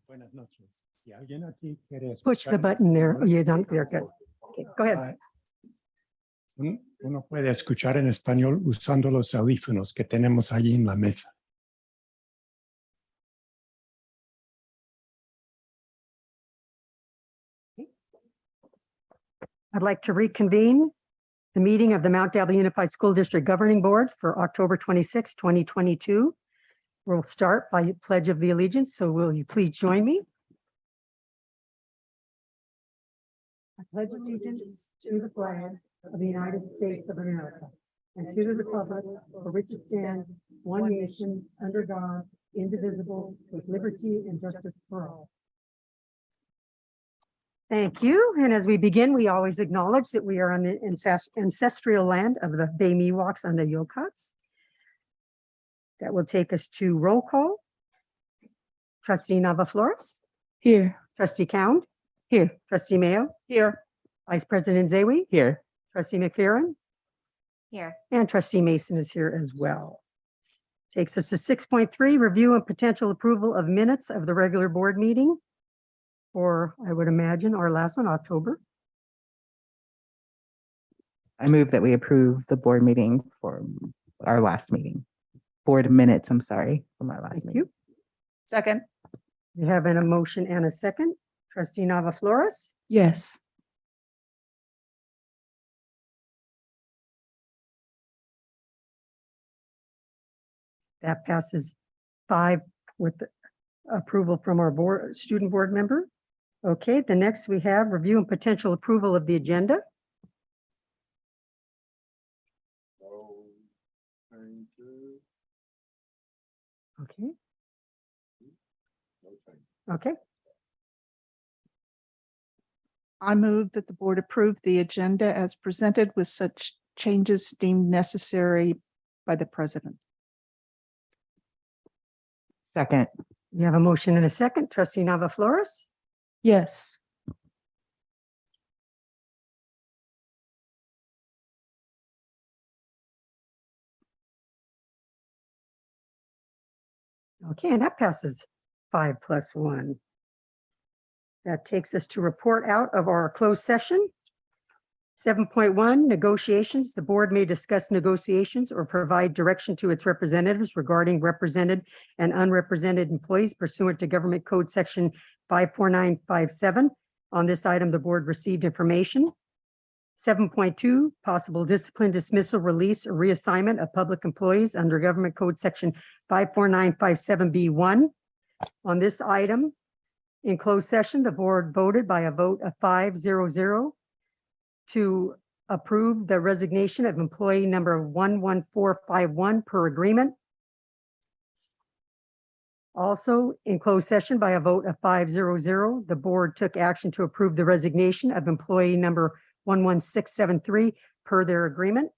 Buenas noches. Si alguien aquí quiere Push the escuchar en button there. español, You don't, you're good. Okay, go ahead. Uno puede escuchar en español usando los audífonos que tenemos allí en la mesa. I'd like to reconvene the meeting of the Mount Diablo Unified School District Governing Board for October 26, 2022. We'll start by Pledge of the Allegiance. So will you please join me? I pledge allegiance to the flag of the United States of America and to the republic for which it stands, one nation, under God, indivisible, with liberty and justice for all. Thank you. And as we begin, we always acknowledge that we are on the ancestral land of the Bay Miwoks and the Yokots. That will take us to roll call. Trustee Nava-Flores. Here. Trustee Cound. Here. Trustee Mayo. Here. Vice President Zawi. Here. Trustee McPherson. Here. And Trustee Mason is here as well. Takes us to 6.3, review and potential approval of minutes of the regular board meeting. Or I would imagine our last one, October. I move that we approve the board meeting for our last meeting. Board minutes, I'm sorry, from our last Thank meeting. you. Second. We have a motion and a second. Trustee Nava-Flores. Yes. That passes 5 with the approval from our board, student board member. Okay, the next we have review and potential approval of the agenda. Okay. Okay, I move that the board approve the agenda as presented with such changes deemed necessary by the president. Second. we have a motion and a second. Trustee Nava-Flores. Yes. Okay, and that passes 5+1. That takes us to report out of our closed session. 7.1, negotiations. The board may discuss negotiations or provide direction to its representatives regarding represented and unrepresented employees pursuant to Government Code Section 54957. On this item, the board received information. 7.2, possible discipline, dismissal, release, or reassignment of public employees under Government Code Section 54957B1. On this item, in closed session, the board voted by a vote of 5-0-0 to approve the resignation of employee number 11451 per agreement. Also, in closed session by a vote of 5-0-0, the board took action to approve the resignation of employee number 11673 per their agreement.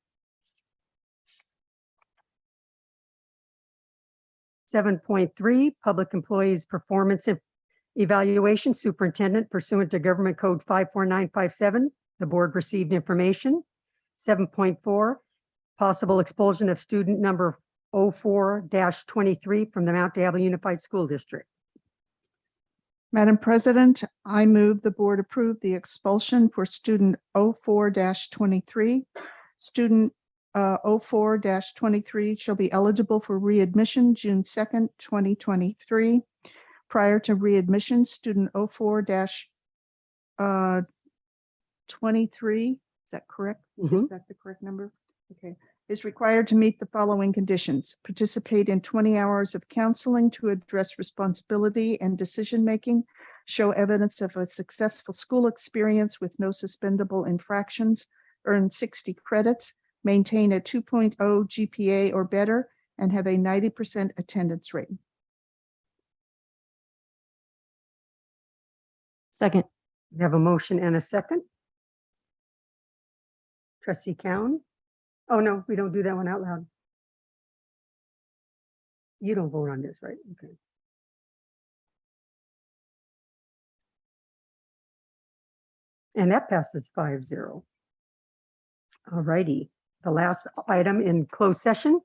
7.3, public employees performance evaluation, superintendent pursuant to Government Code 54957. The board received information. 7.4, possible expulsion of student number 04-23 from the Mount Diablo Unified School District. Madam President, I move the board approve the expulsion for student 04-23. Student 04-23 shall be eligible for readmission June 2nd, 2023. Prior to readmission, student 04-23, is that correct? Is that the correct number? Okay. Is required to meet the following conditions: participate in 20 hours of counseling to address responsibility and decision-making, show evidence of a successful school experience with no suspendable infractions, earn 60 credits, maintain a 2.0 GPA or better, and have a 90% attendance rate. Second. We have a motion and a second. Trustee Cowan. Oh, no, we don't do that one out loud. You don't vote on this, right? Okay. And that passes 5-0. All righty. The last item in closed session,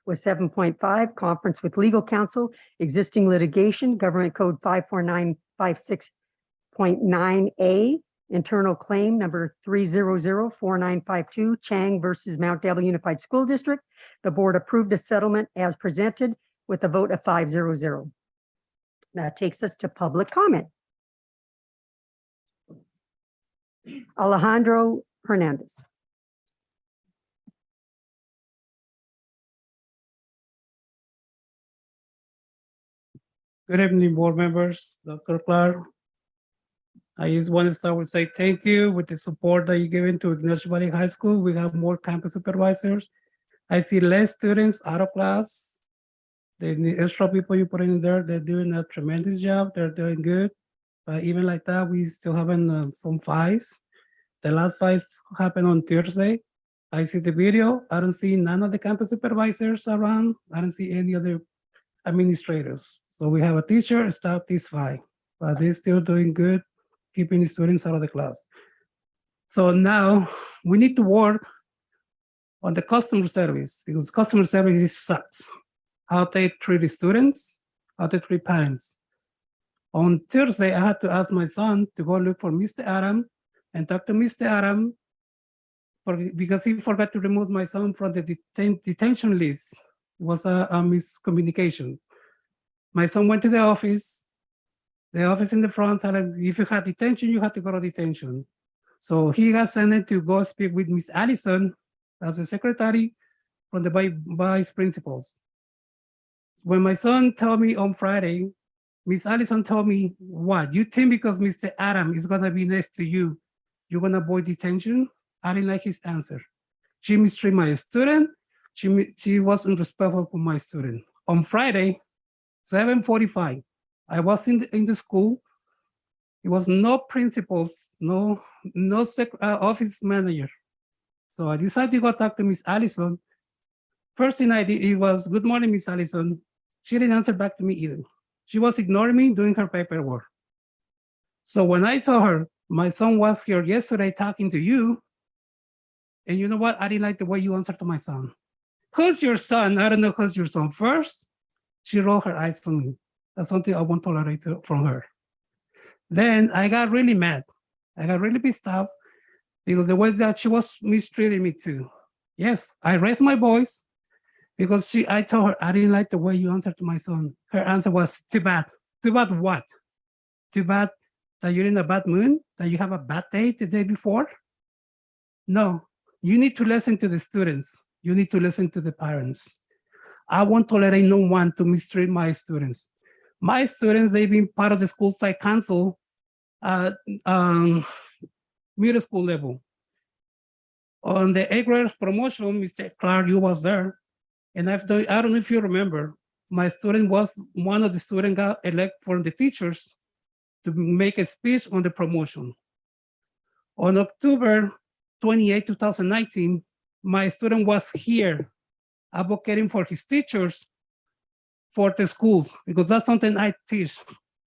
with 7.5, conference with legal counsel, existing litigation, Government Code 54956.9A, internal claim number 3004952, Chang versus Mount Dale Unified School District. The board approved a settlement as presented with a vote of 500. That takes us to public comment. Alejandro Hernandez. Good evening, board members, Dr. Clark. I just want to start with say thank you with the support that you're giving to Ignacio Valley High School. We have more campus supervisors. I see less students out of class. The extra people you put in there, they're doing a tremendous job. They're doing good. But even like that, we still having some fights. The last fight happened on Thursday. I see the video. I don't see none of the campus supervisors around. I don't see any other administrators. So we have a teacher stop this fight, but they're still doing good, keeping the students out of the class. So now we need to work on the customer service because customer service sucks. How they treat the students, how they treat parents. On Thursday, I had to ask my son to go look for Mr. Adam and talk to Mr. Adam because he forgot to remove my son from the detention list. It was a miscommunication. My son went to the office in the front, and if you had detention, you had to go to detention. So he got sent to go speak with Miss Allison as the secretary from the vice principals. When my son told me on Friday, Miss Allison told me, what, you think because Mr. Adam is gonna be next to you, you're gonna avoid detention? I didn't like his answer. She mistreated my student. She wasn't respectful for my student. On Friday, 7:45, I was in the school. It was no principals, no office manager. So I decided to go talk to Miss Allison. First thing I did, it was, good morning, Miss Allison. She didn't answer back to me either. She was ignoring me, doing her paperwork. So when I told her, my son was here yesterday talking to you, and you know what? I didn't like the way you answered to my son. Who's your son? I don't know who's your son. First, she rolled her eyes on me. That's something I won't tolerate from her. Then I got really mad. I got really pissed off because the way that she was mistreating me too. Yes, I raised my voice because I told her, I didn't like the way you answered to my son. Her answer was, too bad. Too bad what? Too bad that you're in a bad mood, that you have a bad day the day before? No, you need to listen to the students. You need to listen to the parents. I won't tolerate no one to mistreat my students. My students, they've been part of the school site council at middle school level. On the 8th grade promotion, Mr. Clark, you was there. And I don't know if you remember, my student was one of the students got elected for the teachers to make a speech on the promotion. On October 28, 2019, my student was here advocating for his teachers for the school, because that's something I teach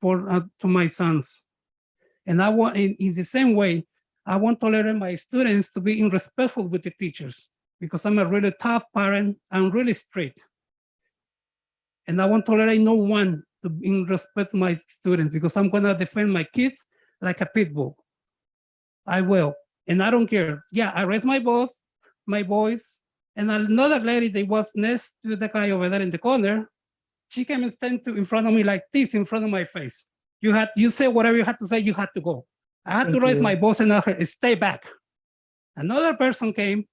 to my sons. And I want, in the same way, I won't tolerate my students to be irrespectful with the teachers, because I'm a really tough parent. I'm really strict. And I won't tolerate no one to disrespect my students, because I'm gonna defend my kids like a pit bull. I will, and I don't care. Yeah, I raised my voice, and another lady that was next to the guy over there in the corner, she came and stand in front of me like this, in front of my face. You say whatever you had to say, you had to go. I had to raise my voice and tell her, stay back. Another person came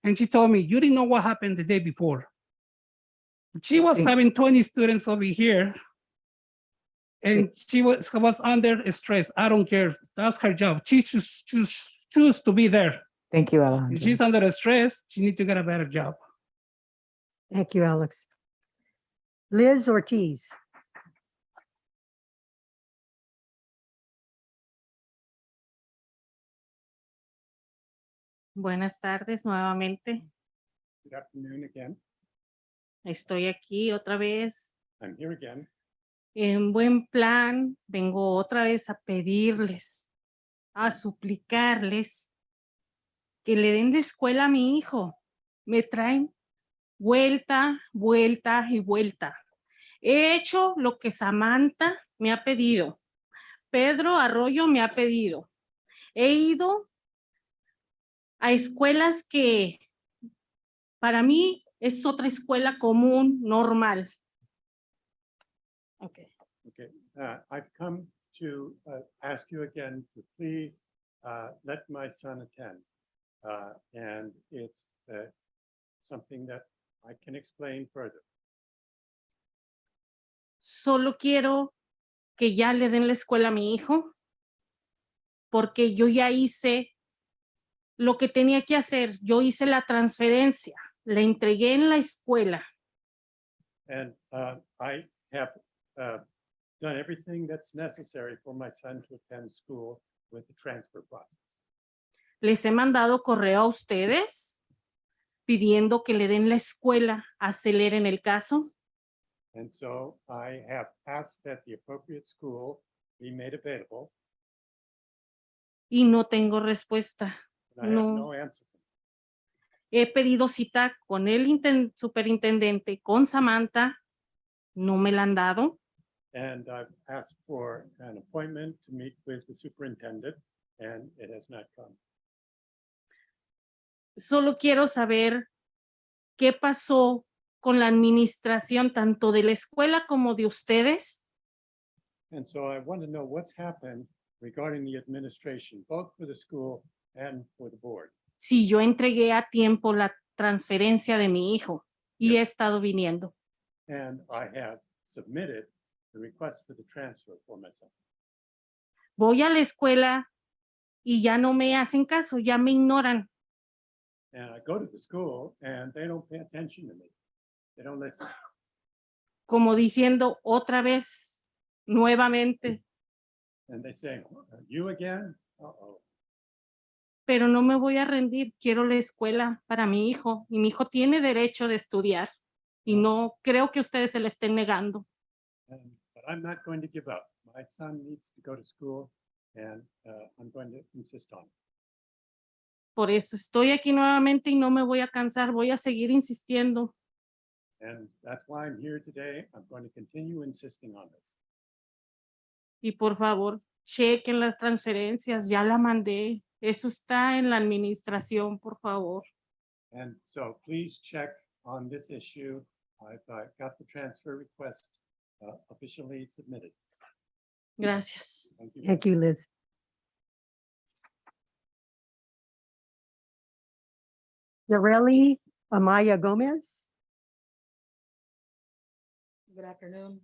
and she told me, you didn't know what happened the day before. She was having 20 students over here and she was under stress. I don't care, that's her job. She choose to be there. Thank you, Alejandro. If she's under stress, she needs to get a better job. Thank you, Alex. Liz Ortiz. Buenas tardes nuevamente. Good afternoon again. Estoy aquí otra vez. I'm here again. En buen plan, vengo otra vez a pedirles, a suplicarles que le den de escuela a mi hijo. Me traen vuelta, vuelta y vuelta. He hecho lo que Samantha me ha pedido. Pedro Arroyo me ha pedido. He ido a escuelas que para mí es otra escuela común, normal. Okay. Okay, I've come to ask you again to please let my son attend. And it's something that I can explain further. Solo quiero que ya le den la escuela a mi hijo, porque yo ya hice lo que tenía que hacer. Yo hice la transferencia, le entregué en la escuela. And I have done everything that's necessary for my son to attend school with the transfer process. Les he mandado correo a ustedes pidiendo que le den la escuela, aceleren el caso. And so I have asked that the appropriate school be made available, Y no tengo respuesta. and I have No. no answer. He pedido cita con el superintendente, con Samantha, no me la han dado. And I've asked for an appointment to meet with the superintendent, and it has not come. Solo quiero saber qué pasó con la administración tanto de la escuela como de ustedes. And so I want to know what's happened regarding the administration, both for the school and for the board. Si yo entregué a tiempo la transferencia de mi hijo y he estado viniendo. And I have submitted the request for the transfer for my son. Voy a la escuela y ya no me hacen caso, ya me ignoran. And I go to the school and they don't pay attention to me. They don't listen. Como diciendo otra vez, nuevamente, And they say, you again? Uh-oh. pero no me voy a rendir, quiero la escuela para mi hijo y mi hijo tiene derecho de estudiar y no creo que ustedes se le estén negando. But I'm not going to give up. My son needs to go to school and I'm going to insist on it. Por eso estoy aquí nuevamente y no me voy a cansar, voy a seguir insistiendo. And that's why I'm here today. I'm going to continue insisting on this. Y por favor, chequen las transferencias, ya la mandé. Eso está en la administración, por favor. And so please check on this issue. I've got the transfer request officially submitted. Gracias. Thank you. Thank you, Liz. Yareli Amaya Gomez. Good afternoon.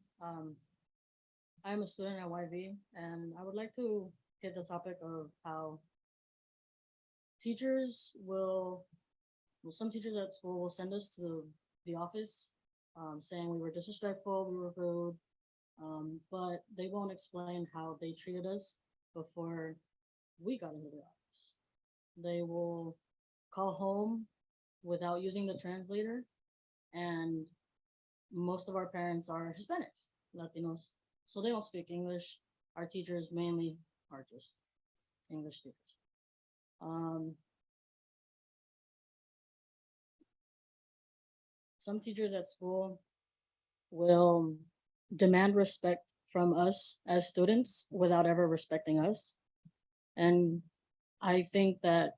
I'm a student at YV, and I would like to hit the topic of how teachers some teachers at school will send us to the office saying we were disrespectful, we were rude, but they won't explain how they treated us before we got into the office. They will call home without using the translator, and most of our parents are Hispanics, Latinos, so they don't speak English. Our teachers mainly are just English speakers. Some teachers at school will demand respect from us as students without ever respecting us. And I think that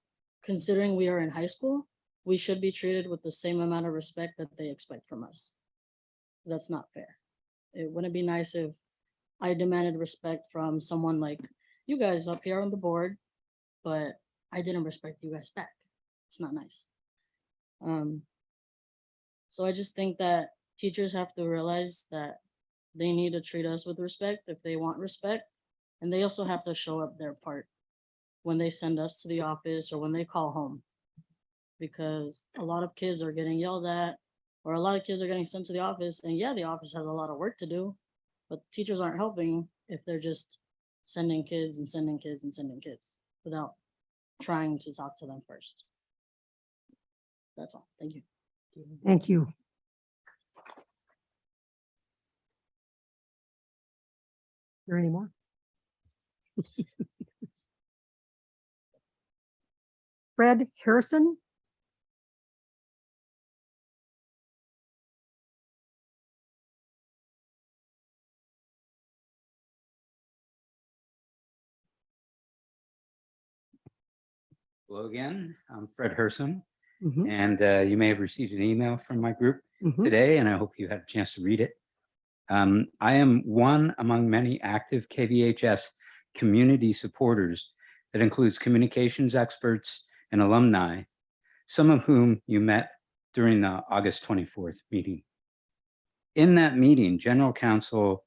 considering we are in high school, we should be treated with the same amount of respect that they expect from us. That's not fair. It wouldn't be nice if I demanded respect from someone like you guys up here on the board, but I didn't respect you guys back. It's not nice. So I just think that teachers have to realize that they need to treat us with respect if they want respect. And they also have to show up their part when they send us to the office or when they call home. Because a lot of kids are getting yelled at, or a lot of kids are getting sent to the office. And yeah, the office has a lot of work to do, but teachers aren't helping if they're just sending kids and sending kids and sending kids without trying to talk to them first. That's all. Thank you. Thank you. There any more? Fred Harrison. Hello again. I'm Fred Herson, Mhm, and you may have received an email from my group mhm. today, and I hope you had a chance to read it. I am one among many active KVHS community supporters that includes communications experts and alumni, some of whom you met during the August 24th meeting. In that meeting, General Counsel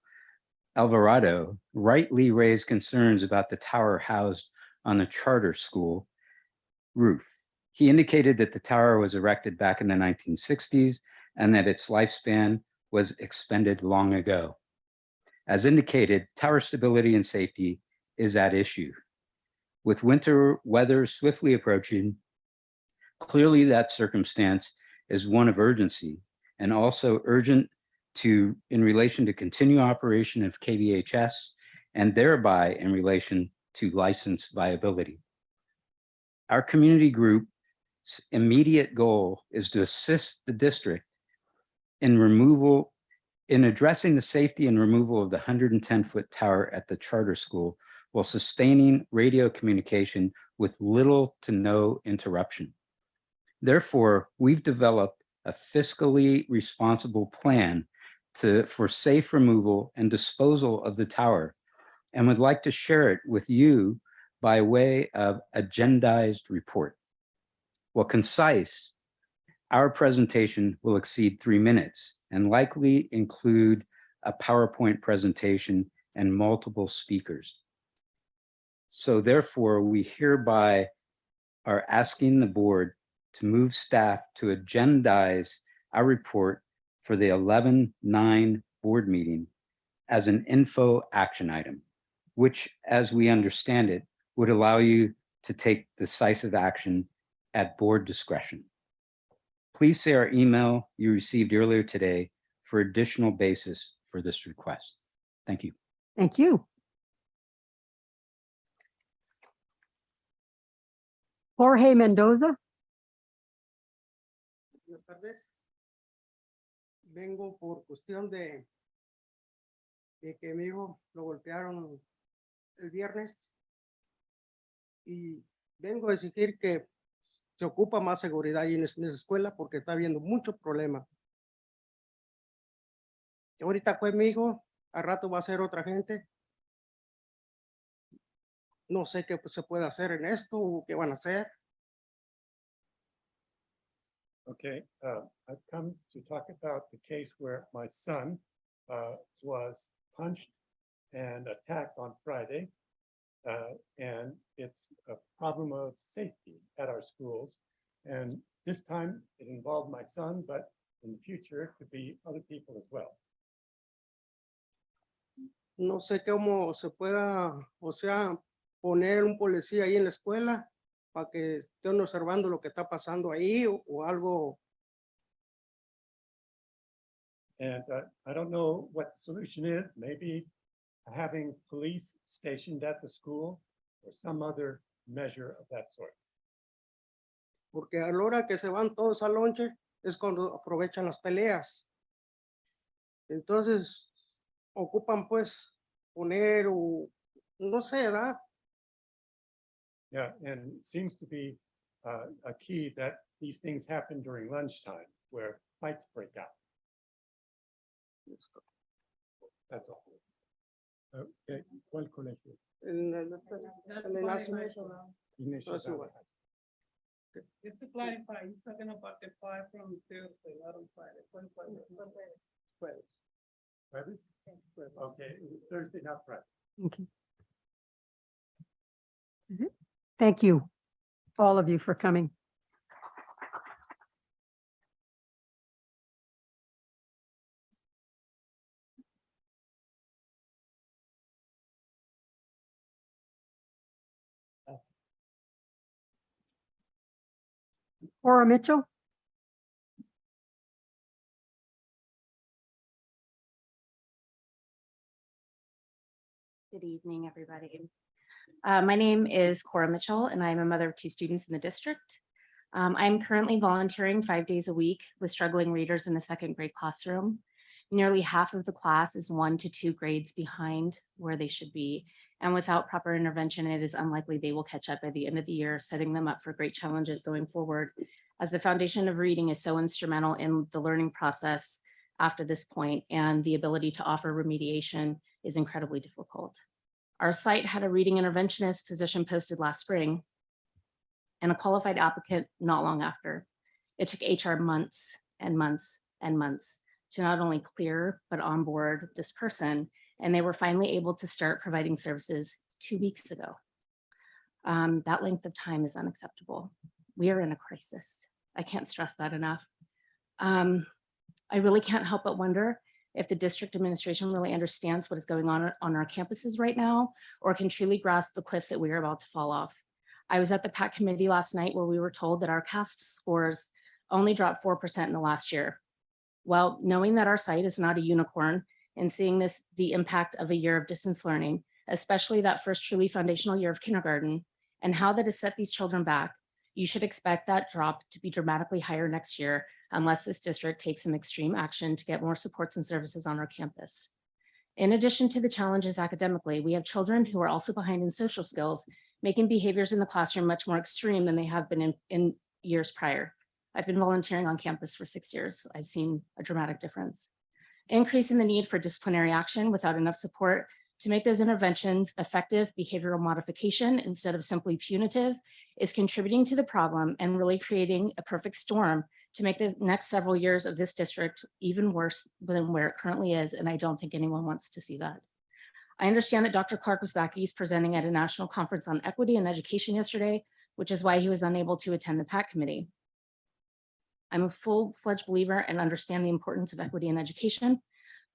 Alvarado rightly raised concerns about the tower housed on the charter school roof. He indicated that the tower was erected back in the 1960s and that its lifespan was expended long ago. As indicated, tower stability and safety is at issue. With winter weather swiftly approaching, clearly that circumstance is one of urgency and also urgent in relation to continue operation of KVHS and thereby in relation to license viability. Our community group's immediate goal is to assist the district in addressing the safety and removal of the 110-foot tower at the charter school while sustaining radio communication with little to no interruption. Therefore, we've developed a fiscally responsible plan for safe removal and disposal of the tower and would like to share it with you by way of agendized report. While concise, our presentation will exceed 3 minutes and likely include a PowerPoint presentation and multiple speakers. So therefore, we hereby are asking the board to move staff to agendize our report for the 11/9 board meeting as an info action item, which, as we understand it, would allow you to take decisive action at board discretion. Please see our email you received earlier today for additional basis for this request. Thank you. Thank you. Jorge Mendoza. Buenas tardes. Vengo por cuestión de que mi hijo lo golpearon el viernes y vengo a exigir que se ocupa más seguridad ahí en esa escuela porque está habiendo mucho problema. Ahorita fue mi hijo, al rato va a ser otra gente. No sé qué se puede hacer en esto o qué van a hacer. Okay, I've come to talk about the case where my son was punched and attacked on Friday. And it's a problem of safety at our schools. And this time it involved my son, but in the future it could be other people as well. No sé cómo se pueda, o sea, poner un policía ahí en la escuela para que estén observando lo que está pasando ahí o algo. And I don't know what the solution is. Maybe having police stationed at the school or some other measure of that sort. Porque a la hora que se van todos al lonche es cuando aprovechan las peleas. Entonces, ocupan pues poner o no sé, ¿verdad? Yeah, and it seems to be a key that these things happen during lunchtime where fights break out. That's all. Okay, ¿cuál colegio? En el Ignacio. Ignacio That's Zara. Just to clarify, he's talking about the 5 from Thursday, not on Friday. Fridays? Okay, it was Thursday, not Friday. Okay. Thank you, all of you, for coming. Cora Mitchell. Good evening, everybody. My name is Cora Mitchell, and I'm a mother of 2 students in the district. I'm currently volunteering 5 days a week with struggling readers in the 2nd grade classroom. Nearly half of the class is 1 to 2 grades behind where they should be. And without proper intervention, it is unlikely they will catch up by the end of the year, setting them up for great challenges going forward, as the foundation of reading is so instrumental in the learning process after this point, and the ability to offer remediation is incredibly difficult. Our site had a reading interventionist position posted last spring and a qualified applicant not long after. It took HR months and months and months to not only clear, but onboard this person. And they were finally able to start providing services 2 weeks ago. That length of time is unacceptable. We are in a crisis. I can't stress that enough. I really can't help but wonder if the district administration really understands what is going on our campuses right now, or can truly grasp the cliff that we are about to fall off. I was at the PAC committee last night where we were told that our CASP scores only dropped 4% in the last year. Well, knowing that our site is not a unicorn and seeing the impact of a year of distance learning, especially that first truly foundational year of kindergarten, and how that has set these children back, you should expect that drop to be dramatically higher next year unless this district takes some extreme action to get more supports and services on our campus. In addition to the challenges academically, we have children who are also behind in social skills, making behaviors in the classroom much more extreme than they have been in years prior. I've been volunteering on campus for 6 years. I've seen a dramatic difference. Increasing the need for disciplinary action without enough support to make those interventions effective behavioral modification instead of simply punitive is contributing to the problem and really creating a perfect storm to make the next several years of this district even worse than where it currently is. And I don't think anyone wants to see that. I understand that Dr. Clark was back east presenting at a national conference on equity and education yesterday, which is why he was unable to attend the PAC committee. I'm a full-fledged believer and understand the importance of equity in education,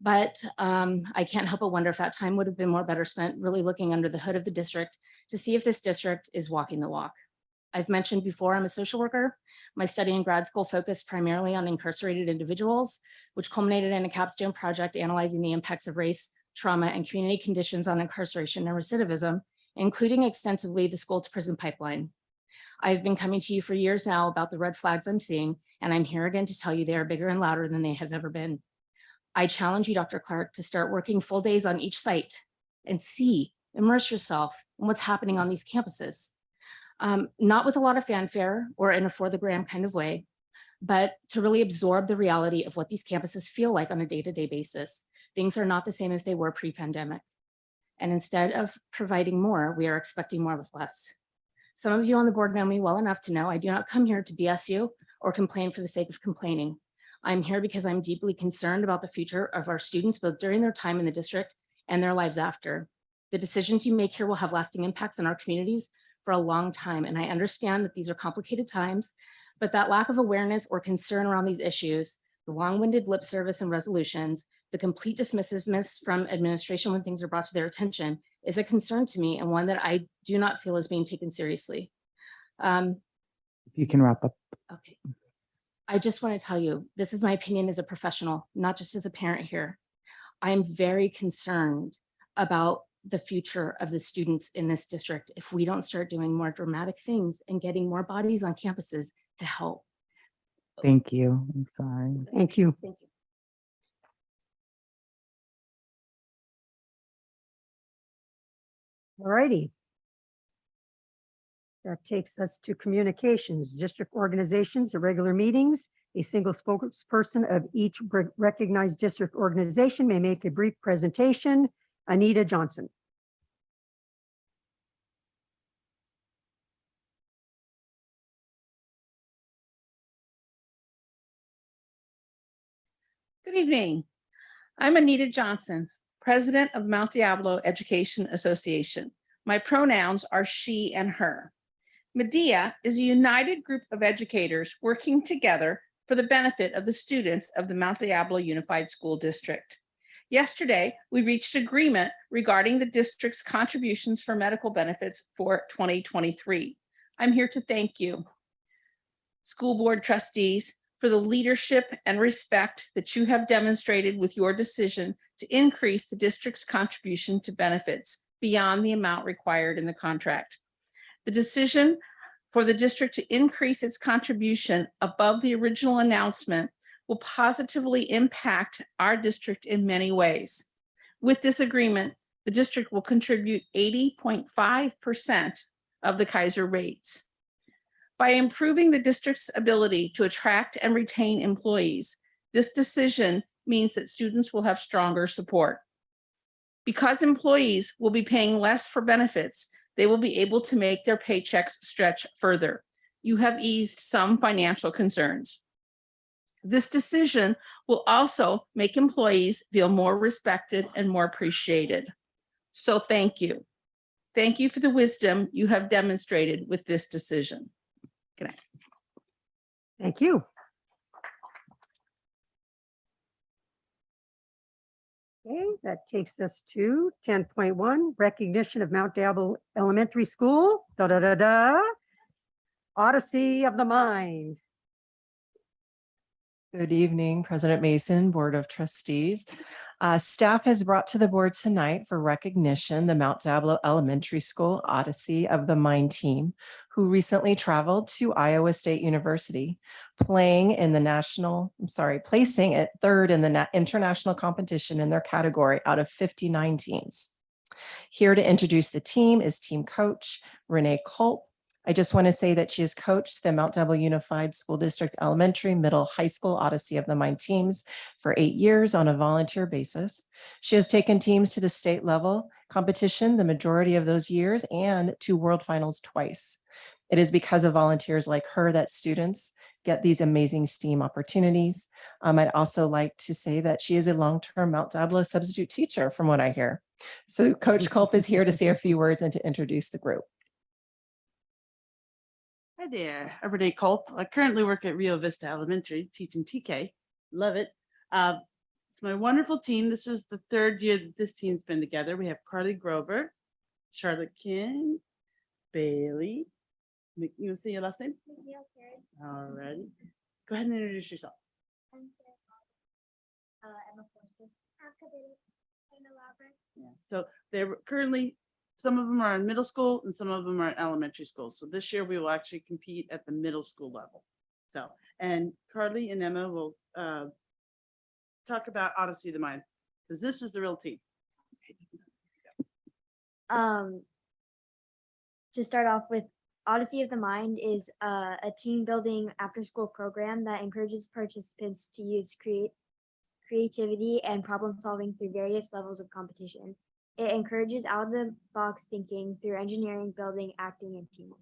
but I can't help but wonder if that time would have been more better spent really looking under the hood of the district to see if this district is walking the walk. I've mentioned before, I'm a social worker. My study in grad school focused primarily on incarcerated individuals, which culminated in a capstone project analyzing the impacts of race, trauma, and community conditions on incarceration and recidivism, including extensively the school to prison pipeline. I've been coming to you for years now about the red flags I'm seeing, and I'm here again to tell you they are bigger and louder than they have ever been. I challenge you, Dr. Clark, to start working full days on each site and immerse yourself in what's happening on these campuses. Not with a lot of fanfare or in a for the gram kind of way, but to really absorb the reality of what these campuses feel like on a day-to-day basis. Things are not the same as they were pre-pandemic. And instead of providing more, we are expecting more with less. Some of you on the board know me well enough to know I do not come here to BS you or complain for the sake of complaining. I'm here because I'm deeply concerned about the future of our students, both during their time in the district and their lives after. The decisions you make here will have lasting impacts on our communities for a long time. And I understand that these are complicated times, but that lack of awareness or concern around these issues, the long-winded lip service and resolutions, the complete dismissiveness from administration when things are brought to their attention is a concern to me, and one that I do not feel is being taken seriously. If you can wrap up. Okay. I just want to tell you, this is my opinion as a professional, not just as a parent here. I am very concerned about the future of the students in this district if we don't start doing more dramatic things and getting more bodies on campuses to help. Thank you. I'm sorry. Thank you. Thank you. All righty. That takes us to communications, district organizations, irregular meetings. A single spokesperson of each recognized district organization may make a brief presentation. Anita Johnson. Good evening. I'm Anita Johnson, president of Mount Diablo Education Association. My pronouns are she and her. MEDIA is a united group of educators working together for the benefit of the students of the Mount Diablo Unified School District. Yesterday, we reached agreement regarding the district's contributions for medical benefits for 2023. I'm here to thank you, school board trustees, for the leadership and respect that you have demonstrated with your decision to increase the district's contribution to benefits beyond the amount required in the contract. The decision for the district to increase its contribution above the original announcement will positively impact our district in many ways. With this agreement, the district will contribute 80.5% of the Kaiser rates. By improving the district's ability to attract and retain employees, this decision means that students will have stronger support. Because employees will be paying less for benefits, they will be able to make their paychecks stretch further. You have eased some financial concerns. This decision will also make employees feel more respected and more appreciated. So thank you. Thank you for the wisdom you have demonstrated with this decision. Good night. Thank you. Okay, that takes us to 10.1, recognition of Mount Diablo Elementary School, Odyssey of the Mind. Good evening, President Mason, Board of Trustees. Staff has brought to the board tonight for recognition the Mount Diablo Elementary School Odyssey of the Mind team, who recently traveled to Iowa State University, placing at third in the international competition in their category out of 59 teams. Here to introduce the team is team coach Renee Culp. I just want to say that she has coached the Mount Diablo Unified School District Elementary, Middle, High School Odyssey of the Mind teams for 8 years on a volunteer basis. She has taken teams to the state level competition the majority of those years and to World Finals twice. It is because of volunteers like her that students get these amazing STEAM opportunities. I'd also like to say that she is a long-term Mount Diablo substitute teacher from what I hear. So Coach Culp is here to say a few words and to introduce the group. Hi there, I'm Renee Culp. I currently work at Rio Vista Elementary teaching TK. Love it. It's my wonderful team. This is the third year that this team's been together. We have Carly Grover, Charlotte King, Bailey. You want to say your last name? All righty. Go ahead and introduce yourself. Emma Forster. Yeah. So they're currently, some of them are in middle school and some of them are in elementary school. So this year we will actually compete at the middle school level. So, and Carly and Emma will talk about Odyssey of the Mind, because this is the real team. To start off with, Odyssey of the Mind is a team building after school program that encourages participants to use creativity and problem solving through various levels of competition. It encourages out of the box thinking through engineering, building, acting, and teamwork.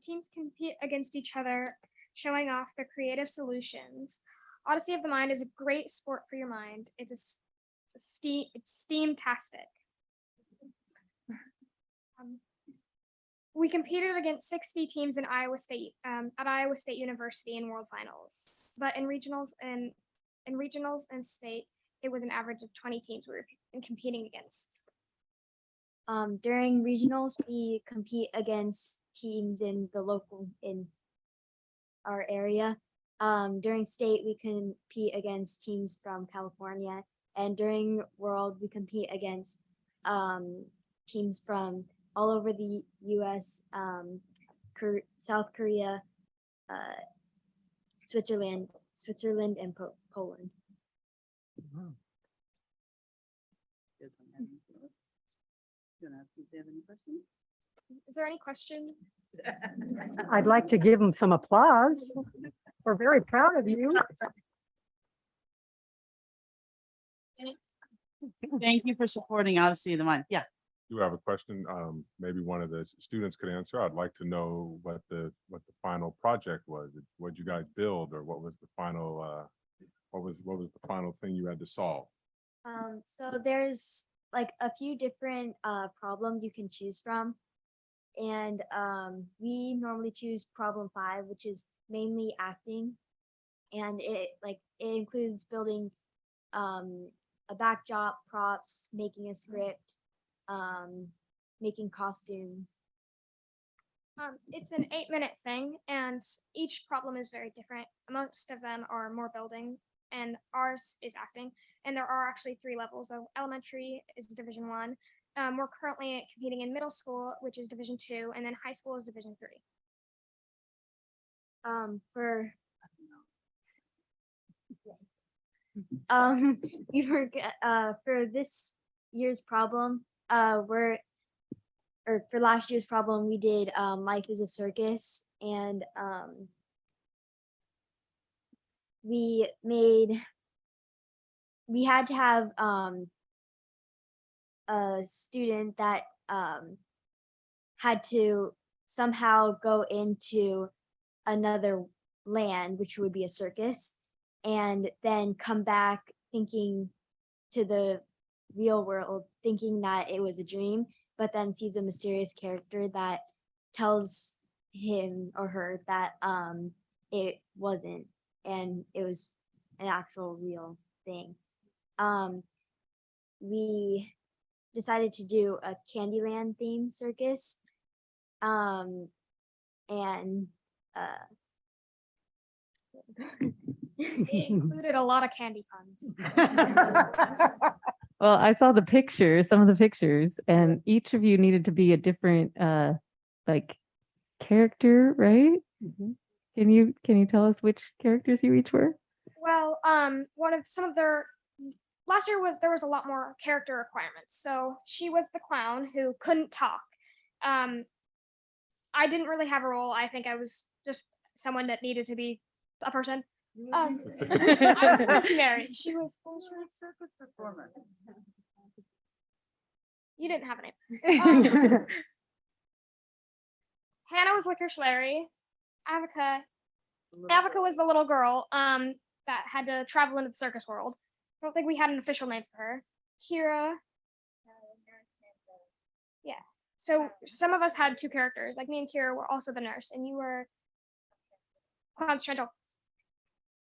Teams compete against each other, showing off their creative solutions. Odyssey of the Mind is a great sport for your mind. It's STEAM-tastic. We competed against 60 teams in Iowa State at Iowa State University in World Finals, but in regionals and state, it was an average of 20 teams we were competing against. During regionals, we compete against teams in our area. During state, we compete against teams from California, and during world, we compete against teams from all over the US, South Korea, Switzerland, and Poland. Is there any question? I'd like to give them some applause. We're very proud of you. Thank you for supporting Odyssey of the Mind. Yeah. Do have a question? Maybe one of the students could answer. I'd like to know what the final project was. What did you guys build, or what was the final what was the final thing you had to solve? So there's like a few different problems you can choose from, and we normally choose problem 5, which is mainly acting, and it includes building a backdrop, props, making a script, making costumes. It's an 8-minute thing, and each problem is very different. Most of them are more building, and ours is acting. And there are actually 3 levels. So elementary is Division 1. We're currently competing in middle school, which is Division 2, and then high school is Division 3. we were for this year's problem, or for last year's problem, we did Life is a Circus, and we had to have a student that had to somehow go into another land, which would be a circus, and then come back thinking to the real world, thinking that it was a dream, but then sees a mysterious character that tells him or her that it wasn't, and it was an actual real thing. We decided to do a Candyland themed circus, and It included a lot of candy puns. Well, I saw the pictures, some of the pictures, and each of you needed to be a different like character, right? Can you tell us which characters you each were? Well, last year there was a lot more character requirements. So she was the clown who couldn't talk. I didn't really have a role. I think I was just someone that needed to be a person. I was Nancy Mary. She was circus performer. You didn't have a name. Hannah was Licorice Larry. Avica was the little girl that had to travel into the circus world. I don't think we had an official name for her. Kira. Yeah. So some of us had two characters. Like me and Kira were also the nurse, and you were Clown Central.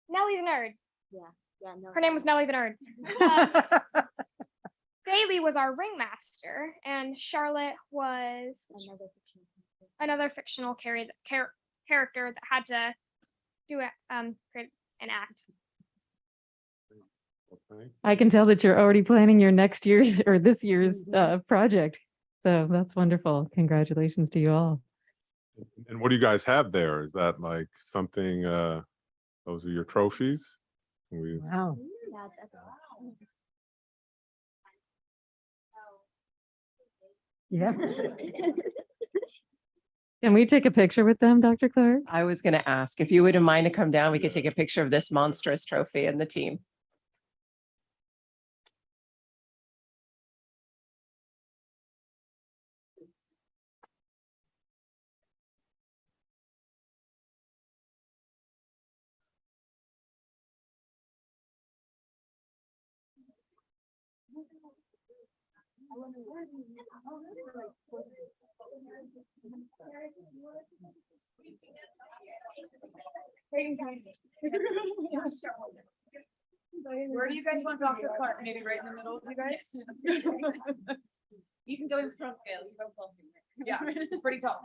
Nellie the nerd. Yeah, no. Her name was Nellie the nerd. Bailey was our ringmaster, and Charlotte was another fictional character that had to do create an act. I can tell that you're already planning your next year's or this year's project. So that's wonderful. Congratulations to you all. And what do you guys have there? Is that like something, those are your trophies? Wow. Yeah. Can we take a picture with them, Dr. Clark? I was going to ask if you wouldn't mind to come down, we could take a picture of this monstrous trophy and the team. Where do you guys want Dr. Clark? Maybe right in the middle of you guys? You can go in front, Gail. You go both. Yeah, it's pretty tall.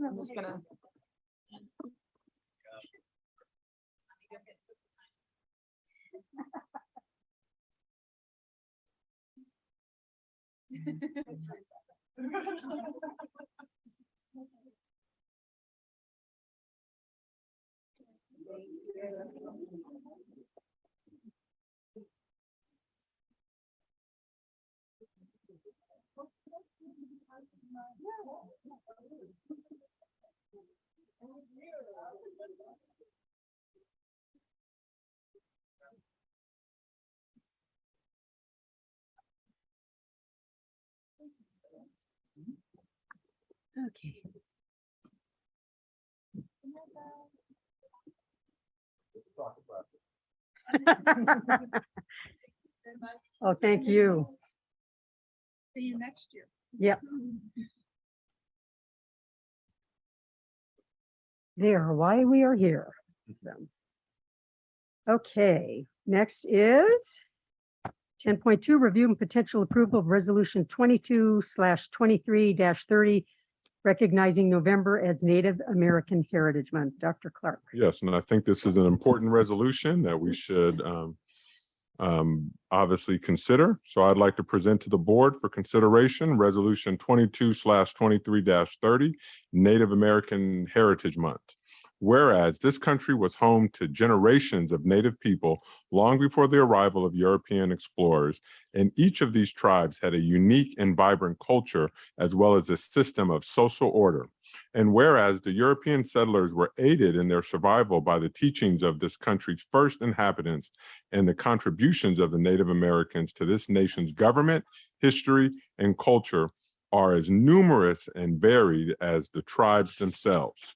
I'm just gonna. Okay. Oh, thank you. See you next year. Yep. They are why we are here. So. Okay, next is 10.2, review and potential approval of resolution 22/23-30, recognizing November as Native American Heritage Month. Dr. Clark. Yes, and I think this is an important resolution that we should obviously consider. So I'd like to present to the board for consideration, resolution 22/23-30, Native American Heritage Month. Whereas this country was home to generations of Native people long before the arrival of European explorers, and each of these tribes had a unique and vibrant culture as well as a system of social order. And whereas the European settlers were aided in their survival by the teachings of this country's first inhabitants and the contributions of the Native Americans to this nation's government, history, and culture are as numerous and varied as the tribes themselves.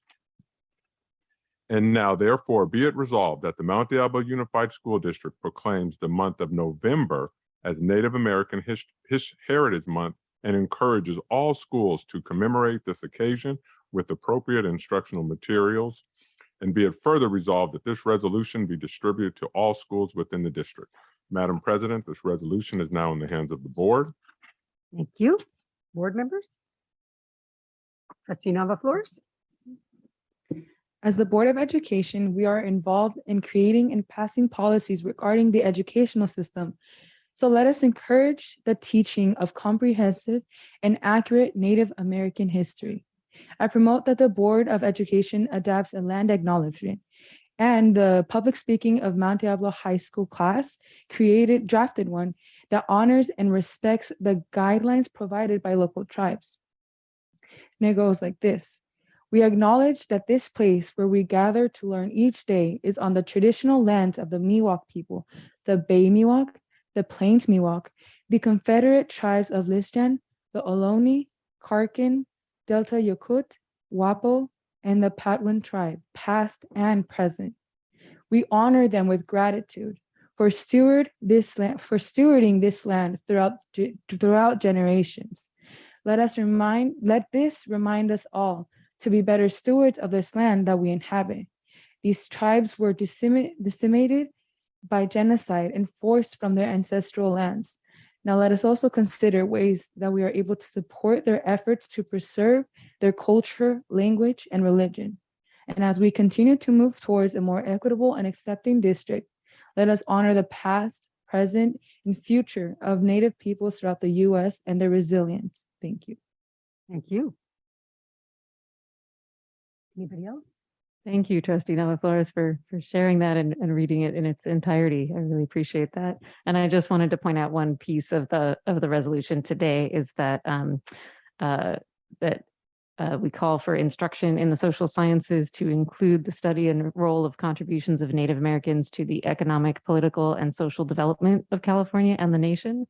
And now, therefore, be it resolved that the Mount Diablo Unified School District proclaims the month of November as Native American Heritage Month and encourages all schools to commemorate this occasion with appropriate instructional materials. And be it further resolved that this resolution be distributed to all schools within the district. Madam President, this resolution is now in the hands of the board. Thank you. Board members? Trustee Nava Flores? As the Board of Education, we are involved in creating and passing policies regarding the educational system. So let us encourage the teaching of comprehensive and accurate Native American history. I promote that the Board of Education adopts a land acknowledgement, and the public speaking of Mount Diablo High School class drafted one that honors and respects the guidelines provided by local tribes. And it goes like this. We acknowledge that this place where we gather to learn each day is on the traditional lands of the Miwok people, the Bay Miwok, the Plains Miwok, the Confederate tribes of Lisjan, the Ohlone, Karkin, Delta Yokut, Wapo, and the Patwin tribe, past and present. We honor them with gratitude for stewarding this land throughout generations. Let this remind us all to be better stewards of this land that we inhabit. These tribes were decimated by genocide and forced from their ancestral lands. Now let us also consider ways that we are able to support their efforts to preserve their culture, language, and religion. And as we continue to move towards a more equitable and accepting district, let us honor the past, present, and future of Native peoples throughout the U.S. and their resilience. Thank you. Thank you. Anybody else? Thank you, Trustee Nava Flores, for sharing that and reading it in its entirety. I really appreciate that. And I just wanted to point out one piece of the resolution today is that we call for instruction in the social sciences to include the study and role of contributions of Native Americans to the economic, political, and social development of California and the nation.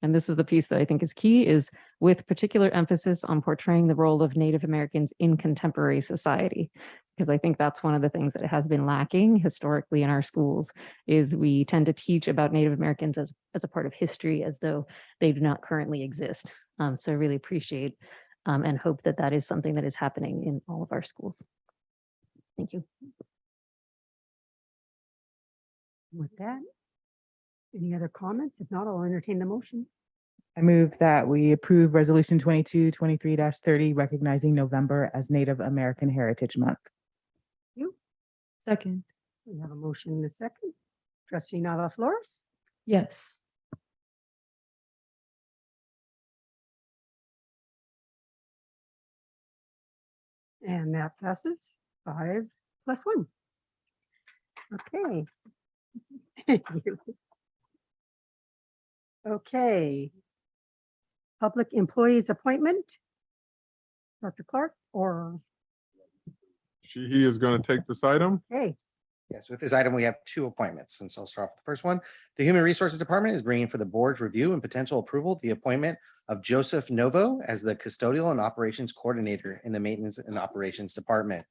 And this is the piece that I think is key, is with particular emphasis on portraying the role of Native Americans in contemporary society. Because I think that's one of the things that has been lacking historically in our schools, is we tend to teach about Native Americans as a part of history as though they do not currently exist. So I really appreciate and hope that that is something that is happening in all of our schools. Thank you. With that, any other comments? If not, I'll entertain the motion. I move that we approve Resolution 2223-30, recognizing November as Native American Heritage Month. You. Second. We have a motion in a second. Trustee Nava Flores? Yes. And that passes 5+1. Okay. Thank you. Okay. Public employees appointment. Dr. Clark or? He is going to take this item. Hey. Yes, with this item, we have 2 appointments. And so I'll start off with the first one. The Human Resources Department is bringing for the board's review and potential approval the appointment of Joseph Novo as the Custodial and Operations Coordinator in the Maintenance and Operations Department.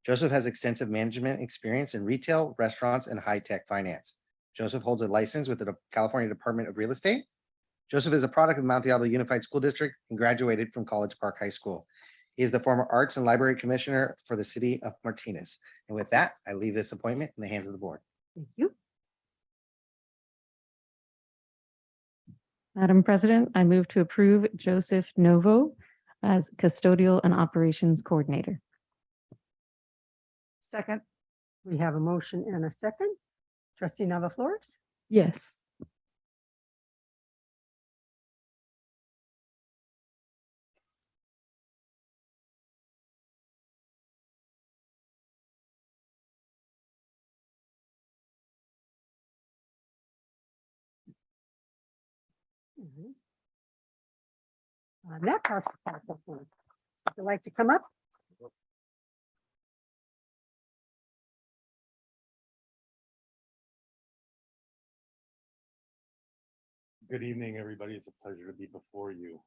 Joseph has extensive management experience in retail, restaurants, and high-tech finance. Joseph holds a license with the California Department of Real Estate. Joseph is a product of Mount Diablo Unified School District and graduated from College Park High School. He is the former Arts and Library Commissioner for the City of Martinez. And with that, I leave this appointment in the hands of the board. Thank you. Madam President, I move to approve Joseph Novo as Custodial and Operations Coordinator. Second. We have a motion and a second. Trustee Nava Flores? Yes. That part. Would you like to come up? Good evening, everybody. It's a pleasure to be before you.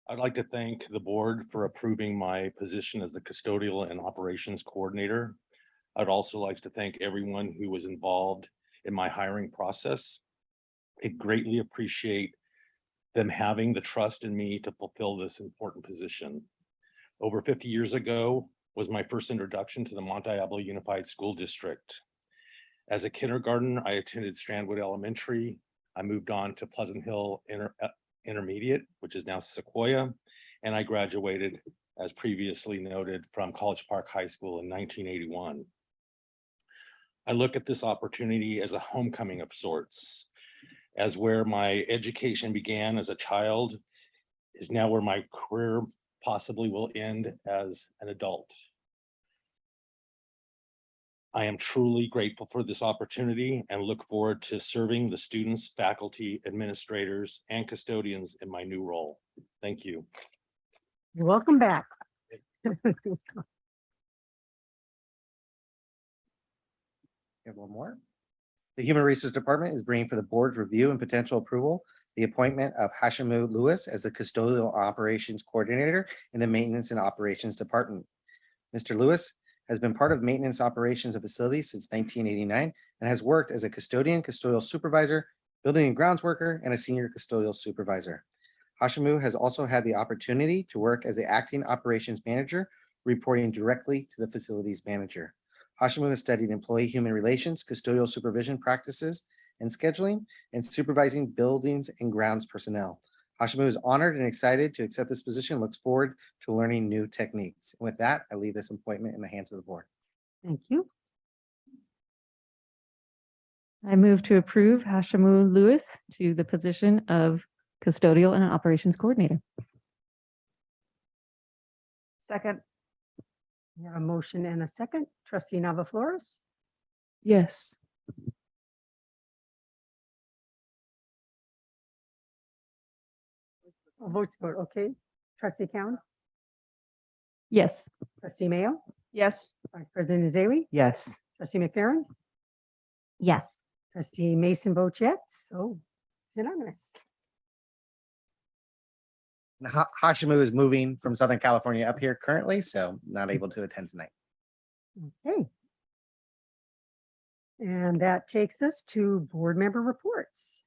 I'd like to thank the board for approving my position as the custodial and operations coordinator. I'd also like to thank everyone who was involved in my hiring process. I greatly appreciate them having the trust in me to fulfill this important position. Over 50 years ago was my first introduction to the Mount Diablo Unified School District. As a kindergarten, I attended Strandwood Elementary. I moved on to Pleasant Hill Intermediate, which is now Sequoia, and I graduated, as previously noted, from College Park High School in 1981. I look at this opportunity as a homecoming of sorts, as where my education began as a child is now where my career possibly will end as an adult. I am truly grateful for this opportunity and look forward to serving the students, faculty, administrators, and custodians in my new role. Thank you. Welcome back. We have one more. The Human Resources Department is bringing for the board's review and potential approval the appointment of Hashimu Lewis as the Custodial Operations Coordinator in the Maintenance and Operations Department. Mr. Lewis has been part of maintenance operations of facilities since 1989 and has worked as a custodian, custodial supervisor, building and grounds worker, and a senior custodial supervisor. Hashimu has also had the opportunity to work as the acting operations manager, reporting directly to the facilities manager. Hashimu has studied employee human relations, custodial supervision practices, and scheduling, and supervising buildings and grounds personnel. Hashimu is honored and excited to accept this position, looks forward to learning new techniques. And with that, I leave this appointment in the hands of the board. Thank you. I move to approve Hashimu Lewis to the position of custodial and operations coordinator. Second. We have a motion and a second. Trustee Nava Flores? Yes. Votes for, okay. Trustee Count? Yes. Trustee Mayo? Yes. Vice President Nazari? Yes. Trustee McFerrin? Yes. Trustee Mason votes yes. So it's unanimous. Hashimu is moving from Southern California up here currently, so not able to attend tonight. Okay. And that takes us to board member reports.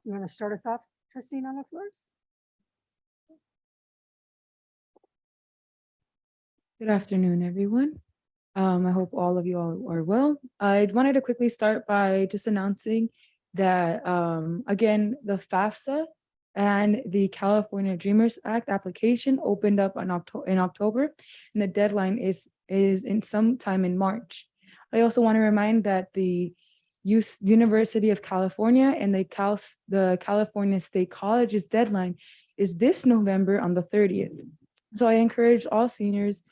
You want to start us off, Trustee Nava Flores? Good afternoon, everyone. I hope all of you all are well. I wanted to quickly start by just announcing that, again, the FAFSA and the California Dreamers Act application opened up in October, and the deadline is in sometime in March. I also want to remind that the University of California and the California State College's deadline is this November on the 30th. So I encourage all seniors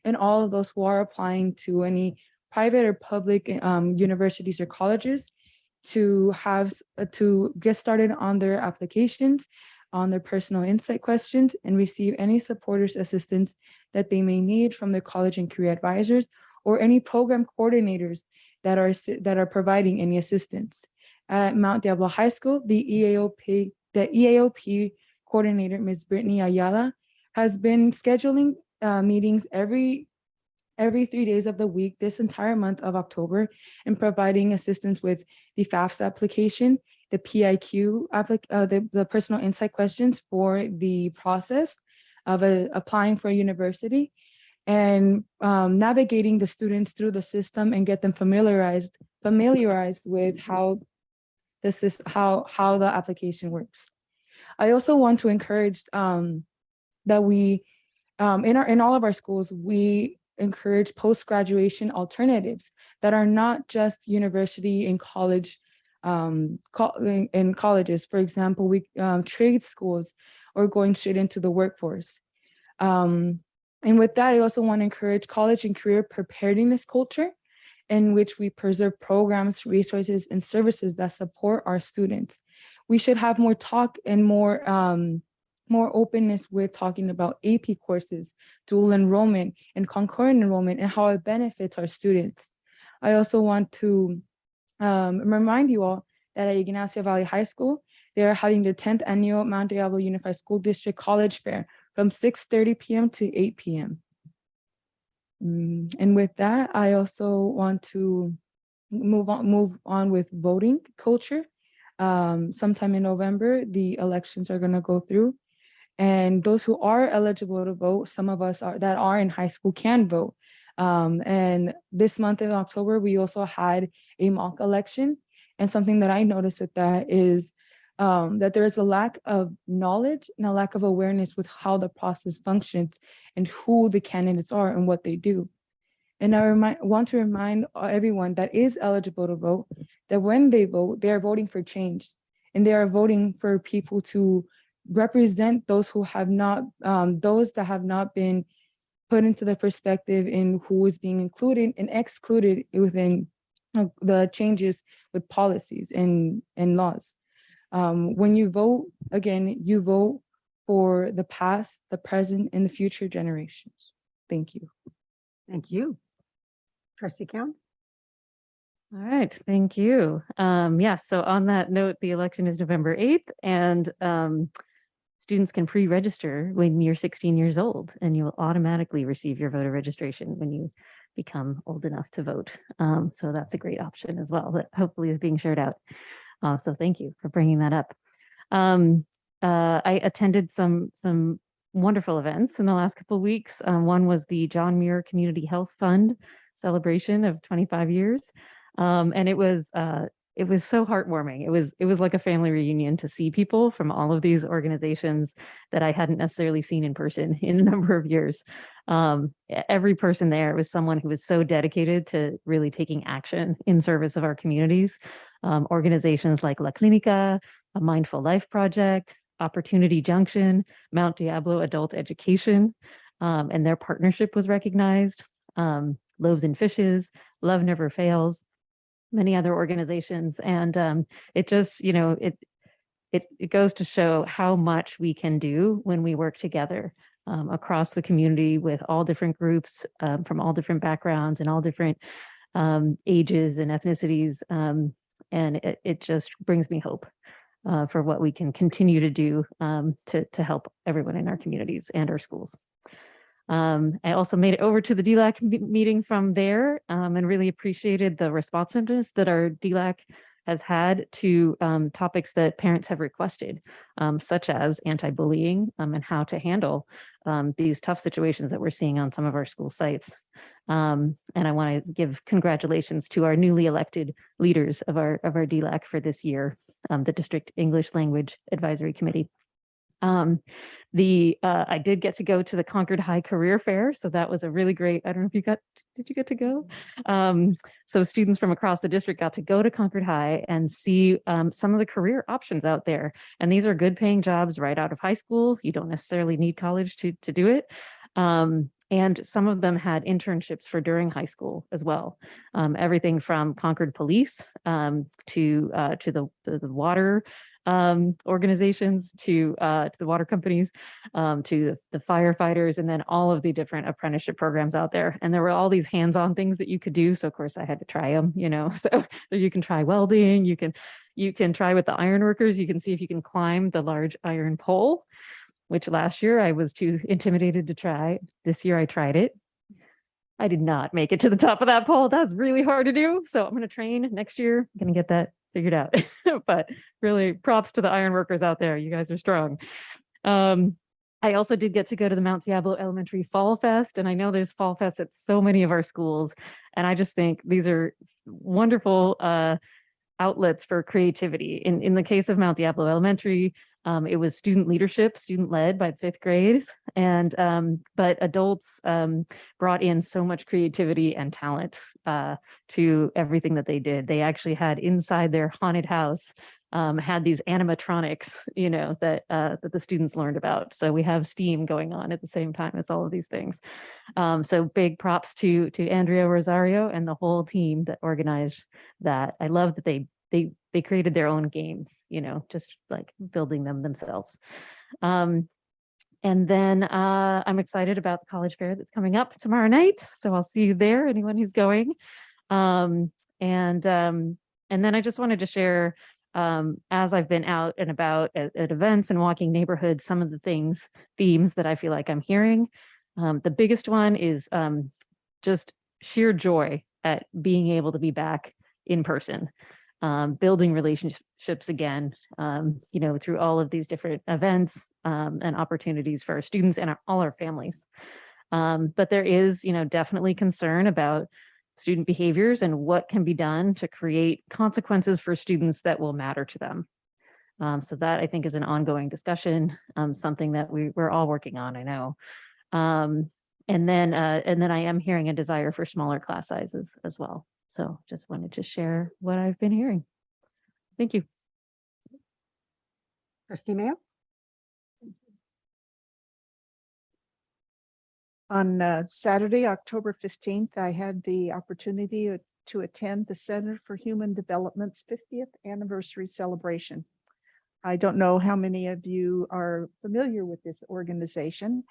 and all of those who are applying to any private or public universities or colleges to get started on their applications, on their personal insight questions, and receive any supporters assistance that they may need from their college and career advisors or any program coordinators that are providing any assistance. At Mount Diablo High School, the EAOP coordinator, Ms. Brittany Ayala, has been scheduling meetings every 3 days of the week this entire month of October, and providing assistance with the FAFSA application, the PIQ, the personal insight questions for the process of applying for a university, and navigating the students through the system and get them familiarized with how the application works. I also want to encourage that we in all of our schools, we encourage post-graduation alternatives that are not just university and college in colleges. For example, we trade schools or going straight into the workforce. And with that, I also want to encourage college and career preparedness culture in which we preserve programs, resources, and services that support our students. We should have more talk and more openness with talking about AP courses, dual enrollment, and concurrent enrollment, and how it benefits our students. I also want to remind you all that at Ignacio Valley High School, they are having their 10th annual Mount Diablo Unified School District College Fair from 6:30 p.m. to 8 p.m. And with that, I also want to move on with voting culture. Sometime in November, the elections are going to go through. And those who are eligible to vote, some of us that are in high school can vote. And this month in October, we also had a mock election. And something that I noticed with that is that there is a lack of knowledge and a lack of awareness with how the process functions and who the candidates are and what they do. And I want to remind everyone that is eligible to vote that when they vote, they are voting for change, and they are voting for people to represent those who have not, those that have not been put into the perspective in who is being included and excluded within the changes with policies and laws. When you vote, again, you vote for the past, the present, and the future generations. Thank you. Thank you. Trustee Count? All right, thank you. Yes, so on that note, the election is November 8th, and students can pre-register when you're 16 years old, and you'll automatically receive your voter registration when you become old enough to vote. So that's a great option as well that hopefully is being shared out. So thank you for bringing that up. I attended some wonderful events in the last couple of weeks. One was the John Muir Community Health Fund celebration of 25 years. And it was so heartwarming. It was like a family reunion to see people from all of these organizations that I hadn't necessarily seen in person in a number of years. Every person there was someone who was so dedicated to really taking action in service of our communities. Organizations like La Clinica, a Mindful Life Project, Opportunity Junction, Mount Diablo Adult Education, and their partnership was recognized. Loaves and Fishes, Love Never Fails, many other organizations. And it just, it goes to show how much we can do when we work together across the community with all different groups from all different backgrounds and all different ages and ethnicities. And it just brings me hope for what we can continue to do to help everyone in our communities and our schools. I also made it over to the DLAC meeting from there and really appreciated the responsiveness that our DLAC has had to topics that parents have requested, such as anti-bullying and how to handle these tough situations that we're seeing on some of our school sites. And I want to give congratulations to our newly elected leaders of our DLAC for this year, the District English Language Advisory Committee. I did get to go to the Concord High Career Fair, so that was a really great, I don't know if did you get to go? So students from across the district got to go to Concord High and see some of the career options out there. And these are good paying jobs right out of high school. You don't necessarily need college to do it. And some of them had internships for during high school as well. Everything from Concord Police to the water organizations, to the water companies, to the firefighters, and then all of the different apprenticeship programs out there. And there were all these hands-on things that you could do. So of course I had to try them, so you can try welding, you can try with the iron workers, you can see if you can climb the large iron pole, which last year I was too intimidated to try. This year I tried it. I did not make it to the top of that pole. That's really hard to do. So I'm going to train next year. I'm going to get that figured out. But really props to the iron workers out there. You guys are strong. I also did get to go to the Mount Diablo Elementary Fall Fest. And I know there's Fall Fest at so many of our schools. And I just think these are wonderful outlets for creativity. In the case of Mount Diablo Elementary, it was student leadership, student led by 5th grades, and but adults brought in so much creativity and talent to everything that they did. They actually had inside their haunted house had these animatronics, that the students learned about. So we have STEAM going on at the same time as all of these things. So big props to Andrea Rosario and the whole team that organized that. I love that they created their own games, just like building them themselves. And then I'm excited about the college fair that's coming up tomorrow night. So I'll see you there, anyone who's going. And then I just wanted to share, as I've been out and about at events and walking neighborhoods, some of the themes that I feel like I'm hearing. The biggest one is just sheer joy at being able to be back in person, building relationships again, through all of these different events and opportunities for our students and all our families. But there is, definitely concern about student behaviors and what can be done to create consequences for students that will matter to them. So that I think is an ongoing discussion, something that we're all working on, I know. And then I am hearing a desire for smaller class sizes as well. So just wanted to share what I've been hearing. Thank you. Trustee Mayo? On Saturday, October 15th, I had the opportunity to attend the Center for Human Development's 50th anniversary celebration. I don't know how many of you are familiar with this organization,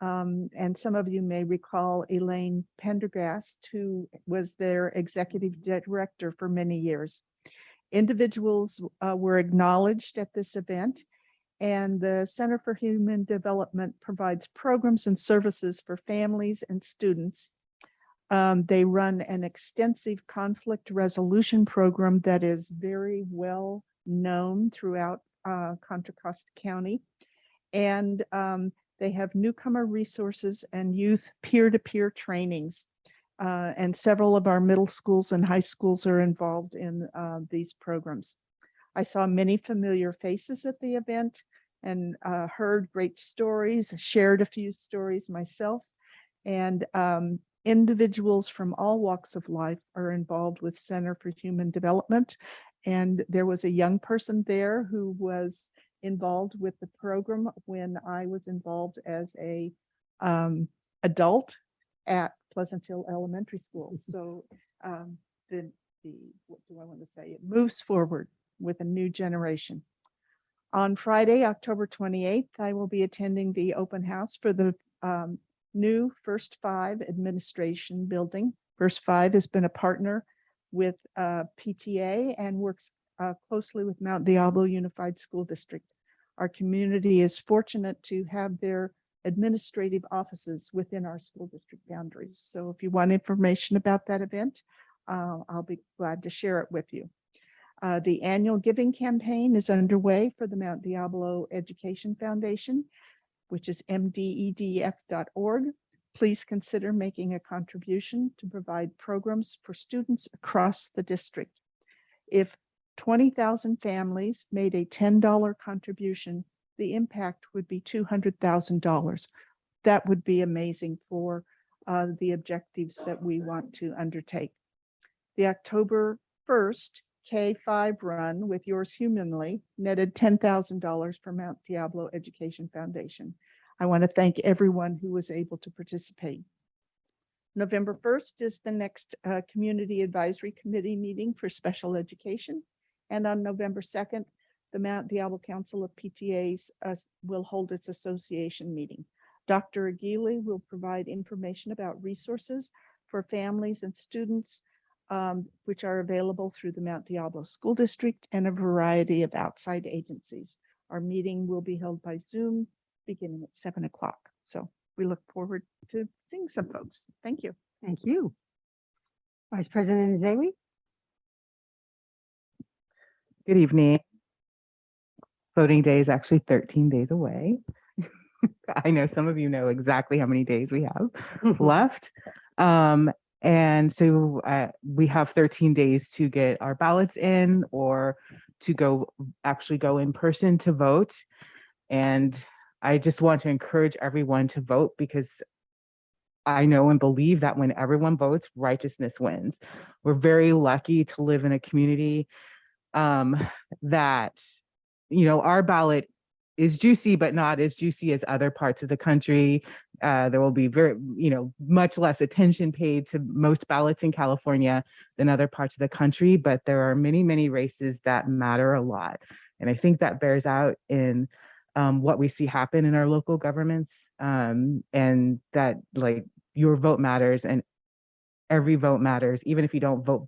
and some of you may recall Elaine Pendergast, who was their executive director for many years. Individuals were acknowledged at this event, and the Center for Human Development provides programs and services for families and students. They run an extensive conflict resolution program that is very well known throughout Contra Costa County. And they have newcomer resources and youth peer-to-peer trainings. And several of our middle schools and high schools are involved in these programs. I saw many familiar faces at the event and heard great stories, shared a few stories myself, and individuals from all walks of life are involved with Center for Human Development. And there was a young person there who was involved with the program when I was involved as a adult at Pleasant Hill Elementary School. So what do I want to say? It moves forward with a new generation. On Friday, October 28th, I will be attending the open house for the new First Five administration building. First Five has been a partner with PTA and works closely with Mount Diablo Unified School District. Our community is fortunate to have their administrative offices within our school district boundaries. So if you want information about that event, I'll be glad to share it with you. The annual giving campaign is underway for the Mount Diablo Education Foundation, which is mdedf.org. Please consider making a contribution to provide programs for students across the district. If 20,000 families made a $10 contribution, the impact would be $200,000. That would be amazing for the objectives that we want to undertake. The October 1st K5 run with Yours Humanly netted $10,000 for Mount Diablo Education Foundation. I want to thank everyone who was able to participate. November 1st is the next Community Advisory Committee meeting for special education. And on November 2nd, the Mount Diablo Council of PTAs will hold its association meeting. Dr. Aguili will provide information about resources for families and students which are available through the Mount Diablo School District and a variety of outside agencies. Our meeting will be held by Zoom beginning at 7 o'clock. So we look forward to seeing some folks. Thank you. Thank you. Vice President Zawi? Good evening. Voting day is actually 13 days away. I know some of you know exactly how many days we have left. And so we have 13 days to get our ballots in or to actually go in person to vote. And I just want to encourage everyone to vote because I know and believe that when everyone votes, righteousness wins. We're very lucky to live in a community that, our ballot is juicy, but not as juicy as other parts of the country. There will be much less attention paid to most ballots in California than other parts of the country, but there are many, many races that matter a lot. And I think that bears out in what we see happen in our local governments, and that like your vote matters and every vote matters, even if you don't vote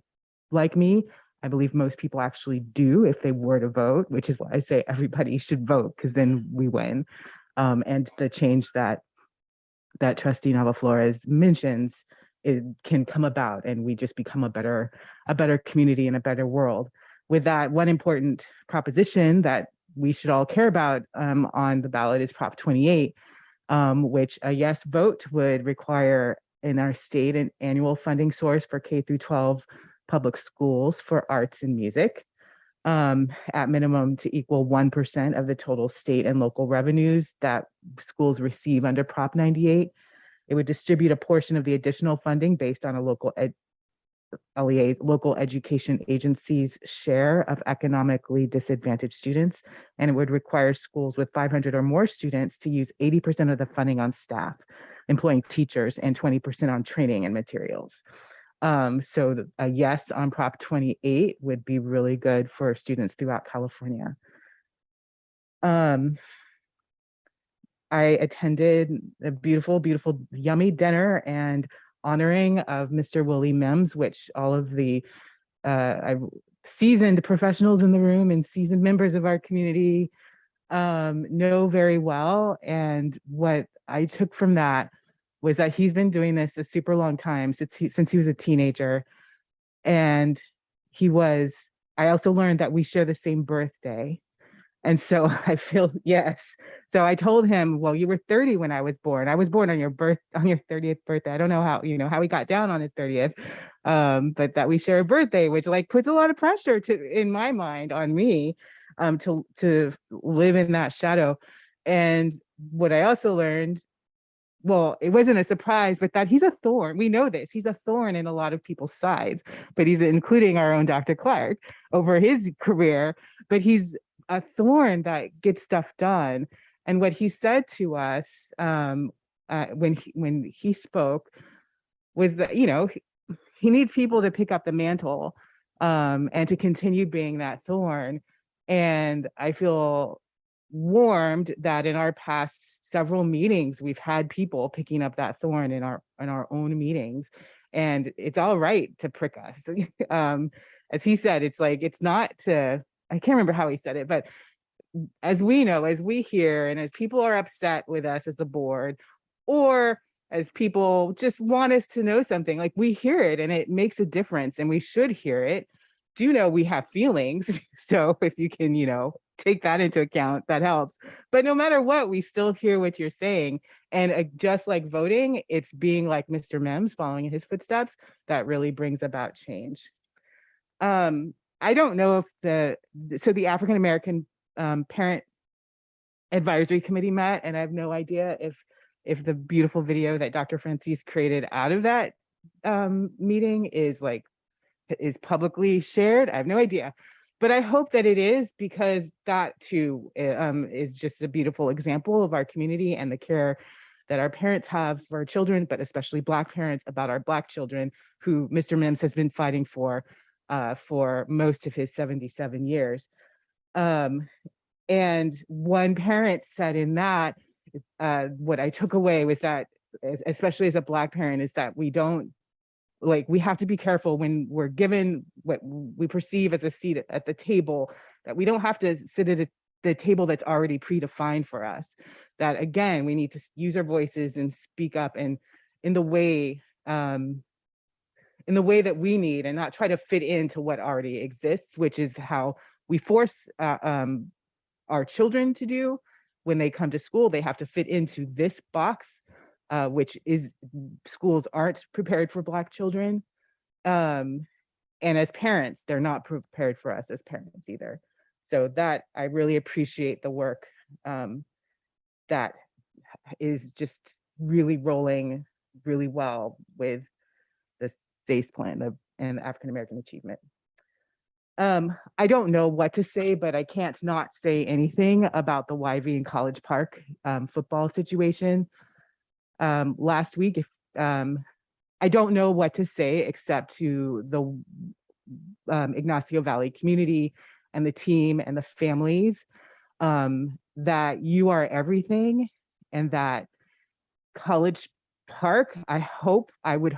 like me. I believe most people actually do if they were to vote, which is why I say everybody should vote, because then we win. And the change that Trustee Nava Flores mentions, it can come about, and we just become a better community and a better world. With that, one important proposition that we should all care about on the ballot is Prop 28, which a yes vote would require in our state an annual funding source for K through 12 public schools for arts and music, at minimum to equal 1% of the total state and local revenues that schools receive under Prop 98. It would distribute a portion of the additional funding based on a local education agency's share of economically disadvantaged students, and it would require schools with 500 or more students to use 80% of the funding on staff, employing teachers, and 20% on training and materials. So a yes on Prop 28 would be really good for students throughout California. I attended a beautiful, beautiful, yummy dinner and honoring of Mr. Willie Mims, which all of the seasoned professionals in the room and seasoned members of our community know very well. And what I took from that was that he's been doing this a super long time, since he was a teenager. And I also learned that we share the same birthday. And so I feel, yes. So I told him, well, you were 30 when I was born. I was born on your 30th birthday. I don't know how he got down on his 30th, but that we share a birthday, which like puts a lot of pressure in my mind on me, to live in that shadow. And what I also learned, well, it wasn't a surprise, but that he's a thorn. We know this. He's a thorn in a lot of people's sides, but he's including our own Dr. Clark over his career, but he's a thorn that gets stuff done. And what he said to us when he spoke was that, he needs people to pick up the mantle and to continue being that thorn. And I feel warmed that in our past several meetings, we've had people picking up that thorn in our own meetings, and it's all right to prick us. As he said, it's like, it's not to, I can't remember how he said it, but as we know, as we hear, and as people are upset with us as a board, or as people just want us to know something, like we hear it and it makes a difference and we should hear it. Do know we have feelings. So if you can, take that into account, that helps. But no matter what, we still hear what you're saying. And just like voting, it's being like Mr. Mims, following in his footsteps, that really brings about change. I don't know if the African American Parent Advisory Committee met, and I have no idea if the beautiful video that Dr. Francis created out of that meeting is publicly shared. I have no idea, but I hope that it is, because that too is just a beautiful example of our community and the care that our parents have for our children, but especially Black parents, about our Black children, who Mr. Mims has been fighting for most of his 77 years. And one parent said in that, what I took away was that, especially as a Black parent, is that we have to be careful when we're given what we perceive as a seat at the table, that we don't have to sit at the table that's already predefined for us. That again, we need to use our voices and speak up, and in the way that we need, and not try to fit into what already exists, which is how we force our children to do. When they come to school, they have to fit into this box, which is, schools aren't prepared for Black children. And as parents, they're not prepared for us as parents either. So that, I really appreciate the work that is just really rolling really well with the SACE plan and African American Achievement. I don't know what to say, but I can't not say anything about the YV and College Park football situation. Last week, if I don't know what to say except to the Ignacio Valley community and the team and the families, that you are everything, and that College Park, I would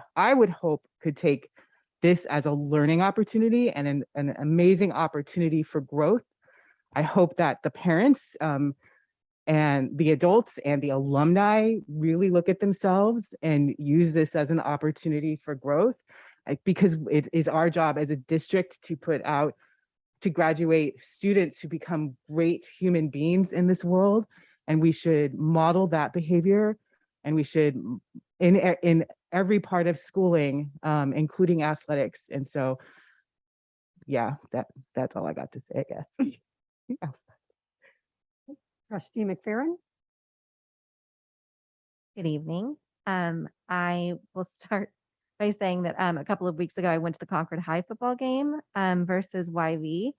hope could take this as a learning opportunity and an amazing opportunity for growth. I hope that the parents and the adults and the alumni really look at themselves and use this as an opportunity for growth, because it is our job as a district to graduate students who become great human beings in this world. And we should model that behavior, and we should in every part of schooling, including athletics. And so, yeah, that's all I got to say, I guess. Yes. Trustee McFerrin? Good evening. I will start by saying that a couple of weeks ago, I went to the Concord High football game versus YV.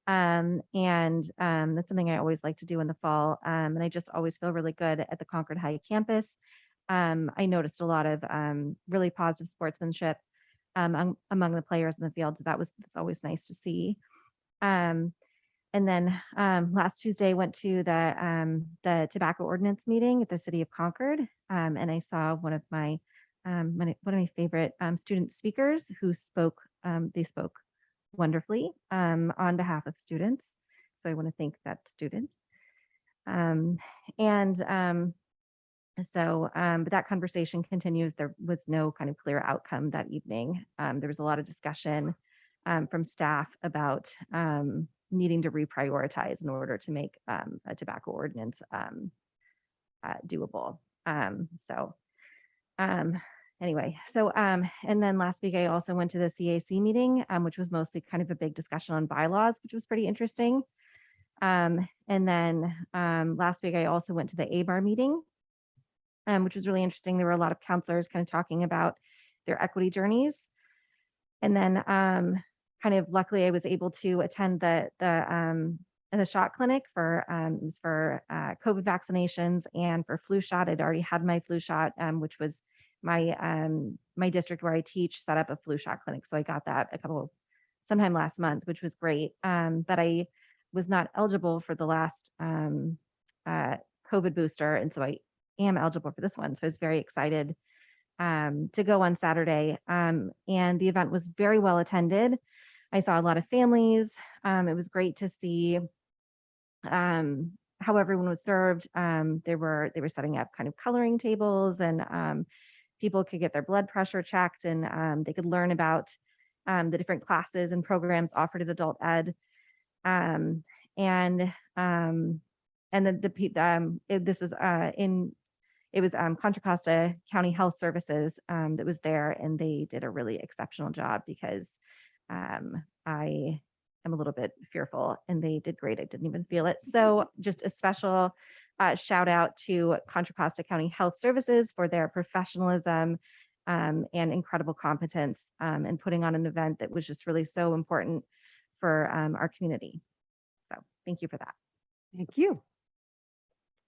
And that's something I always like to do in the fall. And I just always feel really good at the Concord High campus. I noticed a lot of really positive sportsmanship among the players in the field. So that's always nice to see. And then last Tuesday, I went to the tobacco ordinance meeting at the city of Concord, and I saw one of my favorite student speakers who spoke. They spoke wonderfully on behalf of students. So I want to thank that student. But that conversation continues. There was no kind of clear outcome that evening. There was a lot of discussion from staff about needing to reprioritize in order to make a tobacco ordinance doable. And then last week I also went to the CAC meeting, which was mostly kind of a big discussion on bylaws, which was pretty interesting. And then last week I also went to the ABAR meeting, which was really interesting. There were a lot of counselors kind of talking about their equity journeys. And then kind of luckily I was able to attend the shot clinic for COVID vaccinations and for flu shot. I'd already had my flu shot, which was my district where I teach set up a flu shot clinic. So I got that sometime last month, which was great. But I was not eligible for the last COVID booster. And so I am eligible for this one. So I was very excited to go on Saturday. And the event was very well attended. I saw a lot of families. It was great to see how everyone was served. They were setting up kind of coloring tables, and people could get their blood pressure checked, and they could learn about the different classes and programs offered at Adult Ed. It was Contra Costa County Health Services that was there, and they did a really exceptional job because I am a little bit fearful, and they did great. I didn't even feel it. So just a special shout out to Contra Costa County Health Services for their professionalism and incredible competence in putting on an event that was just really so important for our community. So thank you for that. Thank you.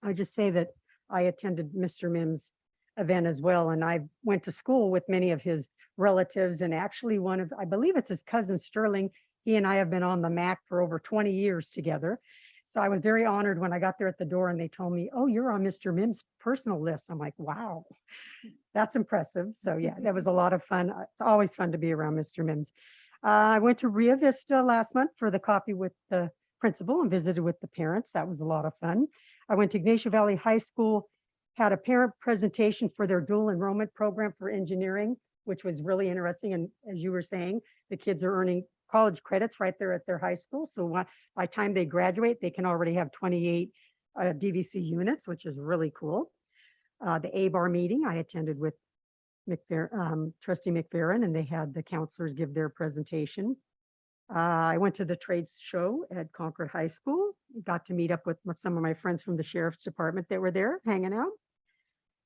I just say that I attended Mr. Mims' event as well, and I went to school with many of his relatives, and actually I believe it's his cousin Sterling. He and I have been on the MAC for over 20 years together. So I was very honored when I got there at the door and they told me, "Oh, you're on Mr. Mims' personal list." I'm like, wow, that's impressive. So yeah, that was a lot of fun. It's always fun to be around Mr. Mims. I went to Rio Vista last month for the coffee with the principal and visited with the parents. That was a lot of fun. I went to Ignacio Valley High School, had a parent presentation for their dual enrollment program for engineering, which was really interesting. And as you were saying, the kids are earning college credits right there at their high school. So by the time they graduate, they can already have 28 DVC units, which is really cool. The ABAR meeting I attended with Trustee McFerrin, and they had the counselors give their presentation. I went to the trades show at Concord High School, got to meet up with some of my friends from the Sheriff's Department that were there hanging out.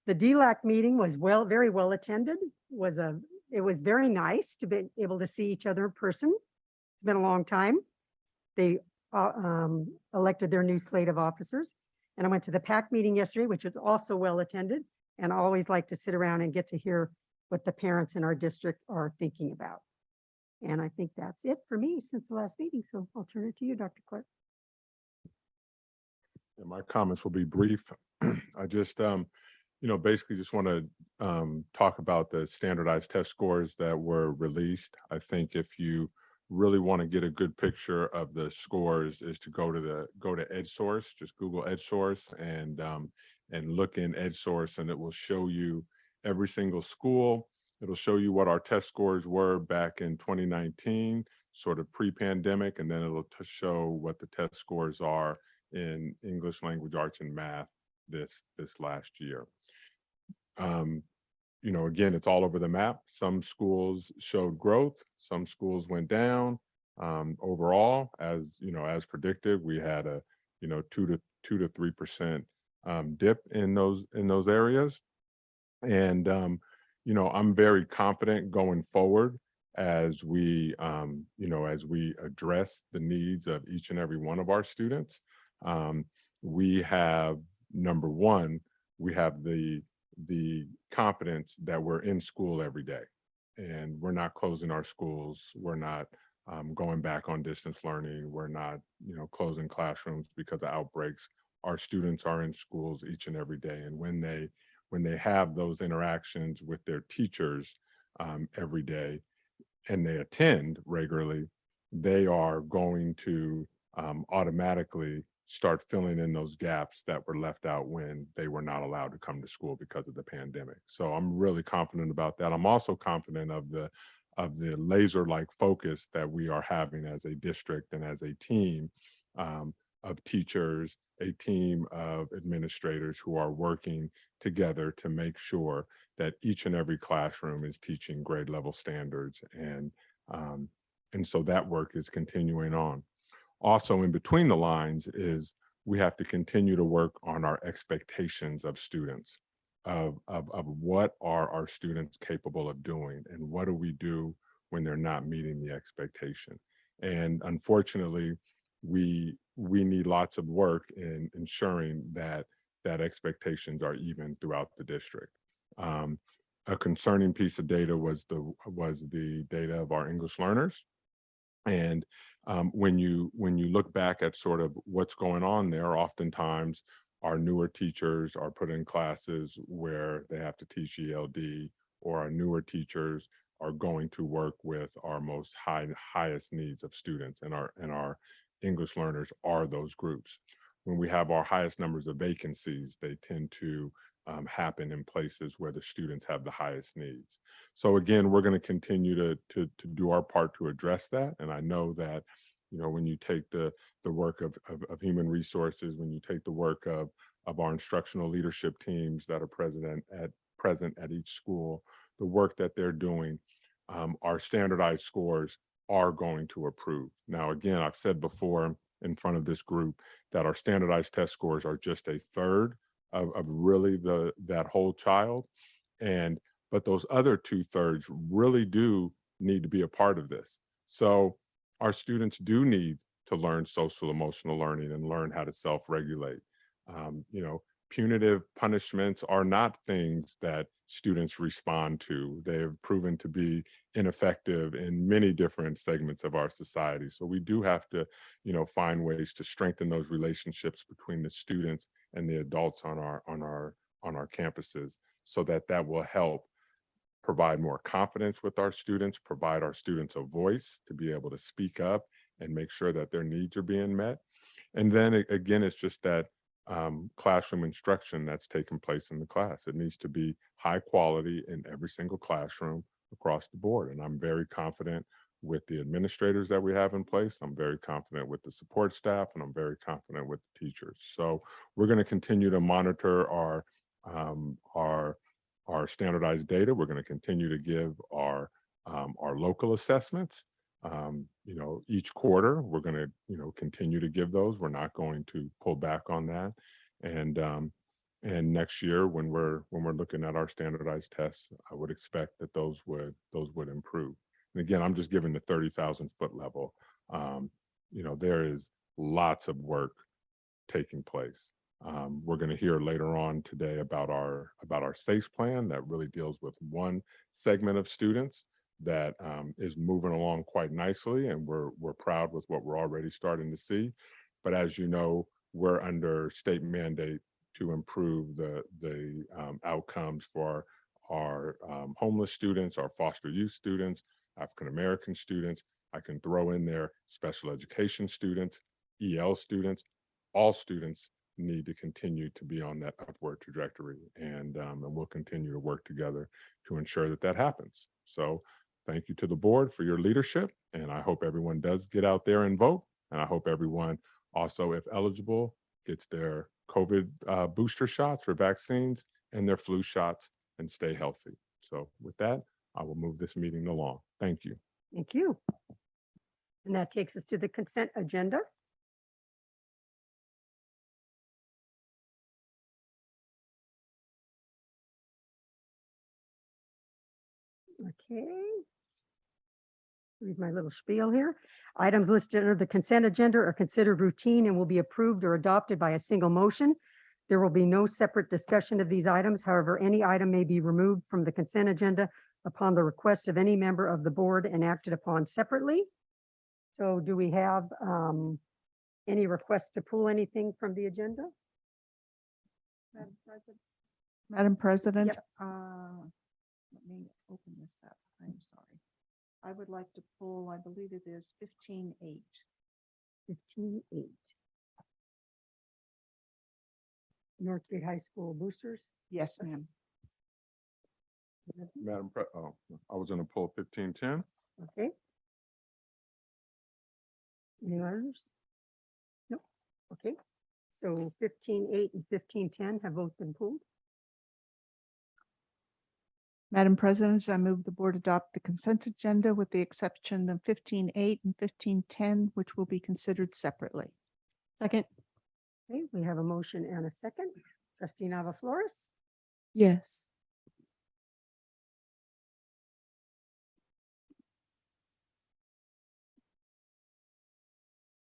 The DLAC meeting was very well attended. It was very nice to be able to see each other in person. It's been a long time. They elected their new slate of officers. And I went to the PAC meeting yesterday, which was also well attended. And I always like to sit around and get to hear what the parents in our district are thinking about. And I think that's it for me since the last meeting. So I'll turn it to you, Dr. Clark. And my comments will be brief. I just, basically just want to talk about the standardized test scores that were released. I think if you really want to get a good picture of the scores is to go to EdSource, just Google EdSource and look in EdSource, and it will show you every single school. It'll show you what our test scores were back in 2019, sort of pre-pandemic, and then it'll show what the test scores are in English language arts and math this last year. Again, it's all over the map. Some schools showed growth, some schools went down. Overall, as predicted, we had a 2 to 3% dip in those areas. And I'm very confident going forward as we address the needs of each and every one of our students. We have, number one, we have the confidence that we're in school every day, and we're not closing our schools. We're not going back on distance learning. We're not, closing classrooms because of outbreaks. Our students are in schools each and every day. And when they have those interactions with their teachers every day, and they attend regularly, they are going to automatically start filling in those gaps that were left out when they were not allowed to come to school because of the pandemic. So I'm really confident about that. I'm also confident of the laser-like focus that we are having as a district and as a team of teachers, a team of administrators who are working together to make sure that each and every classroom is teaching grade level standards. And so that work is continuing on. Also, in between the lines is we have to continue to work on our expectations of students, of what are our students capable of doing, and what do we do when they're not meeting the expectation. And unfortunately, we need lots of work in ensuring that expectations are even throughout the district. A concerning piece of data was the data of our English learners. And when you look back at sort of what's going on there, oftentimes our newer teachers are put in classes where they have to teach ELD, or our newer teachers are going to work with our most highest needs of students, and our English learners are those groups. When we have our highest numbers of vacancies, they tend to happen in places where the students have the highest needs. So again, we're going to continue to do our part to address that. And I know that, when you take the work of human resources, when you take the work of our instructional leadership teams that are present at each school, the work that they're doing, our standardized scores are going to improve. Now, again, I've said before in front of this group that our standardized test scores are just a third of really that whole child. But those other 2/3 really do need to be a part of this. So our students do need to learn social emotional learning and learn how to self-regulate. Punitive punishments are not things that students respond to. They have proven to be ineffective in many different segments of our society. So we do have to, find ways to strengthen those relationships between the students and the adults on our campuses, so that will help provide more confidence with our students, provide our students a voice to be able to speak up and make sure that their needs are being met. And then again, it's just that classroom instruction that's taking place in the class. It needs to be high quality in every single classroom across the board. And I'm very confident with the administrators that we have in place. I'm very confident with the support staff, and I'm very confident with the teachers. So we're going to continue to monitor our standardized data. We're going to continue to give our local assessments. Each quarter, we're going to, continue to give those. We're not going to pull back on that. And next year, when we're looking at our standardized tests, I would expect that those would improve. And again, I'm just giving the 30,000 foot level. There is lots of work taking place. We're going to hear later on today about our SACE plan that really deals with one segment of students that is moving along quite nicely, and we're proud with what we're already starting to see. But as you know, we're under state mandate to improve the outcomes for our homeless students, our foster youth students, African American students. I can throw in there special education students, EL students. All students need to continue to be on that upward trajectory, and we'll continue to work together to ensure that that happens. So thank you to the board for your leadership, and I hope everyone does get out there and vote. And I hope everyone also, if eligible, gets their COVID booster shots or vaccines and their flu shots and stay healthy. So with that, I will move this meeting along. Thank you. Thank you. And that takes us to the consent agenda. Okay. Read my little spiel here. Items listed under the consent agenda are considered routine and will be approved or adopted by a single motion. There will be no separate discussion of these items. However, any item may be removed from the consent agenda upon the request of any member of the board and acted upon separately. So do we have any requests to pull anything from the agenda? Madam President, let me open this up. I'm sorry. I would like to pull, I believe it is 15-8. 15-8. Northgate High School boosters. Yes, ma'am. Madam I was going to pull 1510. Okay. Any others? Nope. Okay. So 15-8 and 1510 have both been pulled. Madam President, I move the board adopt the consent agenda with the exception of 15-8 and 15-10, which will be considered separately. Second. Okay, we have a motion and a second. Trustee Nava Flores. Yes.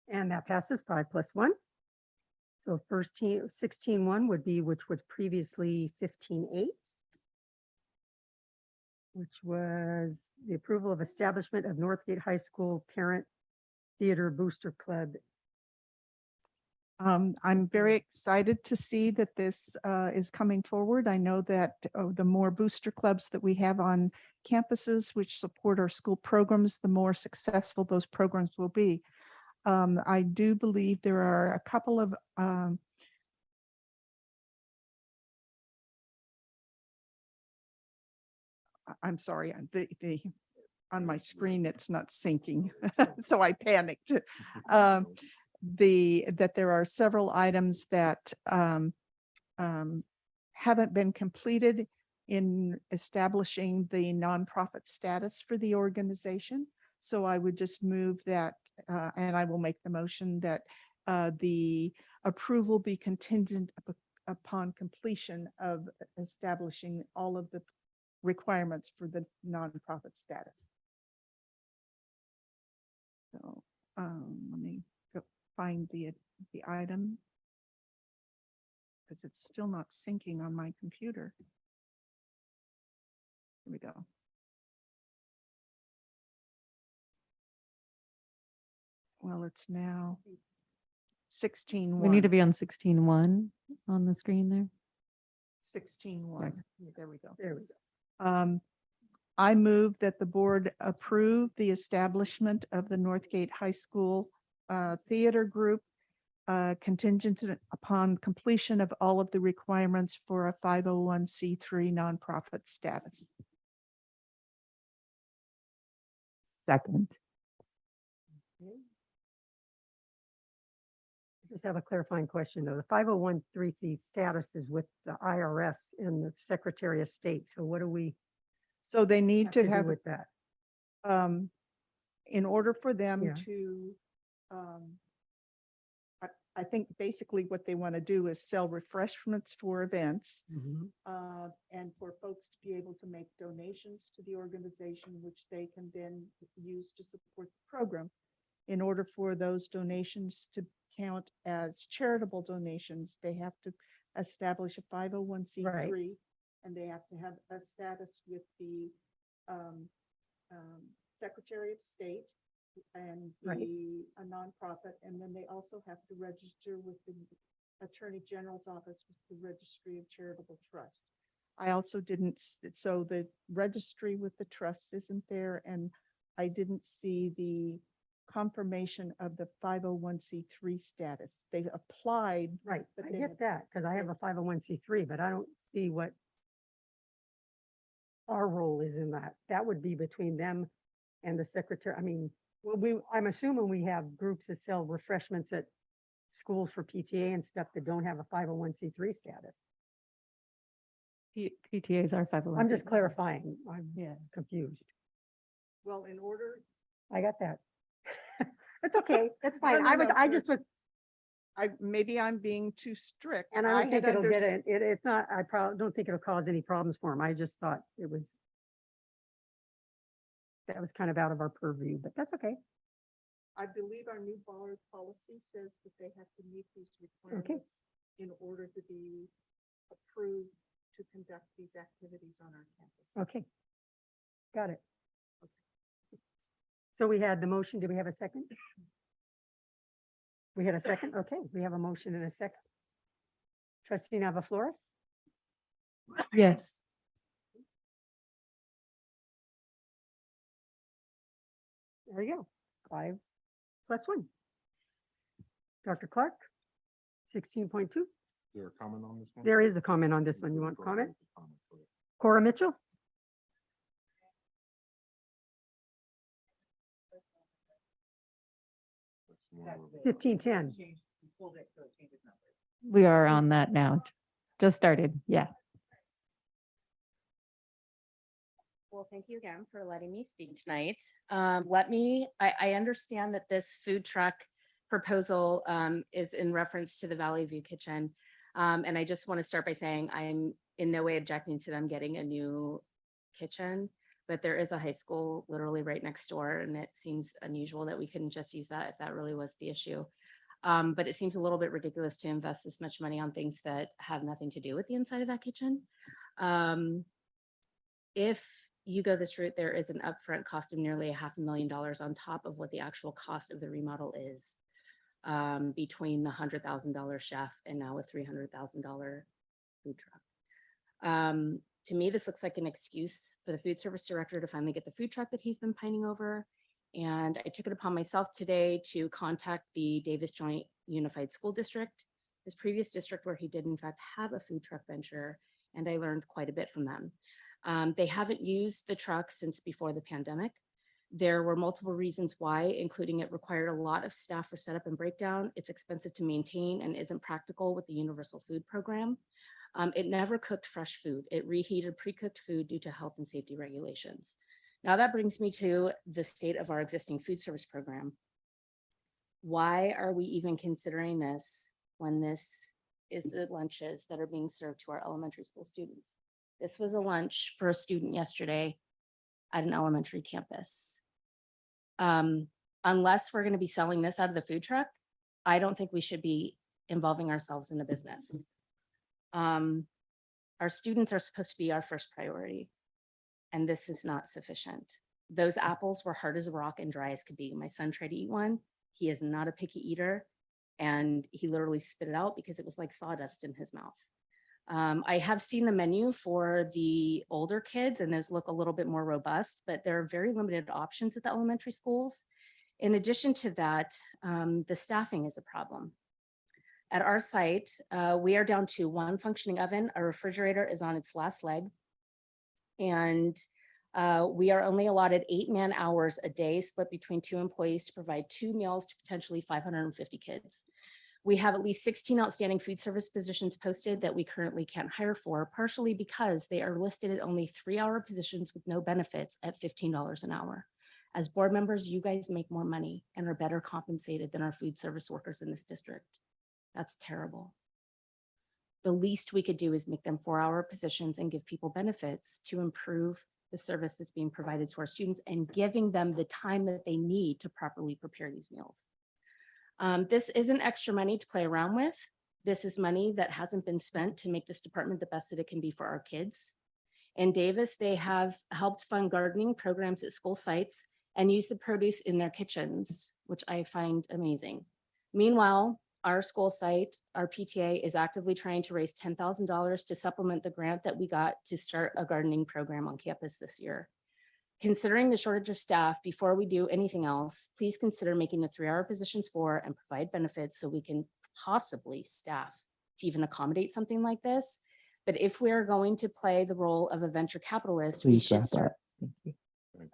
And that passes 5+1. So first 16-1 would be, which was previously 15-8. Which was the approval of establishment of Northgate High School Parent Theater Booster Club. I'm very excited to see that this is coming forward. I know that the more booster clubs that we have on campuses which support our school programs, the more successful those programs will be. I do believe there are a couple of I'm sorry, on my screen, it's not syncing, so I panicked. That there are several items that haven't been completed in establishing the nonprofit status for the organization. So I would just move that, and I will make the motion that the approval be contingent upon completion of establishing all of the requirements for the nonprofit status. So let me go find the item because it's still not syncing on my computer. Here we go. Well, it's now 16. We need to be on 16:1 on the screen there. 16:1. There we go. There we go. I move that the board approve the establishment of the Northgate High School Theater Group contingent upon completion of all of the requirements for a 501c3 nonprofit status. Second. Just have a clarifying question though. The 501(c3) status is with the IRS and the Secretary of State. So what do we So they need to do have, with that? in order for them Yeah. to, I think basically what they want to do is sell refreshments for events. And for folks to be able to make donations to the organization, which they can then use to support the program. In order for those donations to count as charitable donations, they have to establish a 501c3 and they have to have a status with the Secretary of State and Right. be a nonprofit. And then they also have to register with the Attorney General's office with the Registry of Charitable Trust. I also didn't, so the registry with the trusts isn't there, and I didn't see the confirmation of the 501c3 status. They applied. Right, but I they get have- that, because I have a 501c3, but I don't see what our role is in that. That would be between them and the secretary. I mean, I'm assuming we have groups that sell refreshments at schools for PTA and stuff that don't have a 501c3 status. PTAs are 501. I'm just clarifying. I'm Yeah. confused. Well, in order. I got that. It's okay. That's No, fine. no, no, I just was, maybe I'm being too strict. and I don't think had it'll get unders- it. It's not, I probably don't think it'll cause any problems for them. I just thought it was, that was kind of out of our purview, but that's okay. I believe our new board policy says that they have to meet these requirements in order to be approved to conduct these activities on our campus. Okay. Got it. So we had the motion. Do we have a second? We had a second? Okay, we have a motion and a second. Trustee Nava Flores? Yes. There you go. 5+1. Dr. Clark? 16.2. Is there a comment on this one? There is a comment on this one. You want Go comment? ahead with the comment, go ahead. Cora Mitchell? That's more of a- 1510. We are on that now. Just started. Yeah. Well, thank you again for letting me speak tonight. I understand that this food truck proposal is in reference to the Valley View Kitchen. And I just want to start by saying I'm in no way objecting to them getting a new kitchen, but there is a high school literally right next door, and it seems unusual that we couldn't just use that if that really was the issue. But it seems a little bit ridiculous to invest this much money on things that have nothing to do with the inside of that kitchen. If you go this route, there is an upfront cost of nearly $500,000 on top of what the actual cost of the remodel is, between the $100,000 chef and now a $300,000 food truck. To me, this looks like an excuse for the food service director to finally get the food truck that he's been pining over. And I took it upon myself today to contact the Davis Joint Unified School District, his previous district where he did in fact have a food truck venture, and I learned quite a bit from them. They haven't used the truck since before the pandemic. There were multiple reasons why, including it required a lot of staff for setup and breakdown. It's expensive to maintain and isn't practical with the universal food program. It never cooked fresh food. It reheated pre-cooked food due to health and safety regulations. Now that brings me to the state of our existing food service program. Why are we even considering this when this is the lunches that are being served to our elementary school students? This was a lunch for a student yesterday at an elementary campus. Unless we're going to be selling this out of the food truck, I don't think we should be involving ourselves in the business. Our students are supposed to be our first priority, and this is not sufficient. Those apples were hard as a rock and dry as could be. My son tried to eat one. He is not a picky eater, and he literally spit it out because it was like sawdust in his mouth. I have seen the menu for the older kids, and those look a little bit more robust, but there are very limited options at the elementary schools. In addition to that, the staffing is a problem. At our site, we are down to one functioning oven. Our refrigerator is on its last leg. And we are only allotted 8 man-hours a day split between 2 employees to provide 2 meals to potentially 550 kids. We have at least 16 outstanding food service positions posted that we currently can't hire for, partially because they are listed at only 3-hour positions with no benefits at $15 an hour. As board members, you guys make more money and are better compensated than our food service workers in this district. That's terrible. The least we could do is make them 4-hour positions and give people benefits to improve the service that's being provided to our students and giving them the time that they need to properly prepare these meals. This isn't extra money to play around with. This is money that hasn't been spent to make this department the best that it can be for our kids. In Davis, they have helped fund gardening programs at school sites and use the produce in their kitchens, which I find amazing. Meanwhile, our school site, our PTA is actively trying to raise $10,000 to supplement the grant that we got to start a gardening program on campus this year. Considering the shortage of staff, before we do anything else, please consider making the 3-hour positions 4 and provide benefits so we can possibly staff to even accommodate something like this. But if we are going to play the role of a venture capitalist, we Please should wrap start. up. Thank you.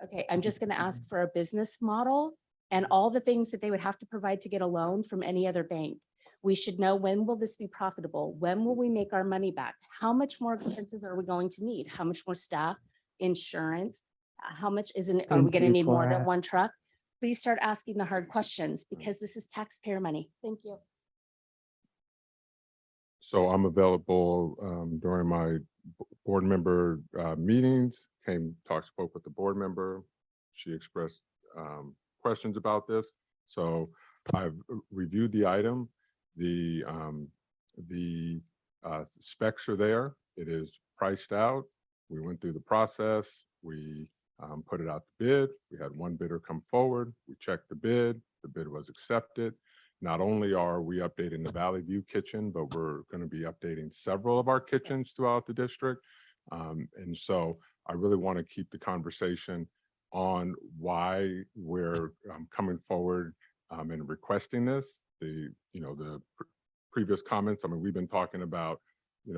Okay, I'm just going to ask for a business model and all the things that they would have to provide to get a loan from any other bank. We should know, when will this be profitable? When will we make our money back? How much more expenses are we going to need? How much more staff, insurance? How much are we Thank going to you, need more than Cora. one truck? Please start asking the hard questions because this is taxpayer money. Thank you. So I'm available during my board member meetings, spoke with the board member. She expressed questions about this. So I've reviewed the item. The specs are there. It is priced out. We went through the process. We put it out to bid. We had one bidder come forward. We checked the bid. The bid was accepted. Not only are we updating the Valley View kitchen, but we're going to be updating several of our kitchens throughout the district. And so I really want to keep the conversation on why we're coming forward and requesting this. The previous comments, I mean, we've been talking about, it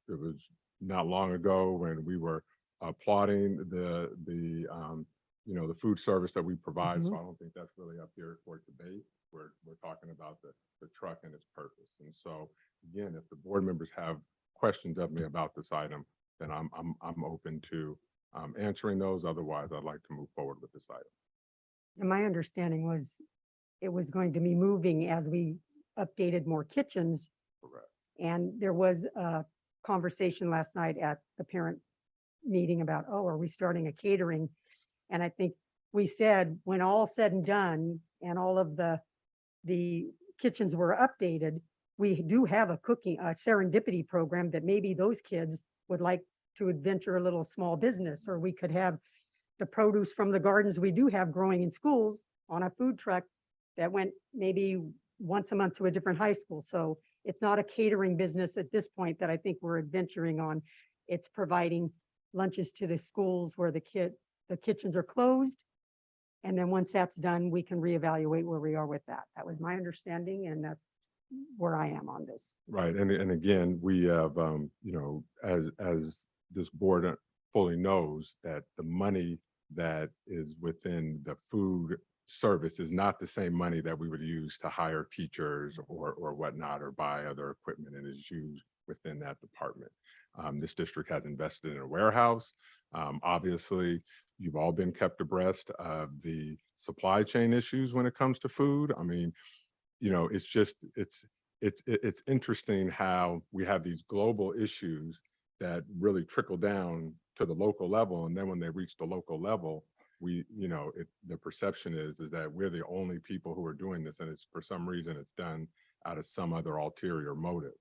was not long ago when we were applauding the food service that we provide. So I don't think that's really up here for debate. We're talking about the truck and its purpose. And so again, if the board members have questions of me about this item, then I'm open to answering those. Otherwise, I'd like to move forward with this item. And my understanding was it was going to be moving as we updated more kitchens. Correct. And there was a conversation last night at the parent meeting about, oh, are we starting a catering? And I think we said, when all said and done and all of the kitchens were updated, we do have a serendipity program that maybe those kids would like to adventure a little small business, or we could have the produce from the gardens we do have growing in schools on a food truck that went maybe once a month to a different high school. So it's not a catering business at this point that I think we're adventuring on. It's providing lunches to the schools where the kitchens are closed. And then once that's done, we can reevaluate where we are with that. That was my understanding, and that's where I am on this. Right. And again, we have, as this board fully knows, that the money that is within the food service is not the same money that we would use to hire teachers or whatnot, or buy other equipment, and is used within that department. This district has invested in a warehouse. Obviously, you've all been kept abreast of the supply chain issues when it comes to food. I mean, it's interesting how we have these global issues that really trickle down to the local level. And then when they reach the local level, the perception is that we're the only people who are doing this. And it's, for some reason, it's done out of some other ulterior motive.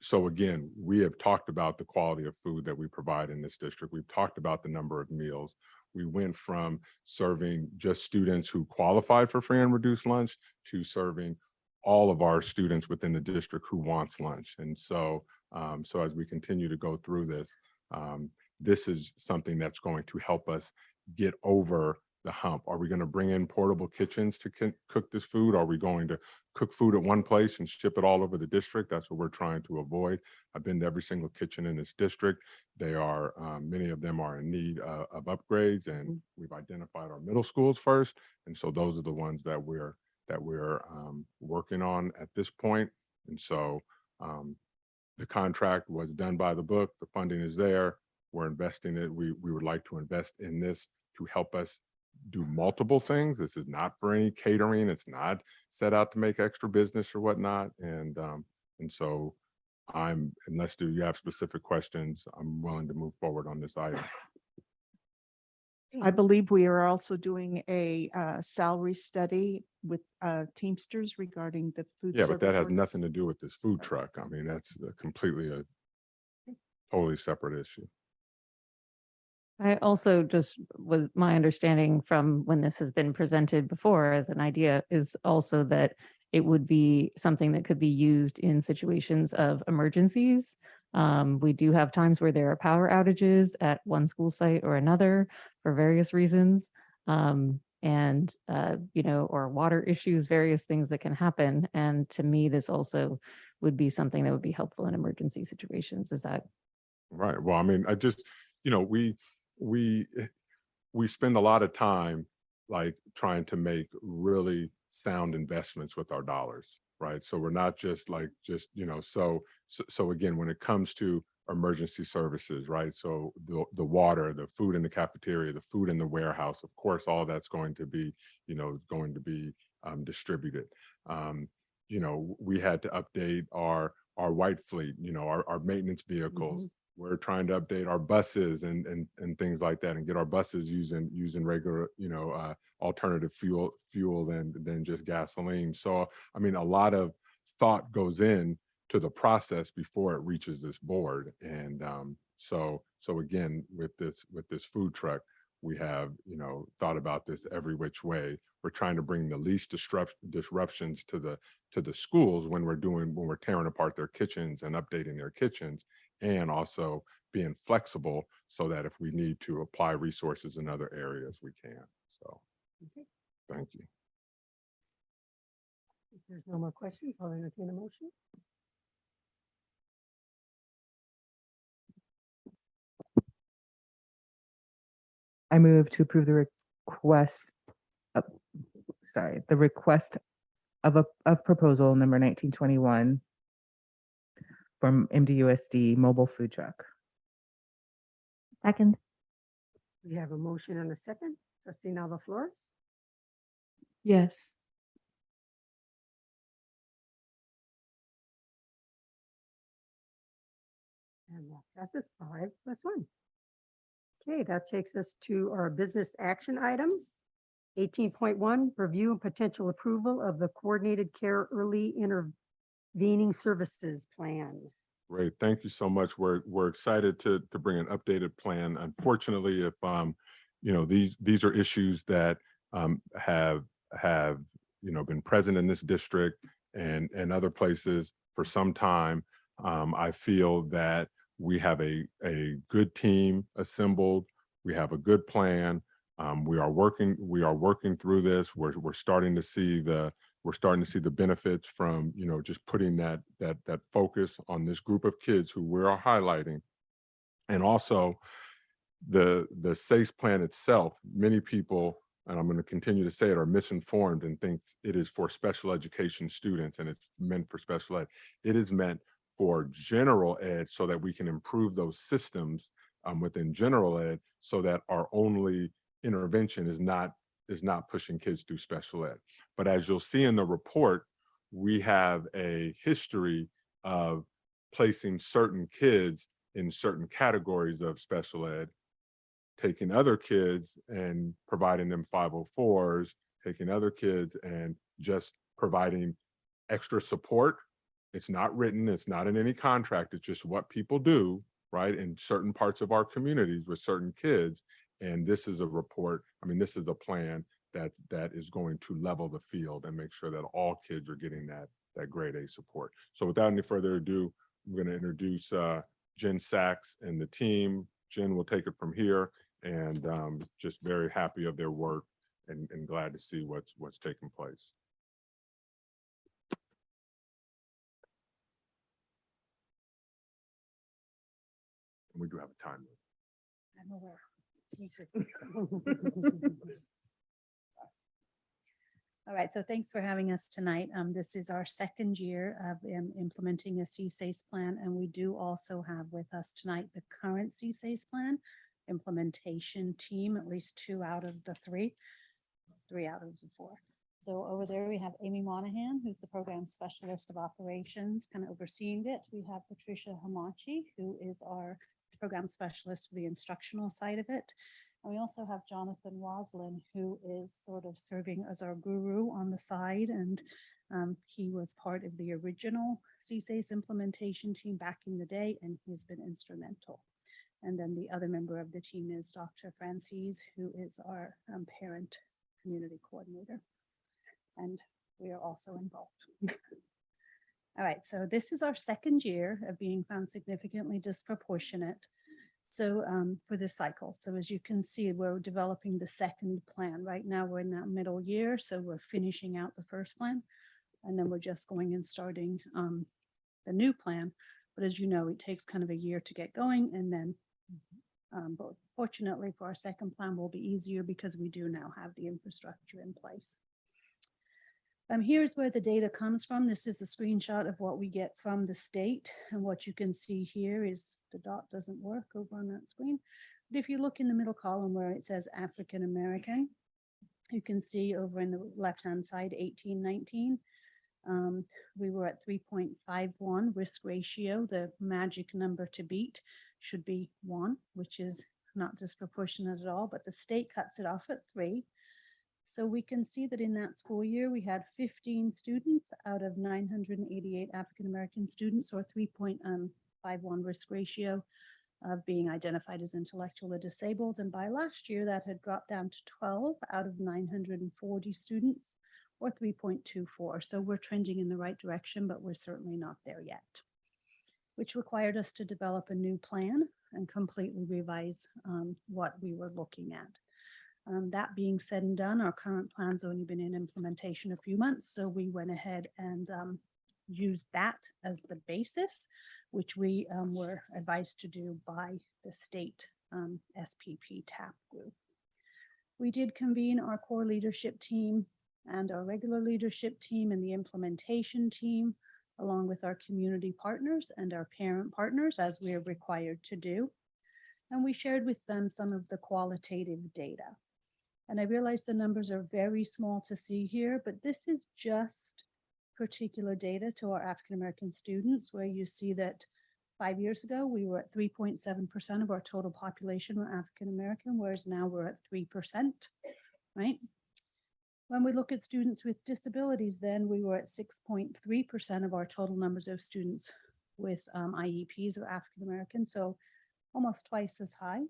So again, we have talked about the quality of food that we provide in this district. We've talked about the number of meals. We went from serving just students who qualified for free and reduced lunch to serving all of our students within the district who wants lunch. And so as we continue to go through this, this is something that's going to help us get over the hump. Are we going to bring in portable kitchens to cook this food? Are we going to cook food at one place and ship it all over the district? That's what we're trying to avoid. I've been to every single kitchen in this district. They are, many of them are in need of upgrades, and we've identified our middle schools first. And so those are the ones that we're working on at this point. And so the contract was done by the book. The funding is there. We're investing it. We would like to invest in this to help us do multiple things. This is not for any catering. It's not set out to make extra business or whatnot. And so unless you have specific questions, I'm willing to move forward on this item. I believe we are also doing a salary study with Teamsters regarding the food. Yeah, but that service has ordinance. nothing to do with this food truck. I mean, that's completely a totally separate issue. I also just was my understanding from when this has been presented before as an idea is also that it would be something that could be used in situations of emergencies. We do have times where there are power outages at one school site or another for various reasons. Or water issues, various things that can happen. And to me, this also would be something that would be helpful in emergency situations. Is that Right. Well, I mean, I just, we spend a lot of time like trying to make really sound investments with our dollars, right? So we're not just so again, when it comes to emergency services, right? So the water, the food in the cafeteria, the food in the warehouse, of course, all that's going to be, distributed. We had to update our white fleet, our maintenance vehicles. We're trying to update our buses and things like that, and get our buses using regular, alternative fuel than just gasoline. So, I mean, a lot of thought goes in to the process before it reaches this board. And so again, with this food truck, we have, thought about this every which way. We're trying to bring the least disruptions to the schools when we're tearing apart their kitchens and updating their kitchens, and also being flexible so that if we need to apply resources in other areas, we can. So, thank you. If there's no more questions, I'll entertain a motion. I move to approve the request of proposal number 1921 from MDUSD mobile food truck. Second. We have a motion and a second. Trustee Nava Flores. Yes. And that passes 5+1. Okay, that takes us to our business action items. 18.1, review and potential approval of the Coordinated Care Early Intervening Services Plan. Great, thank you so much. We're excited to bring an updated plan. Unfortunately, if these are issues that have been present in this district and other places for some time. I feel that we have a good team assembled. We have a good plan. We are working through this. We're starting to see the benefits from just putting that focus on this group of kids who we are highlighting. And also the SACE plan itself, many people, and I'm going to continue to say it, are misinformed and think it is for special education students and it's meant for special ed. It is meant for general ed so that we can improve those systems within general ed so that our only intervention is not pushing kids through special ed. But as you'll see in the report, we have a history of placing certain kids in certain categories of special ed, taking other kids and providing them 504s, taking other kids and just providing extra support. It's not written, it's not in any contract, it's just what people do, right, in certain parts of our communities with certain kids. And this is a report, this is a plan that is going to level the field and make sure that all kids are getting that grade A support. So without any further ado, I'm going to introduce Jen Sachs and the team. Jen will take it from here, and just very happy of their work and glad to see what's taking place. And we do have a time limit. I'm aware. All right, so thanks for having us tonight. This is our second year of implementing a CSACE plan, and we do also have with us tonight the current CSACE plan implementation team, at least 2 out of the 3 out of the 4. So over there, we have Amy Monahan, who's the program specialist of operations, kind of overseeing it. We have Patricia Hamachi, who is our program specialist for the instructional side of it. And we also have Jonathan Waslin, who is sort of serving as our guru on the side. And he was part of the original CSACE implementation team back in the day, and he's been instrumental. And then the other member of the team is Dr. Francis, who is our parent community coordinator. And we are also involved. All right, so this is our second year of being found significantly disproportionate. So for this cycle, so as you can see, we're developing the second plan. Right now, we're in that middle year, so we're finishing out the first plan, and then we're just going and starting the new plan. But as you know, it takes kind of a year to get going, and then but fortunately for our second plan will be easier because we do now have the infrastructure in place. Here's where the data comes from. This is a screenshot of what we get from the state. And what you can see here is the dot doesn't work over on that screen. But if you look in the middle column where it says African American, you can see over in the left-hand side, 18-19, we were at 3.51 risk ratio. The magic number to beat should be 1, which is not disproportionate at all, but the state cuts it off at 3. So we can see that in that school year, we had 15 students out of 988 African-American students, or 3.51 risk ratio of being identified as intellectually disabled. And by last year, that had dropped down to 12 out of 940 students, or 3.24. So we're trending in the right direction, but we're certainly not there yet, which required us to develop a new plan and completely revise what we were looking at. That being said and done, our current plan's only been in implementation a few months, so we went ahead and used that as the basis, which we were advised to do by the state SPP TAP group. We did convene our core leadership team and our regular leadership team and the implementation team, along with our community partners and our parent partners, as we are required to do. And we shared with them some of the qualitative data. And I realize the numbers are very small to see here, but this is just particular data to our African-American students, where you see that 5 years ago, we were at 3.7% of our total population were African-American, whereas now we're at 3%, right? When we look at students with disabilities, then we were at 6.3% of our total numbers of students with IEPs or African-American, so almost twice as high.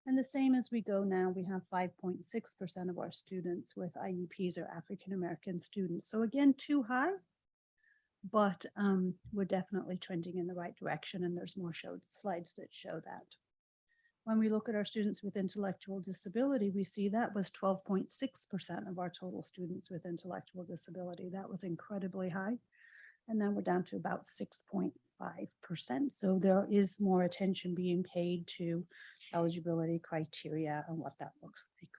And the same as we go now, we have 5.6% of our students with IEPs or African-American students. So again, too high, but we're definitely trending in the right direction, and there's more slides that show that. When we look at our students with intellectual disability, we see that was 12.6% of our total students with intellectual disability. That was incredibly high. And then we're down to about 6.5%. So there is more attention being paid to eligibility criteria and what that looks like.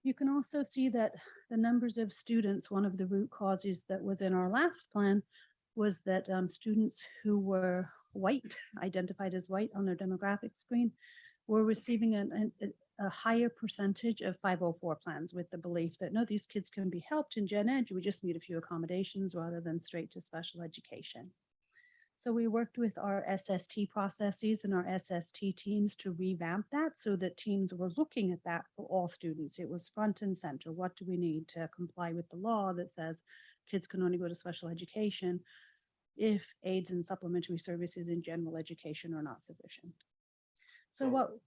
You can also see that the numbers of students, one of the root causes that was in our last plan was that students who were white, identified as white on their demographic screen, were receiving a higher percentage of 504 plans, with the belief that, no, these kids can be helped in gen ed, we just need a few accommodations rather than straight to special education. So we worked with our SST processes and our SST teams to revamp that so that teams were looking at that for all students. It was front and center. What do we need to comply with the law that says kids can only go to special education if aids and supplementary services in general education are not sufficient? So what?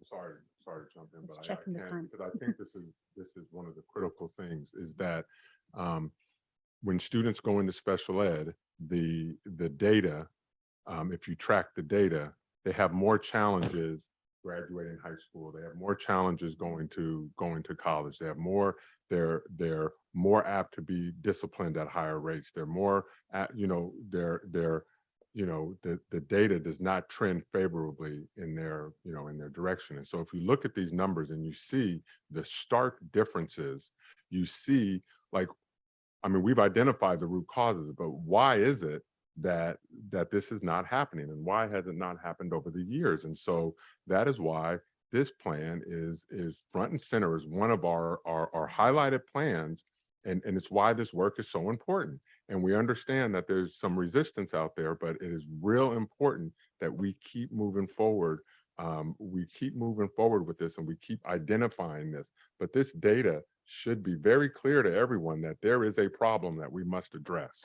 Sorry to jump in, but I checking the can't, time. because I think this is one of the critical things, is that when students go into special ed, the data, if you track the data, they have more challenges graduating high school. They have more challenges going to college. They have more, they're more apt to be disciplined at higher rates. They're more the data does not trend favorably in their direction. And so if you look at these numbers and you see the stark differences, you see, like, I mean, we've identified the root causes, but why is it that this is not happening, and why has it not happened over the years? And so that is why this plan is front and center, is one of our highlighted plans. And it's why this work is so important. And we understand that there's some resistance out there, but it is real important that we keep moving forward. We keep moving forward with this and we keep identifying this. But this data should be very clear to everyone that there is a problem that we must address.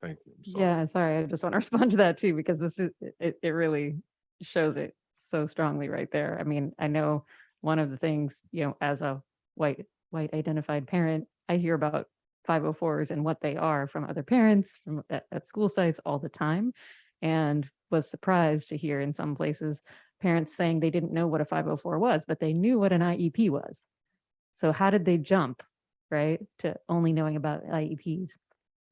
Thank you. I'm sorry. Yeah, sorry, I just want to respond to that too, because this is, it really shows it so strongly right there. I mean, I know one of the things, as a white identified parent, I hear about 504s and what they are from other parents from at school sites all the time, and was surprised to hear in some places parents saying they didn't know what a 504 was, but they knew what an IEP was. So how did they jump, right, to only knowing about IEPs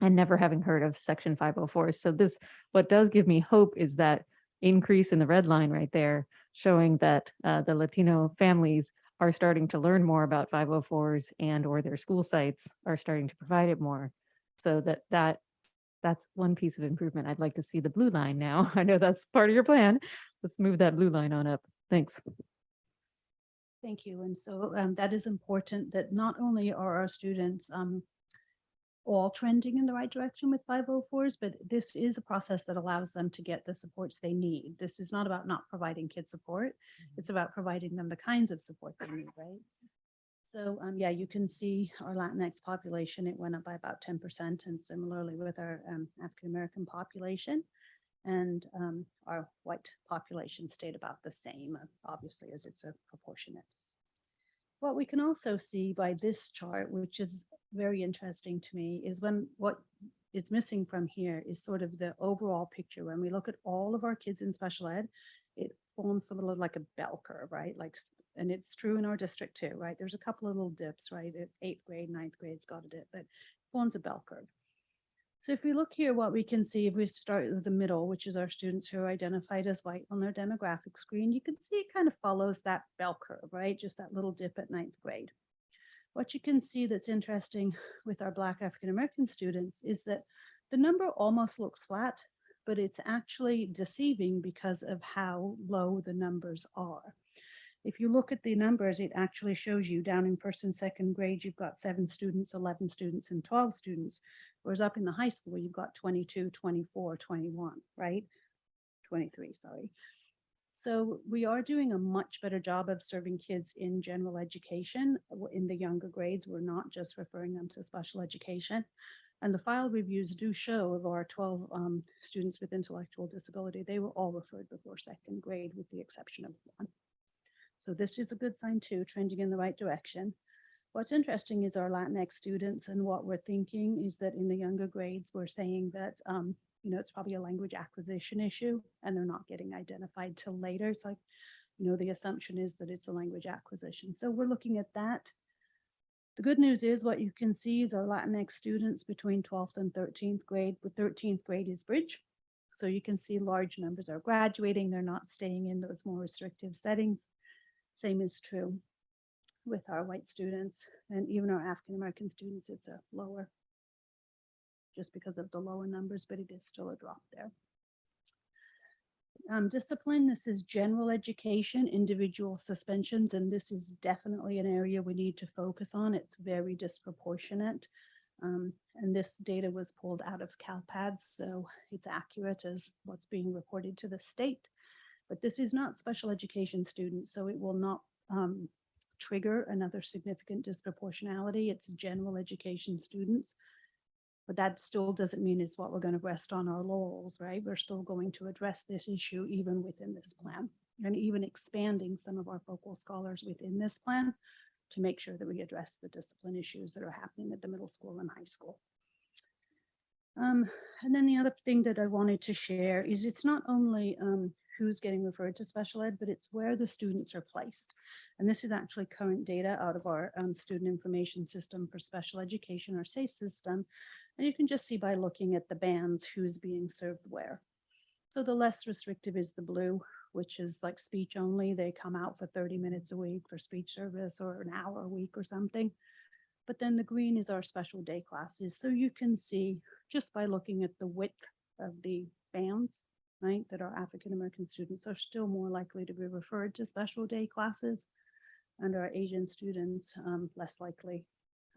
and never having heard of Section 504? So this, what does give me hope is that increase in the red line right there, showing that the Latino families are starting to learn more about 504s and or their school sites are starting to provide it more. So that's one piece of improvement. I'd like to see the blue line now. I know that's part of your plan. Let's move that blue line on up. Thanks. Thank you. And so that is important, that not only are our students all trending in the right direction with 504s, but this is a process that allows them to get the supports they need. This is not about not providing kids support. It's about providing them the kinds of support they need, right? So yeah, you can see our Latinx population, it went up by about 10%, and similarly with our African-American population. And our white population stayed about the same, obviously, as it's a proportionate. What we can also see by this chart, which is very interesting to me, is what is missing from here is sort of the overall picture. When we look at all of our kids in special ed, it forms sort of like a bell curve, right? And it's true in our district too, right? There's a couple of little dips, right? At 8th grade, 9th grade's got a dip, but it forms a bell curve. So if we look here, what we can see, if we start with the middle, which is our students who are identified as white on their demographic screen, you can see it kind of follows that bell curve, right? Just that little dip at 9th grade. What you can see that's interesting with our Black African-American students is that the number almost looks flat, but it's actually deceiving because of how low the numbers are. If you look at the numbers, it actually shows you down in 1st and 2nd grade, you've got 7 students, 11 students, and 12 students. Whereas up in the high school, you've got 22, 24, 21, right? 23, sorry. So we are doing a much better job of serving kids in general education. In the younger grades, we're not just referring them to special education. And the file reviews do show of our 12 students with intellectual disability, they were all referred before 2nd grade with the exception of 1. So this is a good sign too, trending in the right direction. What's interesting is our Latinx students, and what we're thinking is that in the younger grades, we're saying that, it's probably a language acquisition issue and they're not getting identified till later. It's like, the assumption is that it's a language acquisition. So we're looking at that. The good news is what you can see is our Latinx students between 12th and 13th grade, with 13th grade is bridge. So you can see large numbers are graduating. They're not staying in those more restrictive settings. Same is true with our white students, and even our African-American students, it's a lower, just because of the lower numbers, but it is still a drop there. Discipline, this is general education, individual suspensions, and this is definitely an area we need to focus on. It's very disproportionate. And this data was pulled out of CalPADS, so it's accurate as what's being reported to the state. But this is not special education students, so it will not trigger another significant disproportionality. It's general education students, but that still doesn't mean it's what we're going to rest on our laurels, right? We're still going to address this issue even within this plan, and even expanding some of our focal scholars within this plan to make sure that we address the discipline issues that are happening at the middle school and high school. And then the other thing that I wanted to share is it's not only who's getting referred to special ed, but it's where the students are placed. And this is actually current data out of our Student Information System for Special Education, or SACE system. And you can just see by looking at the bands who's being served where. So the less restrictive is the blue, which is like speech only. They come out for 30 minutes a week for speech service, or an hour a week or something. But then the green is our special day classes. So you can see just by looking at the width of the bands, right? That our African-American students are still more likely to be referred to special day classes, and our Asian students less likely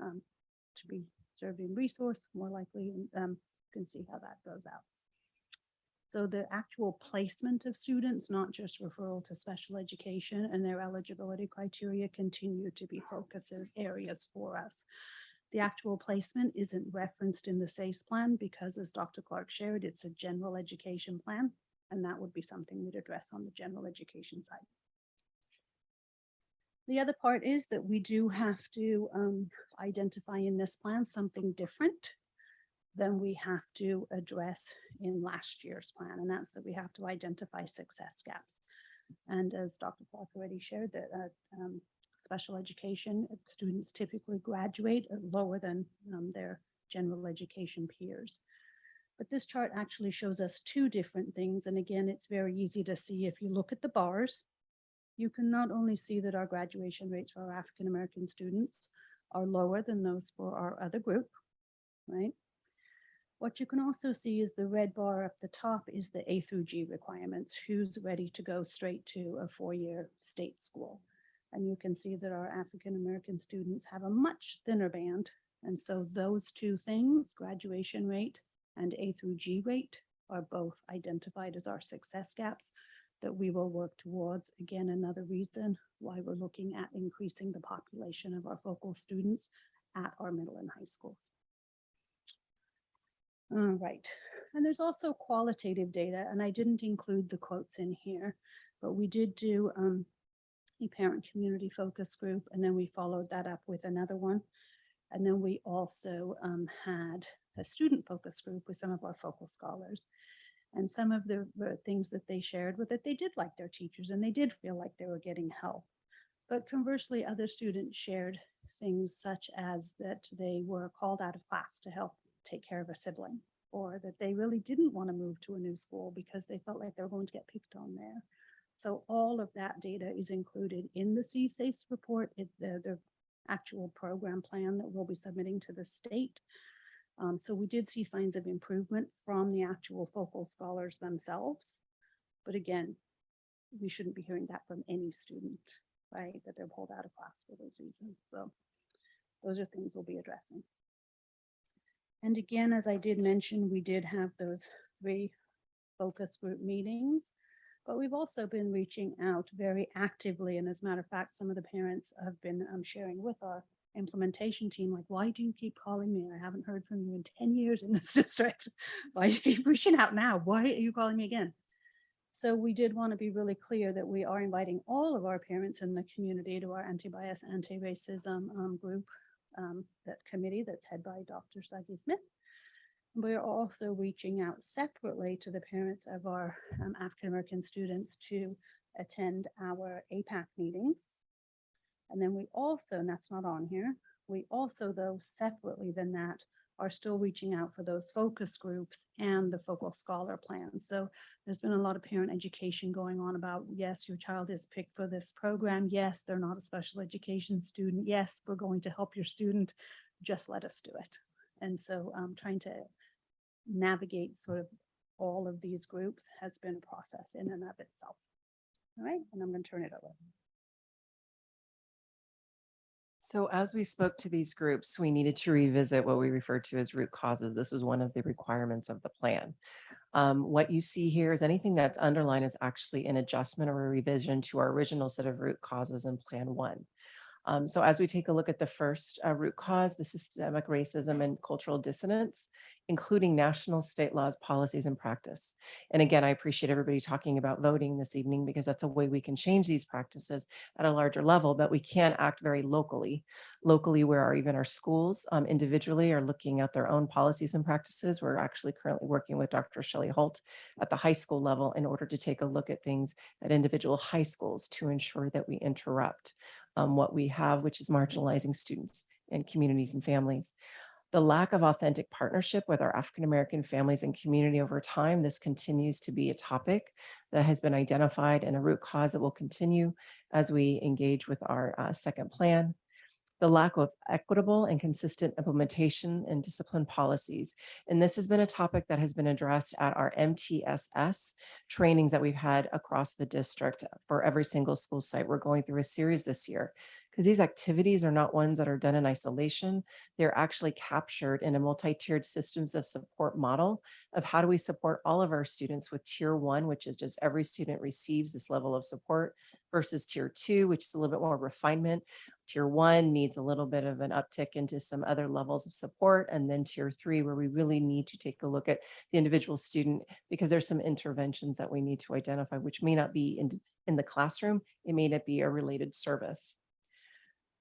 to be served in resource, more likely, you can see how that goes out. So the actual placement of students, not just referral to special education, and their eligibility criteria continue to be focus areas for us. The actual placement isn't referenced in the SACE plan because, as Dr. Clark shared, it's a general education plan, and that would be something we'd address on the general education side. The other part is that we do have to identify in this plan something different than we have to address in last year's plan, and that's that we have to identify success gaps. And as Dr. Clark already shared, that special education students typically graduate lower than their general education peers. But this chart actually shows us two different things. And again, it's very easy to see if you look at the bars. You can not only see that our graduation rates for our African-American students are lower than those for our other group, right? What you can also see is the red bar up the top is the A through G requirements, who's ready to go straight to a four-year state school. And you can see that our African-American students have a much thinner band. And so those two things, graduation rate and A through G rate, are both identified as our success gaps that we will work towards. Again, another reason why we're looking at increasing the population of our focal students at our middle and high schools. All right, and there's also qualitative data, and I didn't include the quotes in here, but we did do a parent community focus group, and then we followed that up with another one. And then we also had a student focus group with some of our focal scholars. And some of the things that they shared with it, they did like their teachers and they did feel like they were getting help. But conversely, other students shared things such as that they were called out of class to help take care of a sibling, or that they really didn't want to move to a new school because they felt like they were going to get picked on there. So all of that data is included in the CSACE report, the actual program plan that we'll be submitting to the state. So we did see signs of improvement from the actual focal scholars themselves. But again, we shouldn't be hearing that from any student, right? That they're pulled out of class for those reasons. So those are things we'll be addressing. And again, as I did mention, we did have those 3 focus group meetings, but we've also been reaching out very actively. And as a matter of fact, some of the parents have been sharing with our implementation team, like, why do you keep calling me? I haven't heard from you in 10 years in this district. Why do you keep reaching out now? Why are you calling me again? So we did want to be really clear that we are inviting all of our parents in the community to our anti-bias, anti-racism group, that committee that's headed by Dr. Staggy Smith. We're also reaching out separately to the parents of our African-American students to attend our APAC meetings. And then we also, and that's not on here, we also, though, separately than that, are still reaching out for those focus groups and the focal scholar plans. So there's been a lot of parent education going on about, yes, your child is picked for this program. Yes, they're not a special education student. Yes, we're going to help your student. Just let us do it. And so trying to navigate sort of all of these groups has been a process in and of itself. All right, and I'm going to turn it over. So as we spoke to these groups, we needed to revisit what we refer to as root causes. This is one of the requirements of the plan. What you see here is anything that's underlined is actually an adjustment or a revision to our original set of root causes in Plan 1. So as we take a look at the first root cause, the systemic racism and cultural dissonance, including national, state laws, policies, and practice. And again, I appreciate everybody talking about voting this evening because that's a way we can change these practices at a larger level, but we can act very locally where even our schools individually are looking at their own policies and practices. We're actually currently working with Dr. Shelley Holt at the high school level in order to take a look at things at individual high schools to ensure that we interrupt what we have, which is marginalizing students and communities and families. The lack of authentic partnership with our African-American families and community over time, this continues to be a topic that has been identified and a root cause that will continue as we engage with our second plan. the lack of equitable and consistent implementation and discipline policies. And this has been a topic that has been addressed at our MTSS trainings that we've had across the district for every single school site. We're going through a series this year because these activities are not ones that are done in isolation. They're actually captured in a multi-tiered systems of support model of how do we support all of our students with tier 1, which is just every student receives this level of support, versus tier 2, which is a little bit more refinement. Tier 1 needs a little bit of an uptick into some other levels of support. And then tier 3, where we really need to take a look at the individual student because there's some interventions that we need to identify, which may not be in the classroom. It may not be a related service.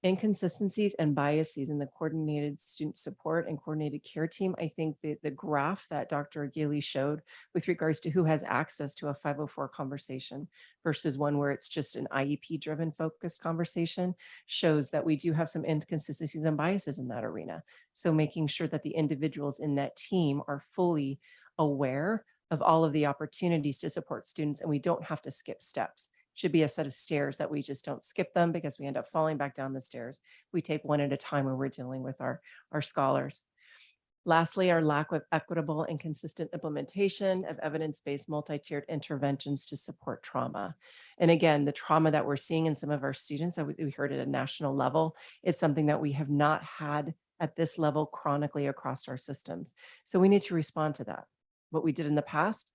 Inconsistencies and biases in the coordinated student support and coordinated care team. I think the graph that Dr. Aguili showed with regards to who has access to a 504 conversation versus one where it's just an IEP driven focused conversation shows that we do have some inconsistencies and biases in that arena. So making sure that the individuals in that team are fully aware of all of the opportunities to support students, and we don't have to skip steps. Should be a set of stairs that we just don't skip them because we end up falling back down the stairs. We take one at a time when we're dealing with our scholars. Lastly, our lack of equitable and consistent implementation of evidence-based multi-tiered interventions to support trauma. And again, the trauma that we're seeing in some of our students, that we heard at a national level, it's something that we have not had at this level chronically across our systems. So we need to respond to that. What we did in the past,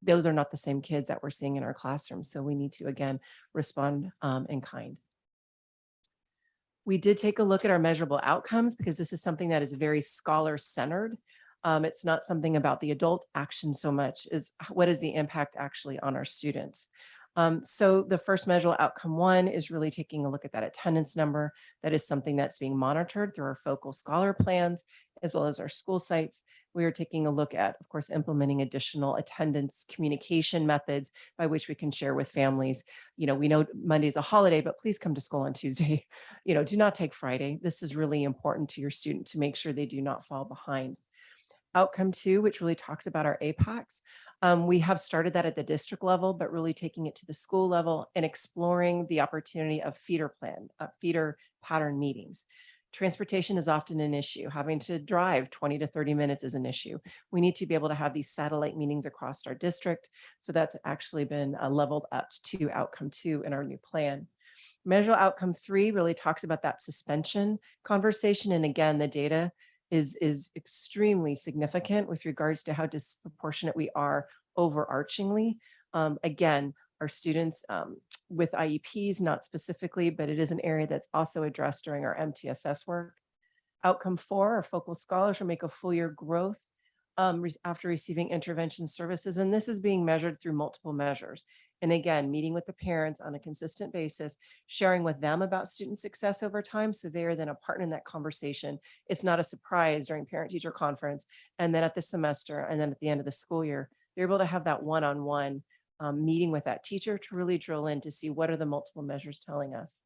those are not the same kids that we're seeing in our classrooms. So we need to, again, respond in kind. We did take a look at our measurable outcomes because this is something that is very scholar-centered. It's not something about the adult action so much as what is the impact actually on our students. So the first measurable outcome 1 is really taking a look at that attendance number. That is something that's being monitored through our focal scholar plans, as well as our school sites. We are taking a look at, of course, implementing additional attendance communication methods by which we can share with families. You know, we know Monday's a holiday, but please come to school on Tuesday. You know, do not take Friday. This is really important to your student to make sure they do not fall behind. Outcome 2, which really talks about our APACs. We have started that at the district level, but really taking it to the school level and exploring the opportunity of feeder pattern meetings. Transportation is often an issue. Having to drive 20 to 30 minutes is an issue. We need to be able to have these satellite meetings across our district. So that's actually been leveled up to outcome 2 in our new plan. Measure outcome 3 really talks about that suspension conversation. And again, the data is extremely significant with regards to how disproportionate we are overarchingly. Again, our students with IEPs, not specifically, but it is an area that's also addressed during our MTSS work. Outcome 4, our focal scholars will make a full year growth after receiving intervention services. And this is being measured through multiple measures. And again, meeting with the parents on a consistent basis, sharing with them about student success over time. So they are then a partner in that conversation. It's not a surprise during parent teacher conference. And then at the semester, and then at the end of the school year, they're able to have that one-on-one meeting with that teacher to really drill in to see what are the multiple measures telling us.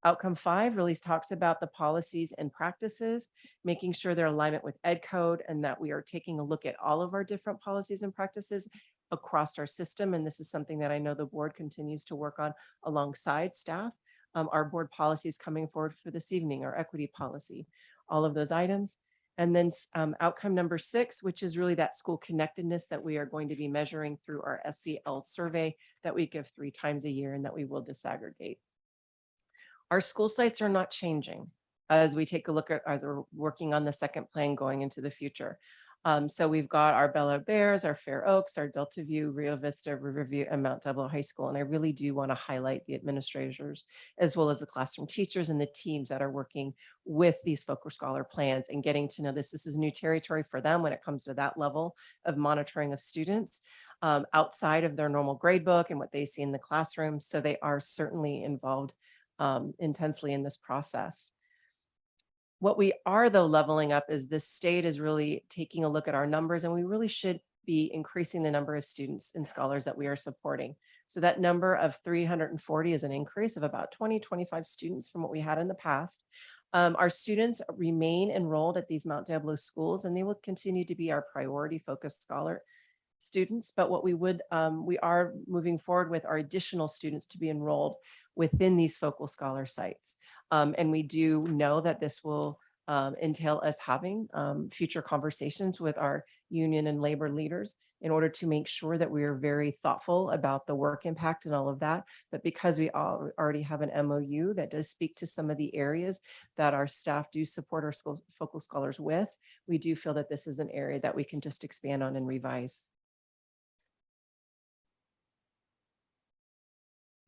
Outcome 5 really talks about the policies and practices, making sure they're alignment with Ed Code and that we are taking a look at all of our different policies and practices across our system. And this is something that I know the board continues to work on alongside staff. Our board policy is coming forward for this evening, our equity policy, all of those items. And then outcome number 6, which is really that school connectedness that we are going to be measuring through our SCL survey that we give 3 times a year and that we will disaggregate. Our school sites are not changing as we take a look at, as we're working on the second plan going into the future. So we've got our Bella Bears, our Fair Oaks, our Delta View, Rio Vista, Riverview, and Mount Diablo High School. And I really do want to highlight the administrators, as well as the classroom teachers and the teams that are working with these focal scholar plans and getting to know this. This is new territory for them when it comes to that level of monitoring of students outside of their normal grade book and what they see in the classroom. So they are certainly involved intensely in this process. What we are, though, leveling up is this state is really taking a look at our numbers, and we really should be increasing the number of students and scholars that we are supporting. So that number of 340 is an increase of about 20-25 students from what we had in the past. Our students remain enrolled at these Mount Diablo schools, and they will continue to be our priority focused scholar students, but what we are moving forward with are additional students to be enrolled within these focal scholar sites. And we do know that this will entail us having future conversations with our union and labor leaders in order to make sure that we are very thoughtful about the work impact and all of that. But because we already have an MOU that does speak to some of the areas that our staff do support our focal scholars with, we do feel that this is an area that we can just expand on and revise.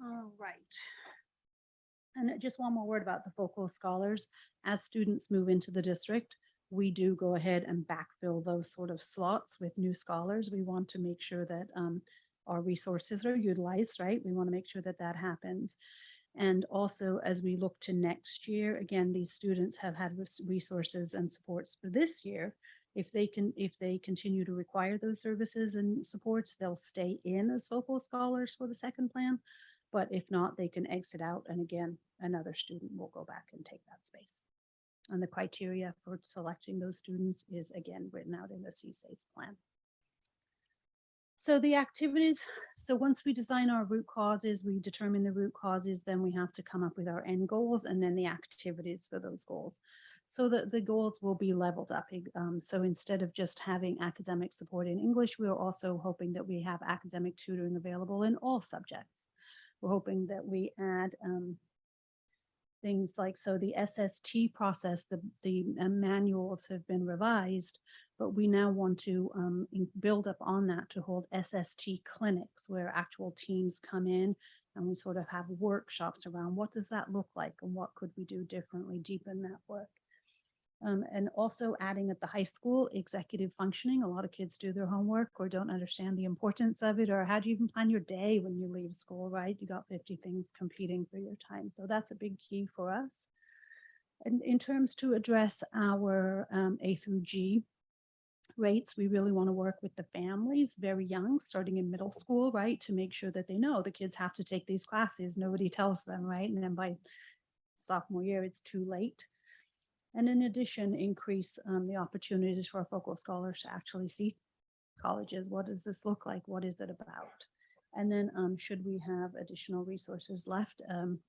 All right. And just one more word about the focal scholars. As students move into the district, we do go ahead and backfill those sort of slots with new scholars. We want to make sure that our resources are utilized, right? We want to make sure that that happens. And also, as we look to next year, again, these students have had resources and supports for this year. If they continue to require those services and supports, they'll stay in as focal scholars for the second plan. But if not, they can exit out, and again, another student will go back and take that space. And the criteria for selecting those students is again written out in the CSACE plan. So the activities, so once we design our root causes, we determine the root causes, then we have to come up with our end goals and then the activities for those goals. So that the goals will be leveled up. So instead of just having academic support in English, we are also hoping that we have academic tutoring available in all subjects. We're hoping that we add things like, so the SST process, the manuals have been revised, but we now want to build up on that to hold SST clinics where actual teams come in and we sort of have workshops around what does that look like and what could we do differently, deepen that work. And also adding at the high school, executive functioning. A lot of kids do their homework or don't understand the importance of it, or how do you even plan your day when you leave school, right? You got 50 things competing for your time. So that's a big key for us. And in terms to address our A through G rates, we really want to work with the families very young, starting in middle school, right? To make sure that they know the kids have to take these classes. Nobody tells them, right? And then by sophomore year, it's too late. And in addition, increase the opportunities for our focal scholars to actually see colleges. What does this look like? What is it about? And then should we have additional resources left,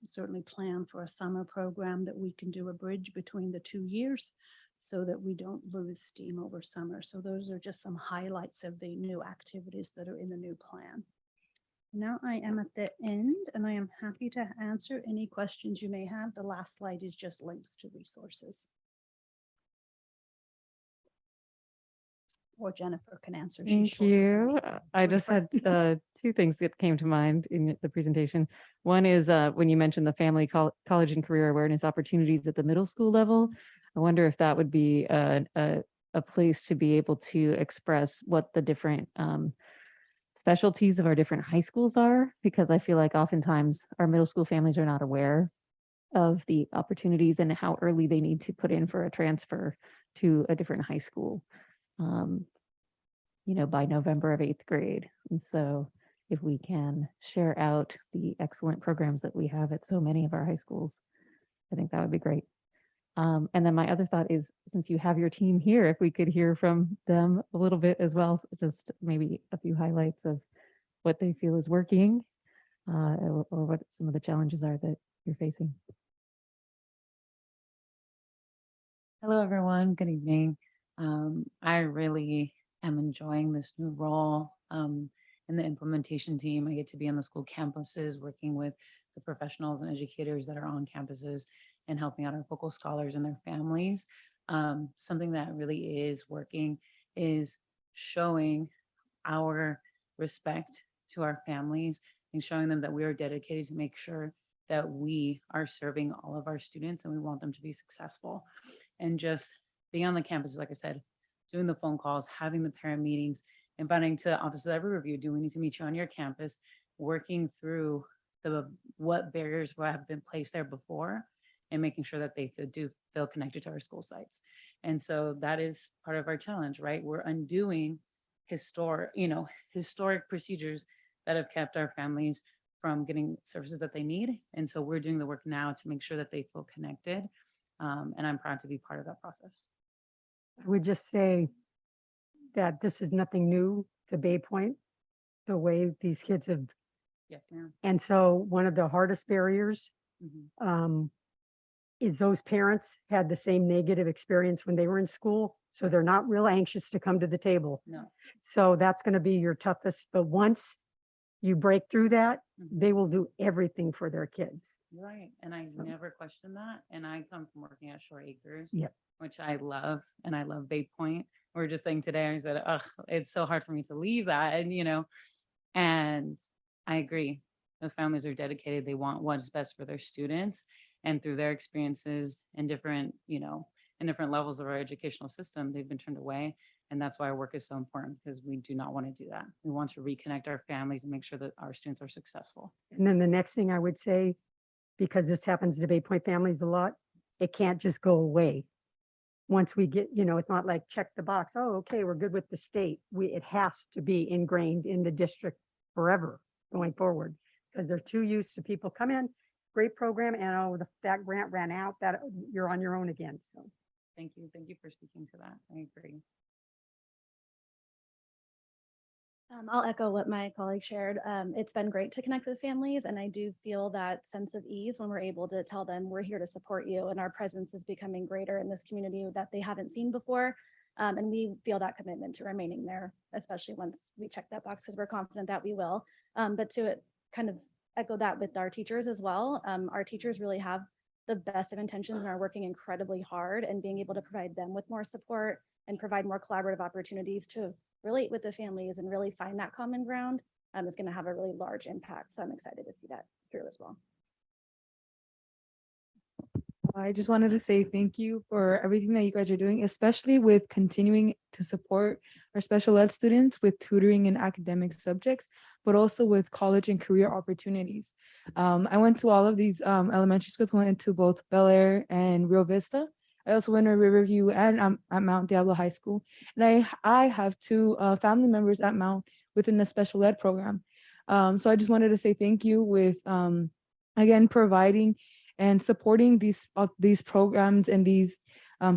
certainly plan for a summer program that we can do a bridge between the 2 years so that we don't lose steam over summer. So those are just some highlights of the new activities that are in the new plan. Now I am at the end and I am happy to answer any questions you may have. The last slide is just links to resources. Or Jennifer can answer. She's Thank shorter than you. me. I just had two things that came to mind in the presentation. One is when you mentioned the family college and career awareness opportunities at the middle school level. I wonder if that would be a place to be able to express what the different specialties of our different high schools are, because I feel like oftentimes our middle school families are not aware of the opportunities and how early they need to put in for a transfer to a different high school, by November of 8th grade. And so if we can share out the excellent programs that we have at so many of our high schools, I think that would be great. And then my other thought is, since you have your team here, if we could hear from them a little bit as well, just maybe a few highlights of what they feel is working, or what some of the challenges are that you're facing. Hello, everyone. Good evening. I really am enjoying this new role in the implementation team. I get to be on the school campuses, working with the professionals and educators that are on campuses and helping out our focal scholars and their families. Something that really is working is showing our respect to our families and showing them that we are dedicated to make sure that we are serving all of our students and we want them to be successful. And just being on the campus, like I said, doing the phone calls, having the parent meetings, inviting to offices every review. Do we need to meet you on your campus? Working through what barriers have been placed there before and making sure that they do feel connected to our school sites. And so that is part of our challenge, right? We're undoing historic procedures that have kept our families from getting services that they need. And so we're doing the work now to make sure that they feel connected. And I'm proud to be part of that process. I would just say that this is nothing new to Bay Point, the way these kids have. Yes, ma'am. And so one of the hardest barriers Mhm. is those parents had the same negative experience when they were in school. So they're not real anxious to come to the table. No. So that's going to be your toughest. But once you break through that, they will do everything for their kids. Right. And I So- never questioned that. And I come from working at Shore Acres, Yep. which I love. And I love Bay Point. We were just saying today, I said, ugh, it's so hard for me to leave that. And, and I agree. Those families are dedicated. They want what's best for their students. And through their experiences in different, in different levels of our educational system, they've been turned away. And that's why our work is so important, because we do not want to do that. We want to reconnect our families and make sure that our students are successful. And then the next thing I would say, because this happens to Bay Point families a lot, it can't just go away. Once we get, it's not like check the box. Oh, okay, we're good with the state. It has to be ingrained in the district forever going forward, because they're too used to people come in, great program, and that grant ran out, that you're on your own again. So Thank you. Thank you for speaking to that. I agree. I'll echo what my colleague shared. It's been great to connect with families, and I do feel that sense of ease when we're able to tell them we're here to support you, and our presence is becoming greater in this community that they haven't seen before. And we feel that commitment to remaining there, especially once we check that box, because we're confident that we will. But to kind of echo that with our teachers as well, our teachers really have the best of intentions and are working incredibly hard, and being able to provide them with more support and provide more collaborative opportunities to relate with the families and really find that common ground is going to have a really large impact. So I'm excited to see that through as well. I just wanted to say thank you for everything that you guys are doing, especially with continuing to support our special ed students with tutoring in academic subjects, but also with college and career opportunities. I went to all of these elementary schools, went to both Bel Air and Rio Vista. I also went to Riverview and at Mount Diablo High School. And I have two family members at Mount within the special ed program. So I just wanted to say thank you with, again, providing and supporting these programs and these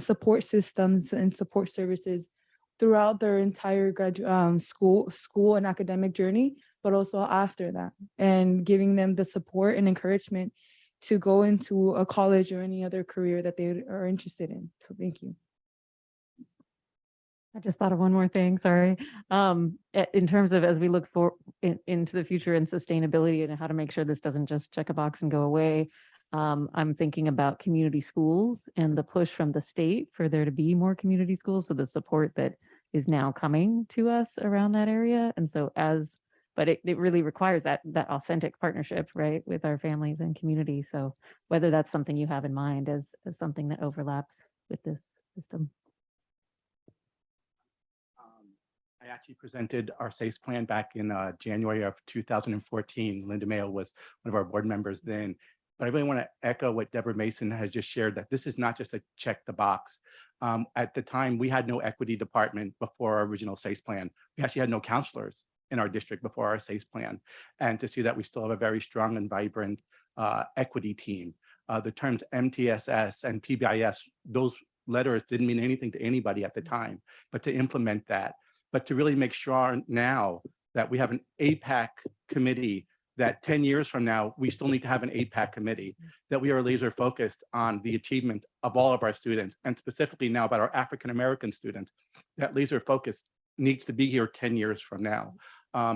support systems and support services throughout their entire school and academic journey, but also after that, and giving them the support and encouragement to go into a college or any other career that they are interested in. So thank you. I just thought of one more thing, sorry. In terms of, as we look into the future and sustainability and how to make sure this doesn't just check a box and go away, I'm thinking about community schools and the push from the state for there to be more community schools. So the support that is now coming to us around that area. And so but it really requires that authentic partnership, right, with our families and community. So whether that's something you have in mind as something that overlaps with this system. I actually presented our SACE plan back in January of 2014. Linda Mayo was one of our board members then. But I really want to echo what Deborah Mason has just shared, that this is not just a check the box. At the time, we had no equity department before our original SACE plan. We actually had no counselors in our district before our SACE plan. And to see that we still have a very strong and vibrant equity team. The terms MTSS and PBIS, those letters didn't mean anything to anybody at the time, but to implement that, but to really make sure now that we have an APAC committee, that 10 years from now, we still need to have an APAC committee, that we are laser focused on the achievement of all of our students, and specifically now about our African-American students. That laser focus needs to be here 10 years from now,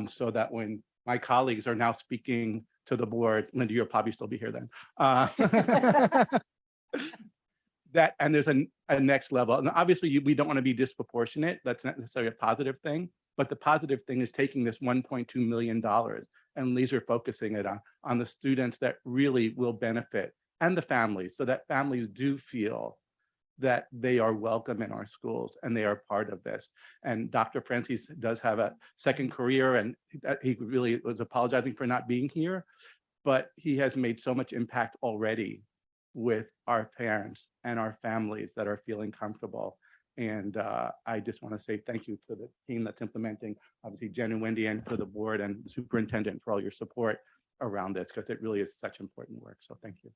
so that when my colleagues are now speaking to the board, Linda, you'll probably still be here then. And there's a next level. And obviously we don't want to be disproportionate. That's not necessarily a positive thing, but the positive thing is taking this $1.2 million and laser focusing it on the students that really will benefit, and the families, so that families do feel that they are welcome in our schools and they are part of this. And Dr. Francis does have a second career, and he really was apologizing for not being here, but he has made so much impact already with our parents and our families that are feeling comfortable. And I just want to say thank you to the team that's implementing, obviously Jen and Wendy, and to the board and the superintendent for all your support around this, because it really is such important work. So thank you.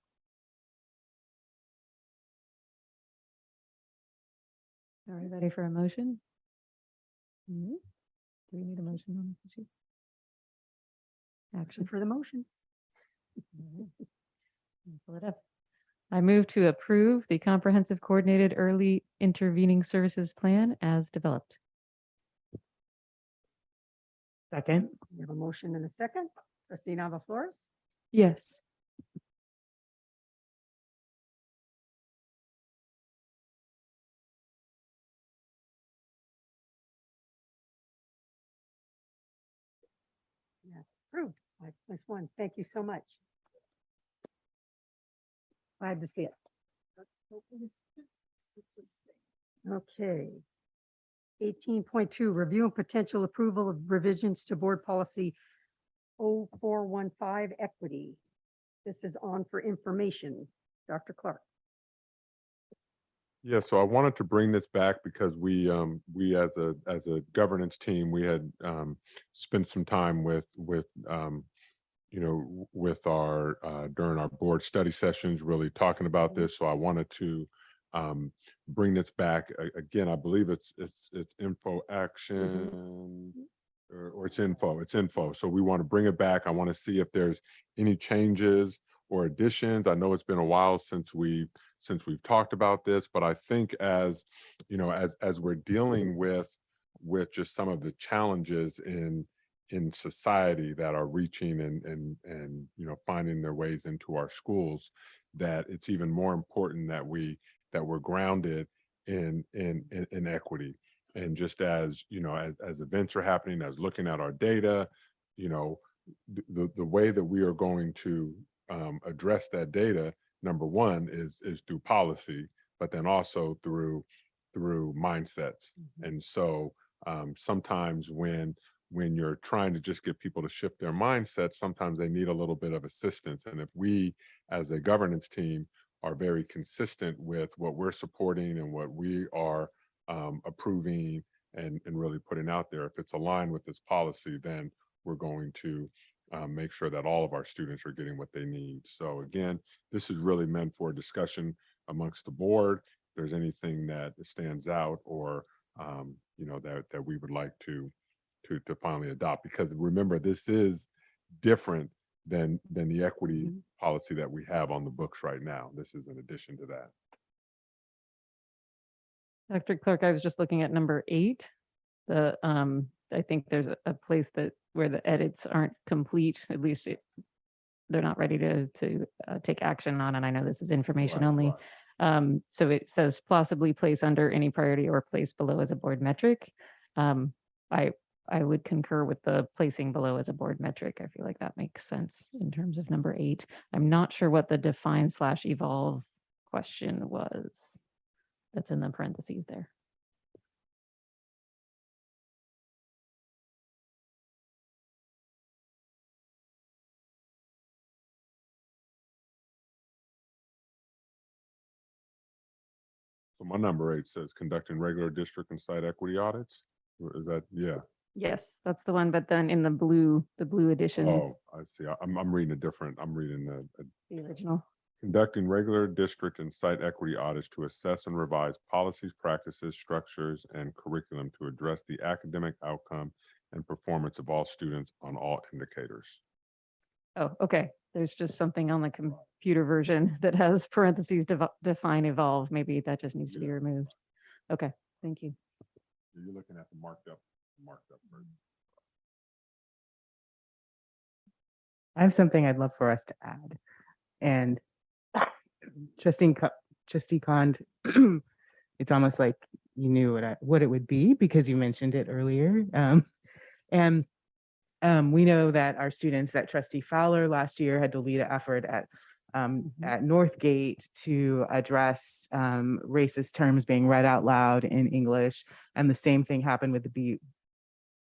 Are we ready for a motion? Do we need a motion on this issue? Action for the motion. Pull it up. I move to approve the Comprehensive Coordinated Early Intervening Services Plan as developed. Second. We have a motion and a second. Trustee Nava Flores. Yes. Yeah, approved. 5+1. Thank you so much. Glad to see it. Okay. 18.2, review and potential approval of revisions to board policy 0415 equity. This is on for information. Dr. Clark. Yeah, so I wanted to bring this back because we as a governance team, we had spent some time with you know, with our during our board study sessions, really talking about this. So I wanted to bring this back again. I believe it's info action or it's info. So we want to bring it back. I want to see if there's any changes or additions. I know it's been a while since we've talked about this, but I think as you know, as we're dealing with just some of the challenges in society that are reaching and you know, finding their ways into our schools, that it's even more important that we're grounded in equity. And just as you know, as events are happening, as looking at our data, you know, the way that we are going to address that data, number one is through policy, but then also through mindsets. And so sometimes when you're trying to just get people to shift their mindset, sometimes they need a little bit of assistance. And if we as a governance team are very consistent with what we're supporting and what we are approving and really putting out there, if it's aligned with this policy, then we're going to make sure that all of our students are getting what they need. So again, this is really meant for a discussion amongst the board. If there's anything that stands out or you know, that we would like to finally adopt, because remember, this is different than the equity policy that we have on the books right now. This is in addition to that. Dr. Clark, I was just looking at number 8. I think there's a place where the edits aren't complete, at least they're not ready to take action on, and I know this is information Right, only. right. So it says possibly place under any priority or place below as a board metric. I would concur with the placing below as a board metric. I feel like that makes sense in terms of number 8. I'm not sure what the define/evolve question was. That's in the parentheses there. So my number 8 says conducting regular district and site equity audits. Is that, yeah? Yes, that's the one. But then in the blue edition, Oh, I see. I'm reading a different, I'm reading the original. conducting regular district and site equity audits to assess and revise policies, practices, structures, and curriculum to address the academic outcome and performance of all students on all indicators. Oh, okay. There's just something on the computer version that has parentheses define evolve. Maybe that just needs to be removed. Okay, thank you. You're looking at the marked up version. I have something I'd love for us to add. And Trustee Kond, it's almost like you knew what it would be because you mentioned it earlier. We know that our students, that Trustee Fowler last year had to lead an effort at Northgate to address racist terms being read out loud in English. And the same thing happened with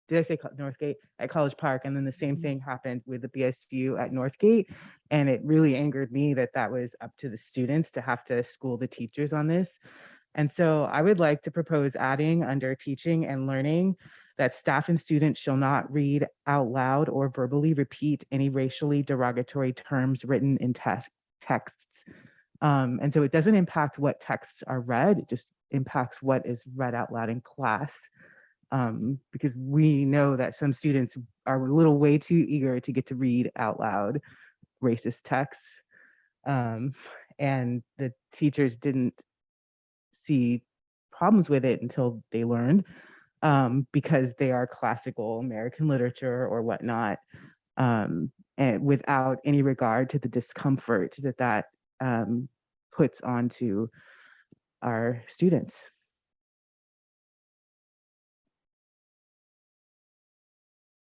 did I say Northgate? At College Park. And then the same thing happened with the BSU at Northgate. And it really angered me that that was up to the students to have to school the teachers on this. And so I would like to propose adding under teaching and learning that staff and students shall not read out loud or verbally repeat any racially derogatory terms written in texts. And so it doesn't impact what texts are read, it just impacts what is read out loud in class. because we know that some students are a little way too eager to get to read out loud racist texts. And the teachers didn't see problems with it until they learned, because they are classical American literature or whatnot, and without any regard to the discomfort that puts onto our students.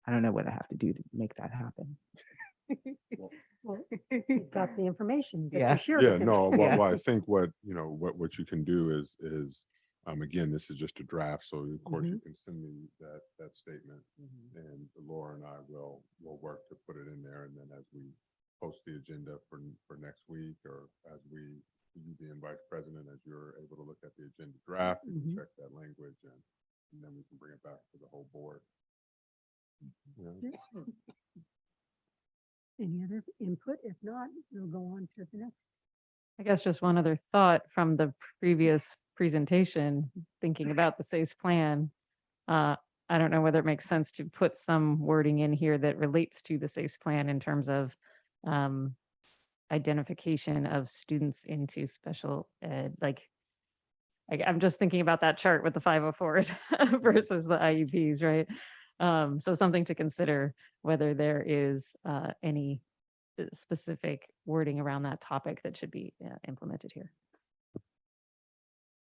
I don't know what I have to do to make that happen. Well, you've got the information that Yeah. you shared. Yeah, with him. no, Yeah. well, I think what, you know, what you can do is, again, this is just a draft, so of course you can send me that statement. And Laura and I will work to put it in there, and then as we post the agenda for next week, or as you being vice president, as you're able to look at the agenda draft, you can check that language, and then we can bring it back to the whole board. Yeah. Any other input? If not, we'll go on to the next. I guess just one other thought from the previous presentation, thinking about the SACE plan. I don't know whether it makes sense to put some wording in here that relates to the SACE plan in terms of identification of students into special ed. Like, I'm just thinking about that chart with the 504s versus the IEPs, right? So something to consider, whether there is any specific wording around that topic that should be implemented here.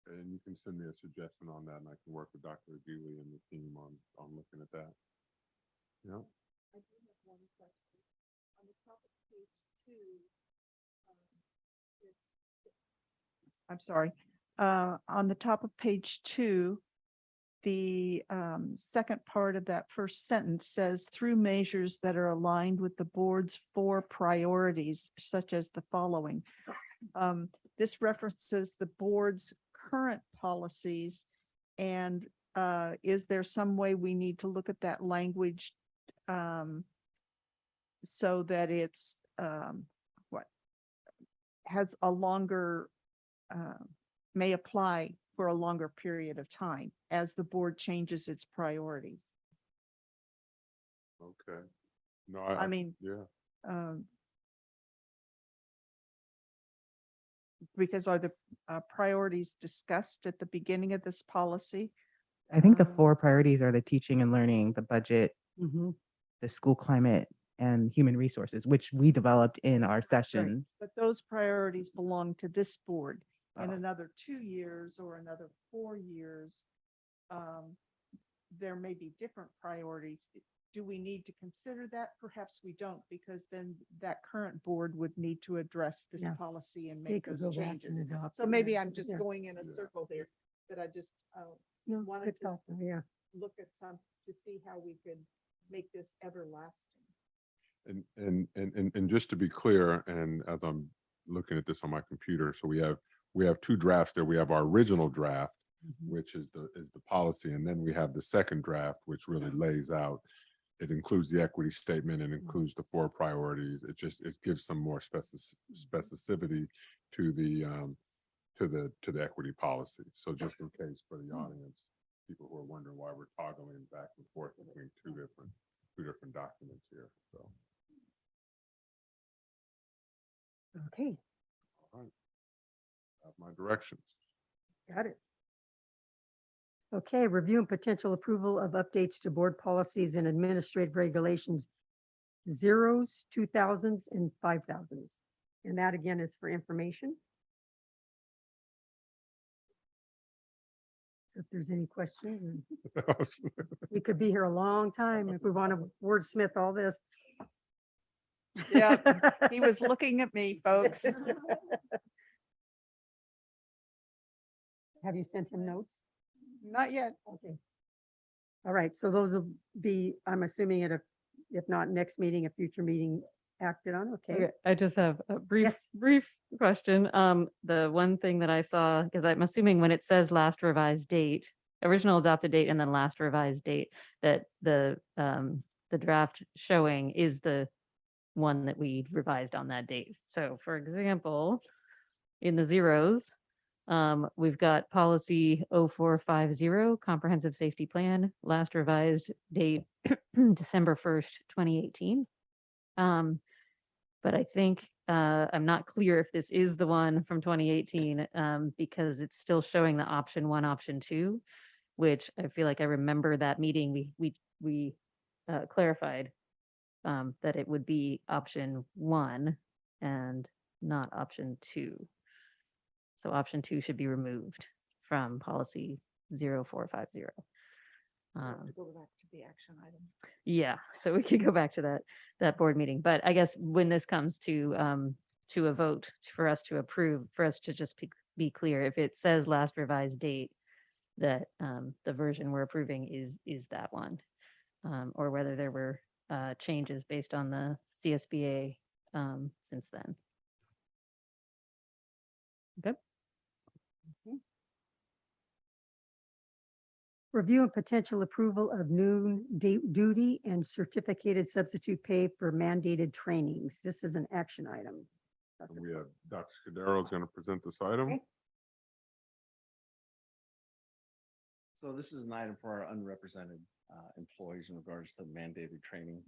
And you can send me a suggestion on that, and I can work with Dr. Agili and the team on looking at that. Yeah. I do have one question. On the top of page 2, I'm sorry. On the top of page 2, the second part of that first sentence says, through measures that are aligned with the board's 4 priorities, such as the following. This references the board's current policies, and is there some way we need to look at that language so that it's has a longer, may apply for a longer period of time as the board changes its priorities? Okay. No, I mean, yeah. Because are the priorities discussed at the beginning of this policy? I think the 4 priorities are the teaching and learning, the budget, the school climate, and human resources, which we developed in our sessions. But those priorities belong to this board. In another 2 years or another 4 years, there may be different priorities. Do we need to consider that? Perhaps we don't, because then that current board would need to address this Yeah. policy and They make could those go back changes. and adopt So it, maybe yeah. I'm just Yeah. going in a circle here, but I just No, wanted good to thought, though, yeah. look at some to see how we could make this everlasting. And just to be clear, and as I'm looking at this on my computer, so we have 2 drafts there. We have our original draft, which is the policy, and then we have the second draft, which really lays out. It includes the equity statement and includes the 4 priorities. It gives some more specificity to the equity policy. So just in case for the audience, people who are wondering why we're toggling back and forth between two different documents here. So. Okay, All right. Have my directions. got it. Okay, review and potential approval of updates to board policies and administrative regulations, 0s, 2000s, and 5000s. And that again is for information. So if there's any questions, we could be here a long time if we want to wordsmith all this. Yeah, he was looking at me, folks. Have you sent him notes? Not yet. Okay. All right, so those will be, I'm assuming at a, if not next meeting, a future meeting acted on, okay? Okay, I just have a brief, Yes. brief question. The one thing that I saw, because I'm assuming when it says last revised date, original adopted date and then last revised date, that the draft showing is the one that we revised on that date. So for example, in the 0s, We've got policy 0450, comprehensive safety plan, last revised date December 1st, 2018. But I think I'm not clear if this is the one from 2018 because it's still showing the option 1, option 2, which I feel like I remember that meeting we clarified that it would be option 1 and not option 2. So option 2 should be removed from policy 0450. Go back to the action item. Yeah, so we could go back to that board meeting, but I guess when this comes to a vote for us to approve, for us to just be clear, if it says last revised date, that the version we're approving is that one, or whether there were changes based on the CSBA since then. Okay. Review and potential approval of noon duty and certificated substitute pay for mandated trainings. This is an action item. And we have Dr. Scudero is going to present this item. Okay. So this is an item for our unrepresented employees in regards to mandated training.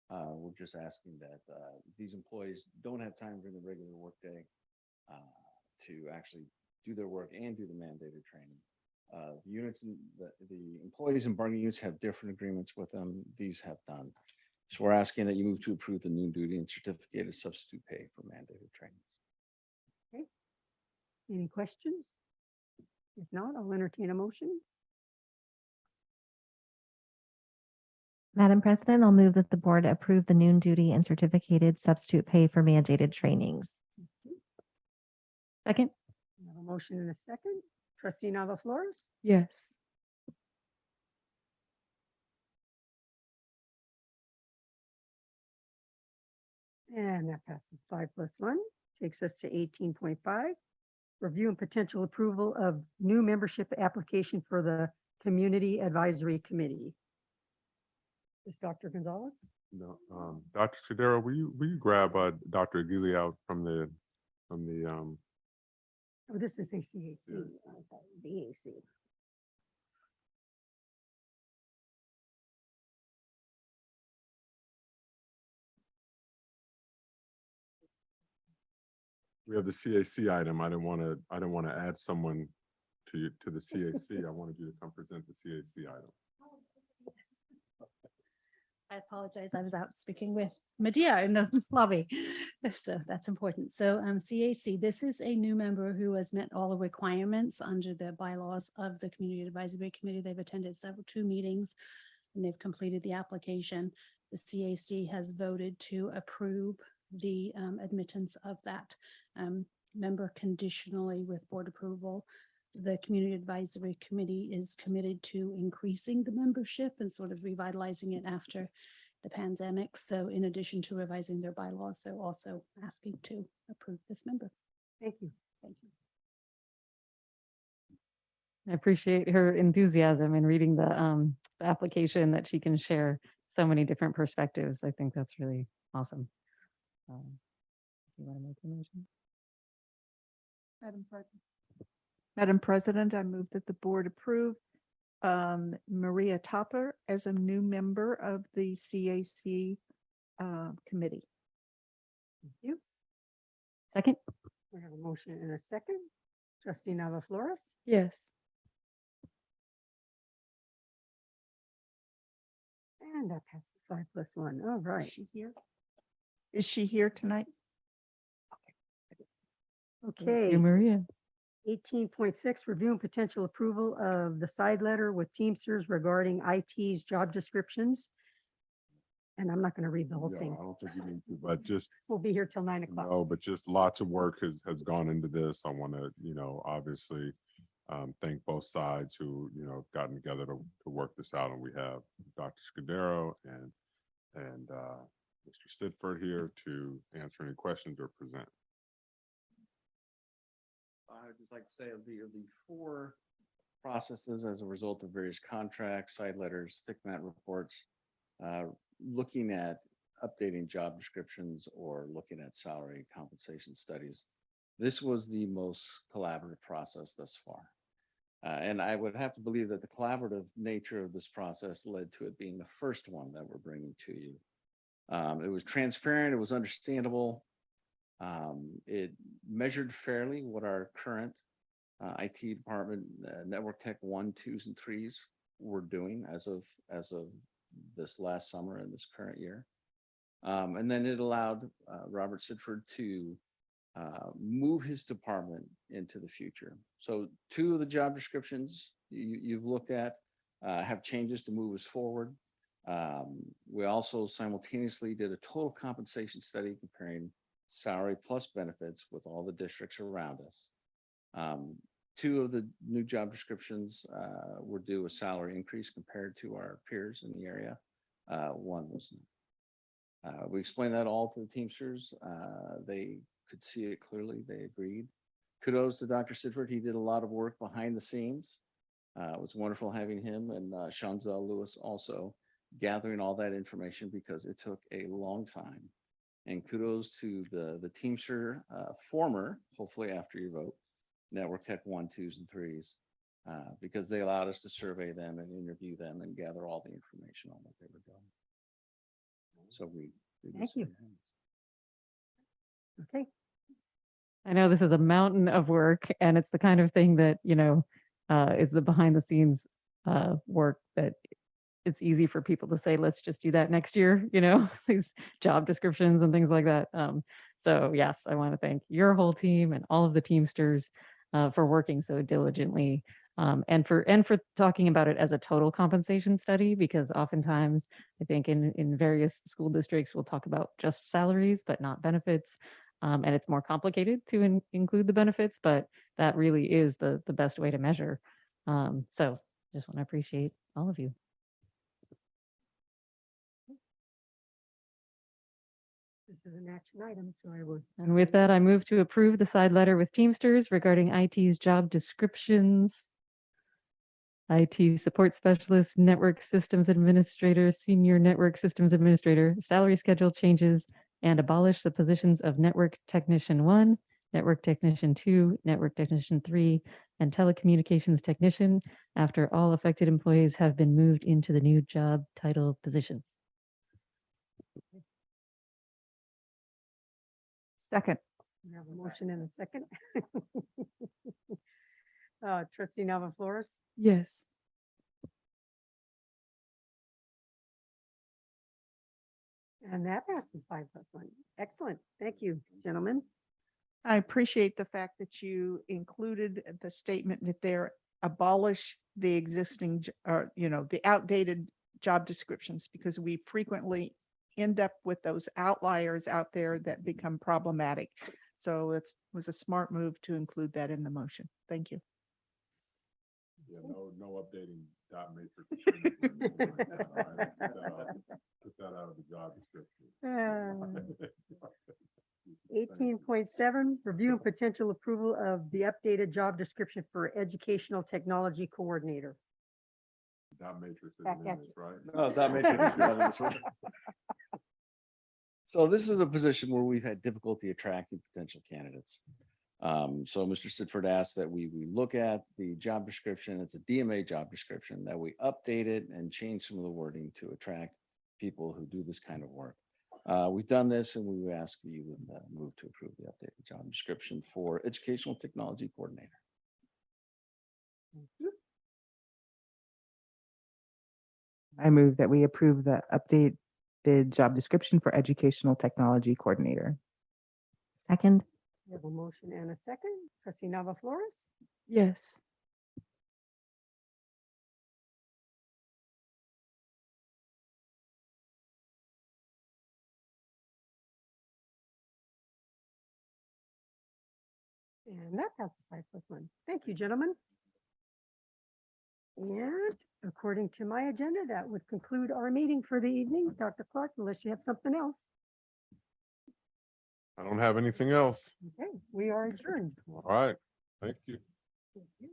We're just asking that these employees don't have time during the regular workday to actually do their work and do the mandated training. The units, the employees in bargaining units have different agreements with them. These have done. So we're asking that you move to approve the noon duty and certificated substitute pay for mandated trainings. Okay. Any questions? If not, I'll entertain a motion. Madam President, I'll move that the board approve the noon duty and certificated substitute pay for mandated trainings. Second. We have a motion and a second. Trustee Nava Flores? Yes. And that passes 5+1, takes us to 18.5. Review and potential approval of new membership application for the Community Advisory Committee. Is Dr. Gonzalez? No, Dr. Scudero, will you grab Dr. Aguili out from the Oh, this is the CAC. Yes. I thought it was the EAC. we have the CAC item. I didn't want to add someone to the CAC. I wanted you to come present the CAC item. I apologize. I was out speaking with Medea in the lobby. So that's important. So CAC, this is a new member who has met all the requirements under the bylaws of the Community Advisory Committee. They've attended two meetings and they've completed the application. The CAC has voted to approve the admittance of that member conditionally with board approval. The Community Advisory Committee is committed to increasing the membership and sort of revitalizing it after the pandemic. So in addition to revising their bylaws, they're also asking to approve this member. Thank you. Thank you. I appreciate her enthusiasm in reading the application, that she can share so many different perspectives. I think that's really awesome. You want to make a motion? Madam President, I move that the board approve Maria Topper as a new member of the CAC committee. Thank you. Second. We have a motion and a second. Trustee Nava Flores? Yes. And that passes 5+1. All right. Is she here? Is she here tonight? Okay. You, Maria. 18.6, review and potential approval of the side letter with Teamsters regarding IT's job descriptions. And I'm not going to read the whole Yeah, thing. I don't think you need to, but just We'll be here till 9 o'clock. no, but just lots of work has gone into this. I want to, obviously thank both sides who, gotten together to work this out. And we have Dr. Scudero and Mr. Sidford here to answer any questions or present. I would just like to say it'll be 4 processes as a result of various contracts, side letters, FICMAT reports, looking at updating job descriptions or looking at salary compensation studies. This was the most collaborative process thus far. And I would have to believe that the collaborative nature of this process led to it being the first one that we're bringing to you. It was transparent, it was understandable. It measured fairly what our current IT department, network tech 1, 2s, and 3s were doing as of this last summer and this current year. And then it allowed Robert Sidford to move his department into the future. So 2 of the job descriptions you've looked at have changes to move us forward. We also simultaneously did a total compensation study comparing salary plus benefits with all the districts around us. 2 of the new job descriptions were due a salary increase compared to our peers in the area. 1 was not. We explained that all to the Teamsters. They could see it clearly. They agreed. Kudos to Dr. Sidford. He did a lot of work behind the scenes. It was wonderful having him and Shanzel Lewis also gathering all that information because it took a long time. And kudos to the Teamster former, hopefully after your vote, Network Tech 1, 2s, and 3s, because they allowed us to survey them and interview them and gather all the information on what they were doing. So we Thank you. Okay. I know this is a mountain of work and it's the kind of thing that, is the behind the scenes work that it's easy for people to say, let's just do that next year, these job descriptions and things like that. So yes, I want to thank your whole team and all of the Teamsters for working so diligently and for talking about it as a total compensation study, because oftentimes I think in various school districts, we'll talk about just salaries, but not benefits. And it's more complicated to include the benefits, but that really is the best way to measure. So just want to appreciate all of you. This is an action item, so I would. And with that, I move to approve the side letter with Teamsters regarding IT's job descriptions. IT support specialist, network systems administrator, senior network systems administrator, salary schedule changes, and abolish the positions of network technician 1, network technician 2, network technician 3, and telecommunications technician after all affected employees have been moved into the new job title positions. Second. We have a motion and a second. Trustee Nava Flores, Yes. and that passes 5+1. Excellent. Thank you, gentlemen. I appreciate the fact that you included the statement that they're abolish the existing, the outdated job descriptions, because we frequently end up with those outliers out there that become problematic. So it was a smart move to include that in the motion. Thank you. Yeah, no updating dot matrix. Put that out of the job description. 18.7, review and potential approval of the updated job description for educational technology coordinator. Dot matrix is Back in at this, you. right? No, dot matrix is not in this one. So this is a position where we've had difficulty attracting potential candidates. So Mr. Sidford asked that we look at the job description. It's a DMA job description, that we update it and change some of the wording to attract people who do this kind of work. We've done this and we would ask you would move to approve the updated job description for educational technology coordinator. I move that we approve the updated job description for educational technology coordinator. Second. We have a motion and a second. Trustee Nava Flores, Yes. and that passes 5+1. Thank you, gentlemen. And according to my agenda, that would conclude our meeting for the evening. Dr. Clark, unless you have something else. I don't have anything else. Okay, we are adjourned. All right. Thank you. Thank you.